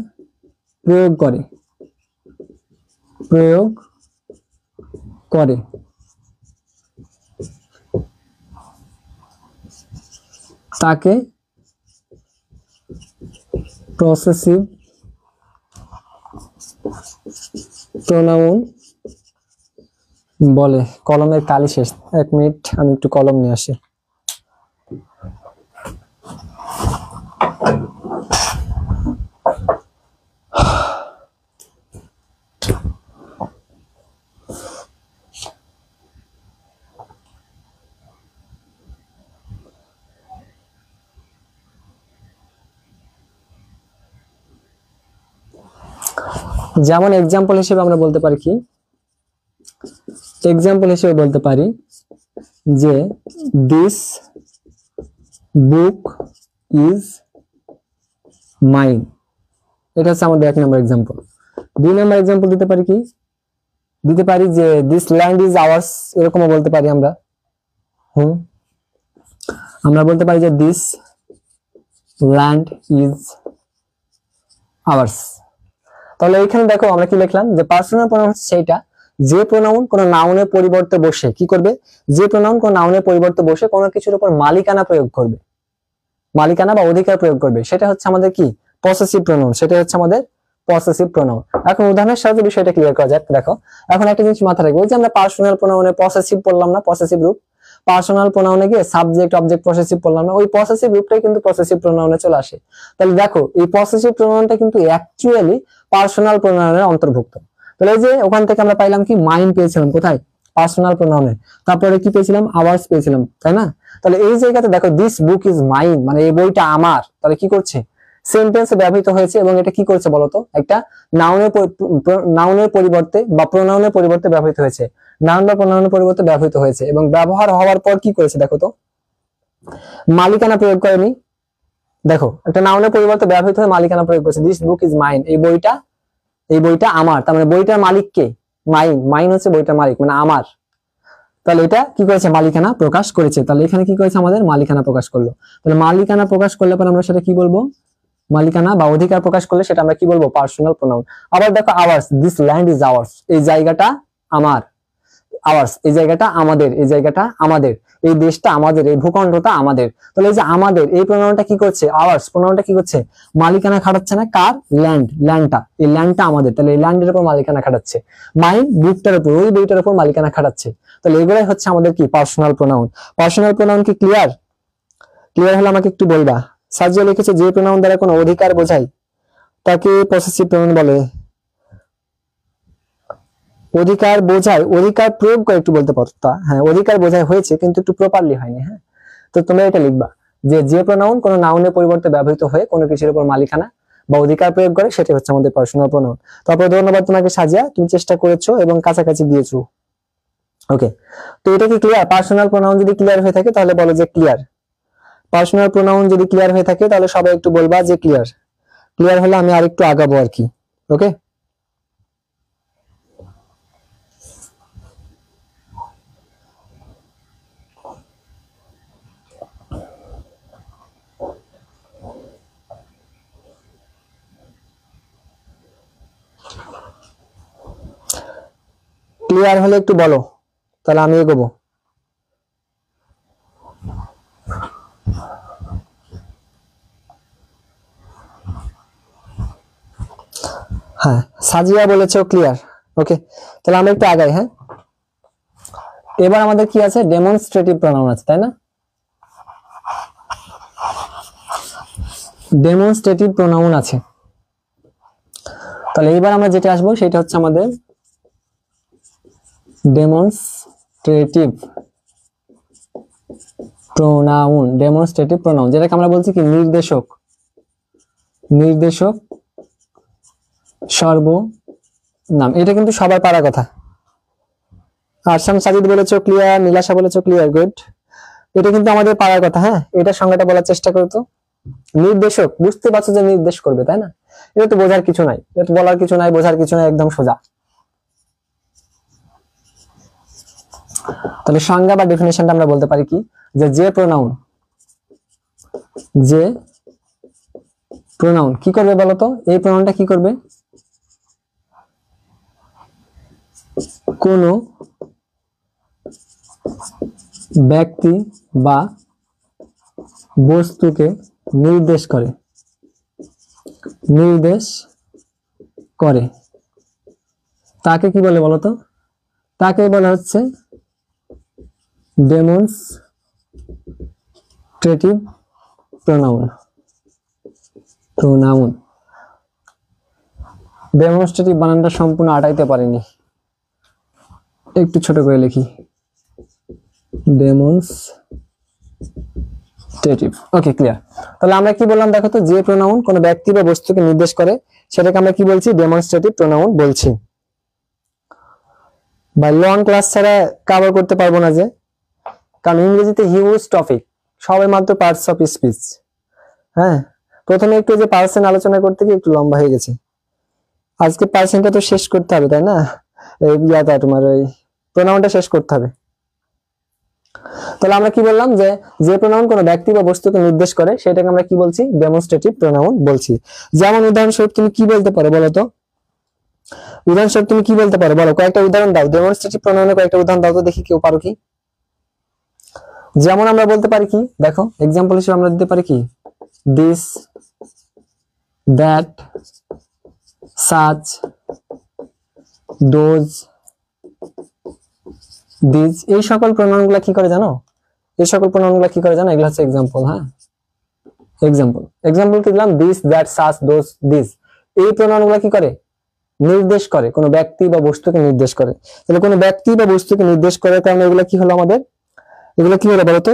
প্রয়োগ করে তাকে পসেসিভ প্রোনাউন বলে। কলমের কালি শেষ, 1 মিনিট আমি একটু কলম নিয়ে আসি। যেমন এক্সাম্পল হিসেবে আমরা বলতে পারি কি, এক্সাম্পল হিসেবে বলতে পারি যে দিস বুক ইজ মাইন। এটা হচ্ছে আমাদের 1 নম্বর এক্সাম্পল। 2 নম্বর এক্সাম্পল দিতে পারি কি, দিতে পারি যে দিস ল্যান্ড ইজ আওয়ার্স, এরকমও বলতে পারি আমরা। আমরা বলতে পারি যে দিস ল্যান্ড ইজ আওয়ার্স। তাহলে এখানে দেখো আমরা কি লিখলাম, যে পার্সোনাল প্রোনাউন হচ্ছে সেইটা যে প্রোনাউন কোন নাউনের পরিবর্তে বসে কি করবে, যে প্রোনাউন কোন নাউনের পরিবর্তে বসে কোনো কিছুর উপর মালিকানা প্রয়োগ করবে, মালিকানা বা অধিকার প্রয়োগ করবে, সেটা হচ্ছে আমাদের কি পসেসিভ প্রোনাউন, সেটা হচ্ছে আমাদের পসেসিভ প্রোনাউন। এখন উদাহরণের সাহায্যে বিষয়টা ক্লিয়ার করা যাক। দেখো এখন একটা জিনিস মাথায় রাখবো, যে আমরা পার্সোনাল প্রোনাউনে পসেসিভ পড়লাম না, পসেসিভ রূপ, পার্সোনাল প্রোনাউনে গিয়ে সাবজেক্ট অবজেক্ট পসেসিভ পড়লাম না, ওই পসেসিভ রূপটাই কিন্তু পসেসিভ প্রোনাউনে চলে আসে। তাহলে দেখো এই পসেসিভ প্রোনাউনটা কিন্তু অ্যাকচুয়ালি পার্সোনাল প্রোনাউনের অন্তর্ভুক্ত। তাহলে এই যে ওখান থেকে আমরা পাইলাম কি মাইন পেয়েছিলাম কোথায়, পার্সোনাল প্রোনাউনে, তারপরে কি পেয়েছিলাম আওয়ার্স পেয়েছিলাম, তাই না? তাহলে এই জায়গাতে দেখো দিস বুক ইজ মাইন, মানে এই বইটা আমার, তাহলে কি করছে সেন্টেন্সে ব্যবহৃত হয়েছে এবং এটা কি করছে বলতো, একটা নাউনের পরিবর্তে বা প্রোনাউনের পরিবর্তে ব্যবহৃত হয়েছে, নাউন বা প্রোনাউনের পরিবর্তে ব্যবহৃত হয়েছে এবং ব্যবহার হওয়ার পর কি করেছে দেখো তো, মালিকানা প্রয়োগ করেনি। দেখো একটা নাউনের পরিবর্তে ব্যবহৃত হয়ে মালিকানা প্রয়োগ করেছে, দিস বুক ইজ মাইন, এই বইটা আমার, তার মানে বইটার মালিক কে, মাইন, মাইন হচ্ছে বইটার মালিক মানে আমার। তাহলে এটা কি করেছে মালিকানা প্রকাশ করেছে, তাহলে এখানে কি করেছে আমাদের মালিকানা প্রকাশ করলো। তাহলে মালিকানা প্রকাশ করলে পরে আমরা সেটা কি বলবো, মালিকানা বা অধিকার প্রকাশ করলে সেটা আমরা কি বলবো, পার্সোনাল প্রোনাউন। আবার দেখো hours, this land is ours, এই জায়গাটা আমার, আওয়ার্স এই জায়গাটা আমাদের, এই জায়গাটা আমাদের, এই দেশটা আমাদের, এই ভূখণ্ডটা আমাদের। তাহলে এই যে আমাদের এই প্রোনাউনটা কি করছে, আওয়ার্স প্রোনাউনটা কি করছে, মালিকানা খাটাচ্ছে না কার, ল্যান্ড, ল্যান্ডটা, এই ল্যান্ডটা আমাদের, তাহলে এই ল্যান্ডের উপর মালিকানা খাটাচ্ছে। মাইন বুকটার উপর, ওই বইটার উপর মালিকানা খাটাচ্ছে। তাহলে এগুলাই হচ্ছে আমাদের কি পার্সোনাল প্রোনাউন। পার্সোনাল প্রোনাউন কি ক্লিয়ার? ক্লিয়ার হলে আমাকে একটু বলবা। সাজিয়ে লিখেছে যে প্রোনাউন দ্বারা কোনো অধিকার বোঝায় তাকে পসেসিভ প্রোনাউন বলে। অধিকার বোঝায়, অধিকার প্রয়োগ করে একটু বলতে পারতা, হ্যাঁ অধিকার বোঝায় হয়েছে কিন্তু একটু প্রপারলি হয়নি। হ্যাঁ তো তোমরা এটা লিখবা যে প্রোনাউন কোনো নাউনের পরিবর্তে ব্যবহৃত হয়ে কোনো কিছুর উপর মালিকানা বা অধিকার প্রয়োগ করে সেটা হচ্ছে আমাদের পার্সোনাল প্রোনাউন। তারপরে ধন্যবাদ তোমাকে সাজিয়া, তুমি চেষ্টা করেছো এবং কাছাকাছি গিয়েছো। ওকে, তো এটা কি ক্লিয়ার? পার্সোনাল প্রোনাউন যদি ক্লিয়ার হয়ে থাকে তাহলে বলো যে ক্লিয়ার। পার্সোনাল প্রোনাউন যদি ক্লিয়ার হয়ে থাকে তাহলে সবাই একটু বলবা যে ক্লিয়ার। ক্লিয়ার হলে আমি আরেকটু আগাবো আর কি। ওকে, ক্লিয়ার হলে একটু বলো, তাহলে আমি এগোবো। হ্যাঁ সাজিয়া বলেছে ক্লিয়ার। ওকে, তাহলে আমরা একটু আগাই। হ্যাঁ এবার আমাদের কি আছে, ডেমনস্ট্রেটিভ প্রোনাউন আছে, তাই না? ডেমনস্ট্রেটিভ প্রোনাউন আছে। তাহলে এবার আমরা যেটা আসবো সেটা হচ্ছে আমাদের ডেমনস্ট্রেটিভ প্রোনাউন। ডেমনস্ট্রেটিভ প্রোনাউন যেটাকে আমরা বলছি কি নির্দেশক, নির্দেশক সর্বনাম। এটা কিন্তু সবার পারা কথা। আরশান সাজিদ বলেছো ক্লিয়ার, নীলাশা বলেছো ক্লিয়ার, গুড। এটা কিন্তু আমাদের পারার কথা। হ্যাঁ এটা সংজ্ঞাটা বলার চেষ্টা করো তো। নির্দেশক, বুঝতে পারছো যে নির্দেশ করবে, তাই না? এটা তো বোঝার কিছু নাই, এটা তো বলার কিছু নাই, বোঝার কিছু নাই, একদম সোজা। তাহলে সংজ্ঞা বা ডেফিনেশনটা আমরা বলতে পারি কি, যে প্রোনাউন, যে প্রোনাউন কি করবে বলতো, এই প্রোনাউনটা কি করবে, কোনো ব্যক্তি বা বস্তুকে নির্দেশ করে, নির্দেশ করে, তাকে কি বলে বলতো, তাকে বলা হচ্ছে ডেমনস্ট্রেটিভ প্রোনাউন। প্রোনাউন ডেমনস্ট্রেটিভ বানানটা সম্পূর্ণ আটাইতে পারেনি, একটু ছোট করে লিখি, ডেমনস্ট্রেটিভ। Okay clear. তাহলে আমরা কি বললাম দেখো তো, যে প্রোনাউন কোনো ব্যক্তি বা বস্তুকে নির্দেশ করে সেটাকে আমরা কি বলছি, ডেমনস্ট্রেটিভ প্রোনাউন বলছি। বা লং ক্লাস ছাড়া কভার করতে পারবো না, যে কারণ ইংরেজিতে হিউজ টপিক, সবাই মাত্র পার্টস অফ স্পিচ। হ্যাঁ প্রথমে একটু যে পার্সেন্ট আলোচনা করতে গিয়ে একটু লম্বা হয়ে গেছে। আজকে পার্সেন্টটা তো শেষ করতে হবে, তাই না? এই ইয়াটা তোমার ওই প্রোনাউনটা শেষ করতে হবে। তাহলে আমরা কি বললাম, যে প্রোনাউন কোনো ব্যক্তি বা বস্তুকে নির্দেশ করে সেটাকে আমরা কি বলছি, ডেমনস্ট্রেটিভ প্রোনাউন বলছি। যেমন উদাহরণস্বরূপ তুমি কি বলতে পারো বলতো, উদাহরণস্বরূপ তুমি কি বলতে পারো বলো, কয়েকটা উদাহরণ দাও, ডেমনস্ট্রেটিভ প্রোনাউনের কয়েকটা উদাহরণ দাও তো দেখি, কেউ পারো কি? যেমন আমরা বলতে পারি কি, দেখো এক্সাম্পল হিসেবে আমরা দিতে পারি কি, this, that, such, those, this, এই সকল প্রোনাউন গুলা কি করে জানো? এই সকল প্রোনাউন গুলা কি করে জানো? এগুলো হচ্ছে এক্সাম্পল। হ্যাঁ, এক্সাম্পল কি দিলাম? This, that, such, those, this. এই প্রোনাউন গুলা কি করে? নির্দেশ করে, কোনো ব্যক্তি বা বস্তুকে নির্দেশ করে। তাহলে কোনো ব্যক্তি বা বস্তুকে নির্দেশ করার কারণে এগুলো কি হলো আমাদের? এগুলো কি হলো বলতো?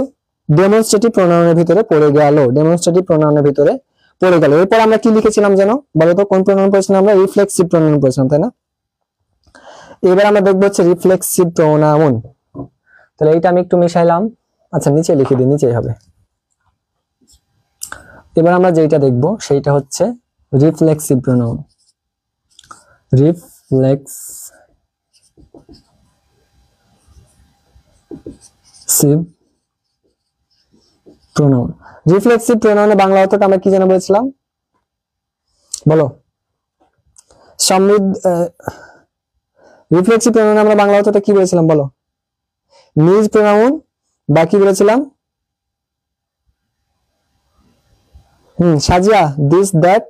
ডেমনস্ট্রেটিভ প্রোনাউনের ভিতরে পড়ে গেল, ডেমনস্ট্রেটিভ প্রোনাউনের ভিতরে পড়ে গেল। এরপর আমরা কি লিখেছিলাম জানো বলতো? কোন প্রোনাউন পড়েছিলাম আমরা? রিফ্লেক্সিভ প্রোনাউন পড়েছিলাম, তাই না? এবার আমরা দেখবো হচ্ছে রিফ্লেক্সিভ প্রোনাউন। তাহলে এইটা আমি একটু মিশাইলাম, আচ্ছা নিচে লিখে দিই, নিচেই হবে। এবার আমরা যেটা দেখবো সেইটা হচ্ছে reflexive pronoun. Reflexive pronoun. Reflexive প্রোনাউনের বাংলা অর্থটা আমরা কি যেন বলেছিলাম বলো? রিফ্লেক্সিভ প্রোনাউন আমরা বাংলা অর্থটা কি বলেছিলাম বলো? নিজ প্রোনাউন বা কি বলেছিলাম? সাজিয়া, দিস, দ্যাট,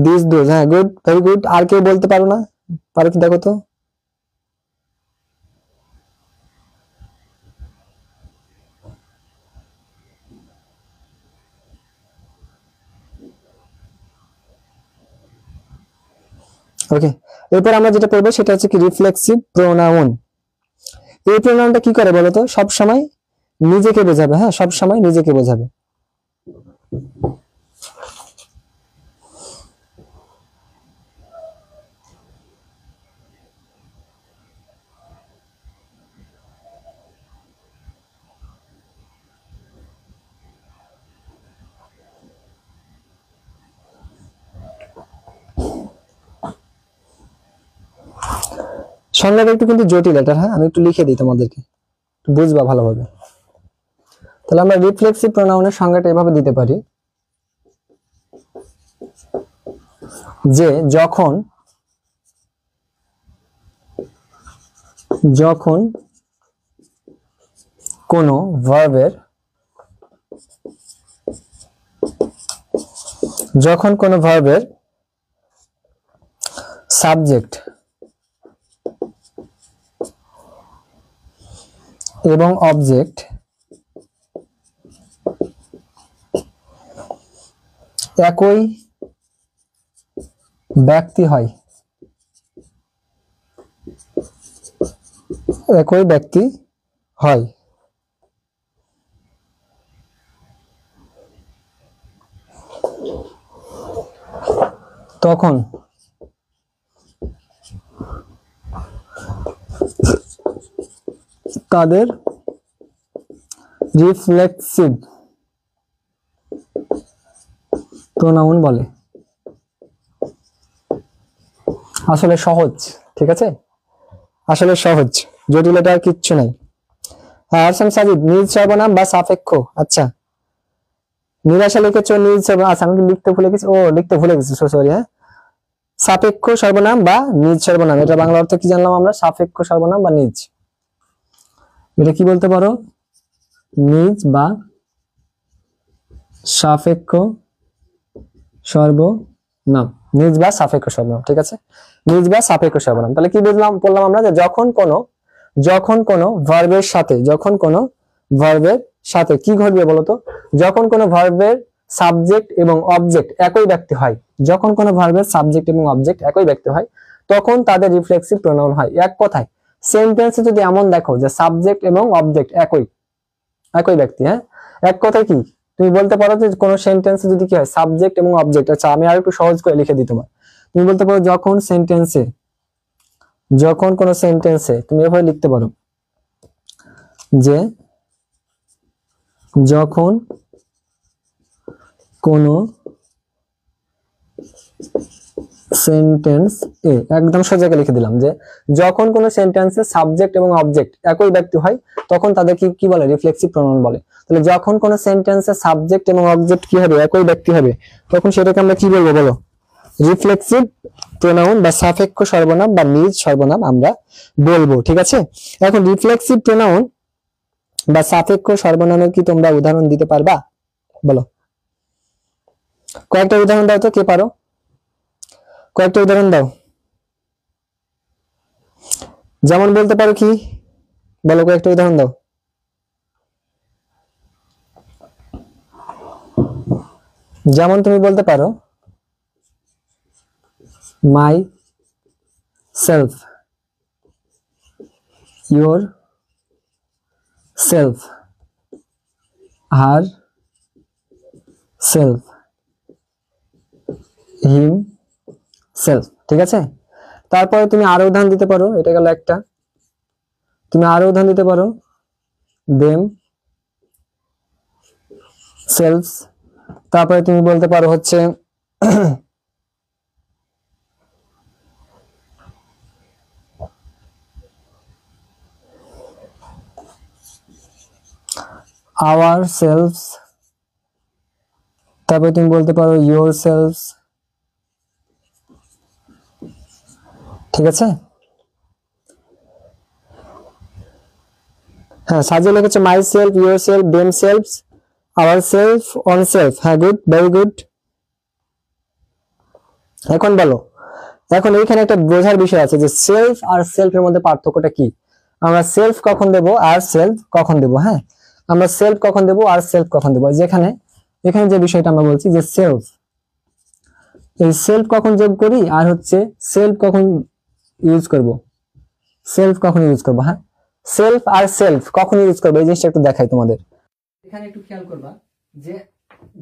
দিস, দোজ। হ্যাঁ, গুড, ভেরি গুড। আর কেউ বলতে পারো না? পারো কি দেখো তো? ওকে, এরপর আমরা যেটা পড়বো সেটা হচ্ছে কি রিফ্লেক্সিভ প্রোনাউন। এই প্রোনাউনটা কি করে বলতো? সব সময় নিজেকে বোঝাবে। হ্যাঁ, সব সময় নিজেকে বোঝাবে। সংজ্ঞাটা একটু কিন্তু জটিল এটা। হ্যাঁ, আমি একটু লিখে দিই তোমাদেরকে, বুঝবা ভালোভাবে। তাহলে আমরা রিফ্লেক্সিভ প্রোনাউনের সংজ্ঞাটা এভাবে দিতে পারি যে যখন কোনো ভার্বের সাবজেক্ট এবং অবজেক্ট একই ব্যক্তি হয়, তখন তাদের রিফ্লেক্সিভ প্রোনাউন বলে। আসলে সহজ, ঠিক আছে? আসলে সহজ, জটিলতা আর কিচ্ছু নাই। আরসাম সাজিদ, নিজ সর্বনাম বা সাপেক্ষ। আচ্ছা, নিরাশা লিখেছো নিজ সর্বনাম। আচ্ছা, আমি লিখতে ভুলে গেছি, লিখতে ভুলে গেছি, সরি। হ্যাঁ, সাপেক্ষ সর্বনাম বা নিজ সর্বনাম, এটা বাংলা অর্থ কি জানলাম আমরা? সাপেক্ষ সর্বনাম বা নিজ। এটা কি বলতে পারো? নিজ বা সাপেক্ষ সর্বনাম, নিজ বা সাপেক্ষ সর্বনাম, ঠিক আছে? নিজ বা সাপেক্ষ সর্বনাম। তাহলে কি বললাম আমরা? যে যখন কোনো ভার্বের সাথে কি ঘটবে বলতো? যখন কোনো ভার্বের সাবজেক্ট এবং অবজেক্ট একই ব্যক্তি হয়, যখন কোনো ভার্বের সাবজেক্ট এবং অবজেক্ট একই ব্যক্তি হয়, তখন তাদের রিফ্লেক্সিভ প্রোনাউন হয়। এক কথায় সেন্টেন্সে যদি এমন দেখো যে সাবজেক্ট এবং অবজেক্ট একই ব্যক্তি, হ্যাঁ, এক কথায় কি তুমি বলতে পারো যে কোন সেন্টেন্সে যদি কি হয় সাবজেক্ট এবং অবজেক্ট। আচ্ছা, আমি আর একটু সহজ করে লিখে দিই তোমার। তুমি বলতে পারো যখন কোন সেন্টেন্সে তুমি এভাবে লিখতে পারো যে যখন কোন সেন্টেন্স একদম সোজাকে লিখে দিলাম যে যখন কোন সেন্টেন্সে সাবজেক্ট এবং অবজেক্ট একই ব্যক্তি হয়, তখন তাদেরকে কি বলে? রিফ্লেক্সিভ প্রোনাউন বলে। তাহলে যখন কোন সেন্টেন্সে সাবজেক্ট এবং অবজেক্ট কি হবে? একই ব্যক্তি হবে, তখন সেটাকে আমরা কি বলবো বলো? রিফ্লেক্সিভ প্রোনাউন বা সাপেক্ষ সর্বনাম বা নিজ সর্বনাম আমরা বলবো, ঠিক আছে। এখন রিফ্লেক্সিভ প্রোনাউন বা সাপেক্ষ সর্বনামের কি তোমরা উদাহরণ দিতে পারবা? বলো, কয়েকটা উদাহরণ দাও তো, কে পারো? কয়েকটা উদাহরণ দাও। যেমন বলতে পারো কি, বলো কয়েকটা উদাহরণ দাও। যেমন তুমি বলতে পারো my self, your self, her self, him self, ঠিক আছে। তারপরে তুমি আরো উদাহরণ দিতে পারো, এটা গেল একটা। তুমি আরো উদাহরণ দিতে পারো দেম সেলফস। তারপরে তুমি বলতে পারো হচ্ছে আওয়ার সেলফস। তারপরে তুমি বলতে পারো ইয়োর সেলফস, ঠিক আছে। হ্যাঁ, সাজিয়ে লিখেছে my self, your self, them selves, our self, on self. হ্যাঁ, গুড, ভেরি গুড। এখন বলো, এখন এইখানে একটা বোঝার বিষয় আছে যে সেলফ আর সেলফের মধ্যে পার্থক্যটা কি। আমরা সেলফ কখন দেব আর সেলফ কখন দেব। হ্যাঁ, আমরা সেলফ কখন দেব আর সেলফ কখন দেব, যেখানে এখানে যে বিষয়টা আমরা বলছি যে সেলফ, এই সেলফ কখন যোগ করি আর হচ্ছে সেলফ কখন ইউজ করব, সেলফ কখন ইউজ করব। হ্যাঁ, সেলফ আর সেলফ কখন ইউজ করবো এই জিনিসটা একটু দেখাই তোমাদের। এখানে একটু খেয়াল করবা যে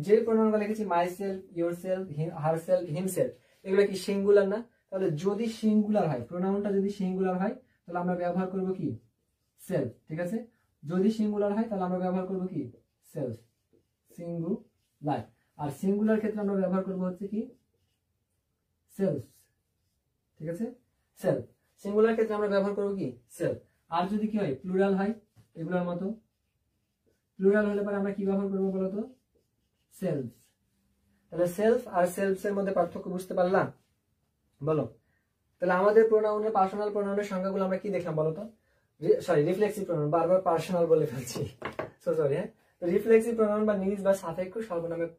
যে প্রোনাউনগুলো লিখেছি my self, your self, her self, him self, এগুলো কি সিঙ্গুলার না? তাহলে যদি সিঙ্গুলার হয়, প্রোনাউনটা যদি সিঙ্গুলার হয় তাহলে আমরা ব্যবহার করব কি সেলফ, ঠিক আছে। যদি সিঙ্গুলার হয় তাহলে আমরা ব্যবহার করব কি সেলফ, সিঙ্গুলার। আর সিঙ্গুলার ক্ষেত্রে আমরা ব্যবহার করব হচ্ছে কি সেলফ, ঠিক আছে। সেলফ সিঙ্গুলার ক্ষেত্রে আমরা ব্যবহার করব কি সেলফ। আর যদি কি হয় প্লুরাল হয় এগুলোর মতো, প্লুরাল হলে পরে আমরা কি ব্যবহার করব বলতো সেলফ। তাহলে সেলফ আর সেলফস এর মধ্যে পার্থক্য বুঝতে পারলাম? বলো, তাহলে আমাদের প্রোনাউনের পার্সোনাল প্রোনাউনের সংজ্ঞাগুলো আমরা কি দেখলাম বলতো? সরি, রিফ্লেক্সিভ প্রোনাউন, বারবার পার্সোনাল বলে ফেলছি, সো সরি। হ্যাঁ, তো রিফ্লেক্সিভ প্রোনাউন বা নিজ বা সাপেক্ষ সর্বনামের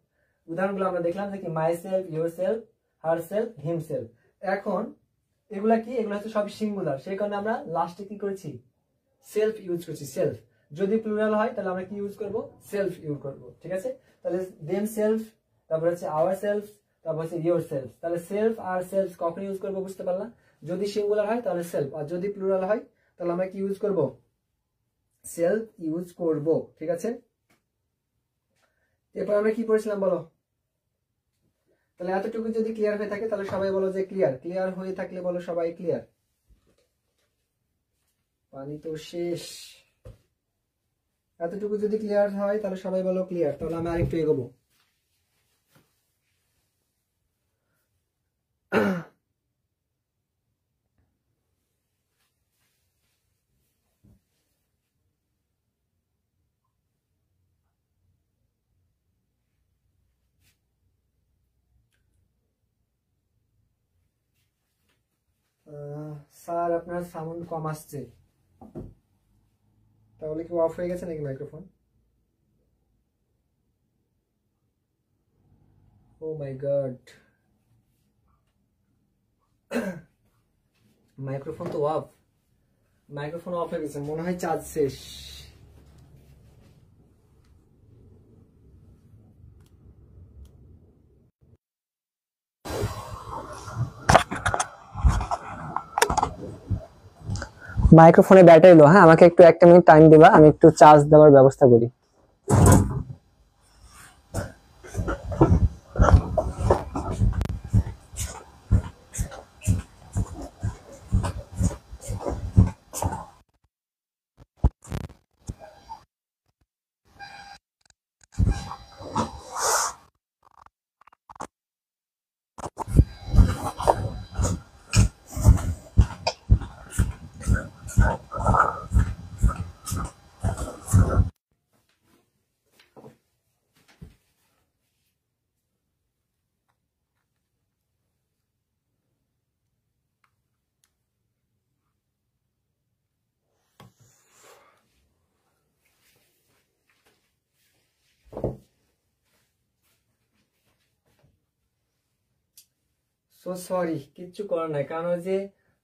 উদাহরণগুলো আমরা দেখলাম যে কি my self, your self, her self, him self. এখন এগুলা কি, এগুলো হচ্ছে সব সিঙ্গুলার, সেই কারণে আমরা লাস্টে কি করেছি সেলফ ইউজ করছি, সেলফ। যদি প্লুরাল হয় তাহলে আমরা কি ইউজ করব সেলফ ইউজ করব, ঠিক আছে। তাহলে দেম সেলফ, তারপর হচ্ছে আওয়ার সেলফ, তারপর হচ্ছে ইয়োর সেলফ। তাহলে সেলফ আর সেলফ কখন ইউজ করব বুঝতে পারলাম? যদি সিঙ্গুলার হয় তাহলে সেলফ, আর যদি প্লুরাল হয় তাহলে আমরা কি ইউজ করব সেলফ ইউজ করব, ঠিক আছে। এরপর আমরা কি পড়েছিলাম বলো? তাহলে এতটুকু যদি ক্লিয়ার হয়ে থাকে তাহলে সবাই বলো যে ক্লিয়ার। ক্লিয়ার হয়ে থাকলে বলো সবাই ক্লিয়ার। পানি তো শেষ। এতটুকু যদি ক্লিয়ার হয় তাহলে সবাই বলো ক্লিয়ার। তাহলে আমি আরেকটু এগোবো। স্যার, আপনার সাউন্ড কম আসছে, তাহলে কি অফ হয়ে গেছে নাকি মাইক্রোফোন? ও মাই গড, মাইক্রোফোন তো অফ, মাইক্রোফোন অফ হয়ে গেছে, মনে হয় চার্জ শেষ। মাইক্রোফোনে ব্যাটারি লো। হ্যাঁ, আমাকে একটু 1 মিনিট টাইম দিবা, আমি একটু চার্জ দেওয়ার ব্যবস্থা করি। সো সরি, কিচ্ছু করার নাই, কারণ ওই যে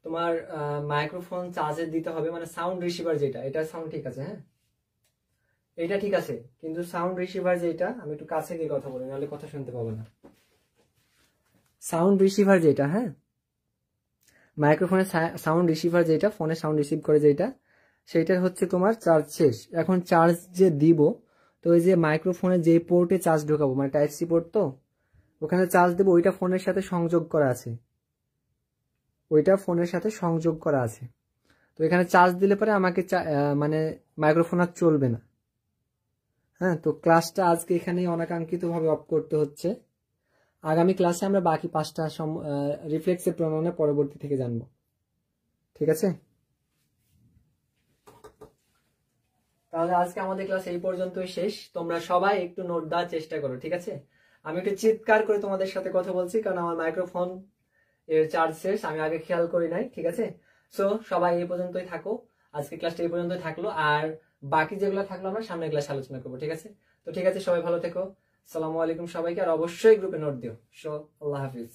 তোমার মাইক্রোফোন চার্জে দিতে হবে, মানে সাউন্ড রিসিভার যেটা, এটা সাউন্ড ঠিক আছে, হ্যাঁ এটা ঠিক আছে, কিন্তু সাউন্ড রিসিভার যেটা, আমি একটু কাছে গিয়ে কথা বলি নাহলে কথা শুনতে পাবো না। সাউন্ড রিসিভার যেটা, হ্যাঁ মাইক্রোফোনের সাউন্ড রিসিভার যেটা, ফোনে সাউন্ড রিসিভ করে যেটা, সেইটার হচ্ছে তোমার চার্জ শেষ। এখন চার্জ যে দিব, তো ওই যে মাইক্রোফোনের যে পোর্টে চার্জ ঢোকাবো, মানে টাইপ সি পোর্ট, তো ওখানে চার্জ দেবো, ওইটা ফোনের সাথে সংযোগ করা আছে, ওইটা ফোনের সাথে সংযোগ করা আছে। তো এখানে চার্জ দিলে পরে আমাকে মানে মাইক্রোফোন আর চলবে না। হ্যাঁ, তো ক্লাসটা আজকে এখানেই অনাকাঙ্ক্ষিতভাবে অফ করতে হচ্ছে। আগামী ক্লাসে আমরা বাকি 5টা রিফ্লেক্সিভ প্রোনাউনে পরবর্তী থেকে জানবো, ঠিক আছে? তাহলে আজকে আমাদের ক্লাস এই পর্যন্তই শেষ। তোমরা সবাই একটু নোট দেওয়ার চেষ্টা করো, ঠিক আছে? আমি একটু চিৎকার করে তোমাদের সাথে কথা বলছি, কারণ আমার মাইক্রোফোন এর চার্জ শেষ, আমি আগে খেয়াল করি নাই, ঠিক আছে? সো সবাই এই পর্যন্তই থাকো, আজকে ক্লাসটা এই পর্যন্তই থাকলো, আর বাকি যেগুলো থাকলো আমরা সামনের ক্লাসে আলোচনা করবো, ঠিক আছে? তো ঠিক আছে, সবাই ভালো থেকো, আসসালামু আলাইকুম সবাইকে, আর অবশ্যই গ্রুপে নোট দিও। সো আল্লাহ হাফিজ।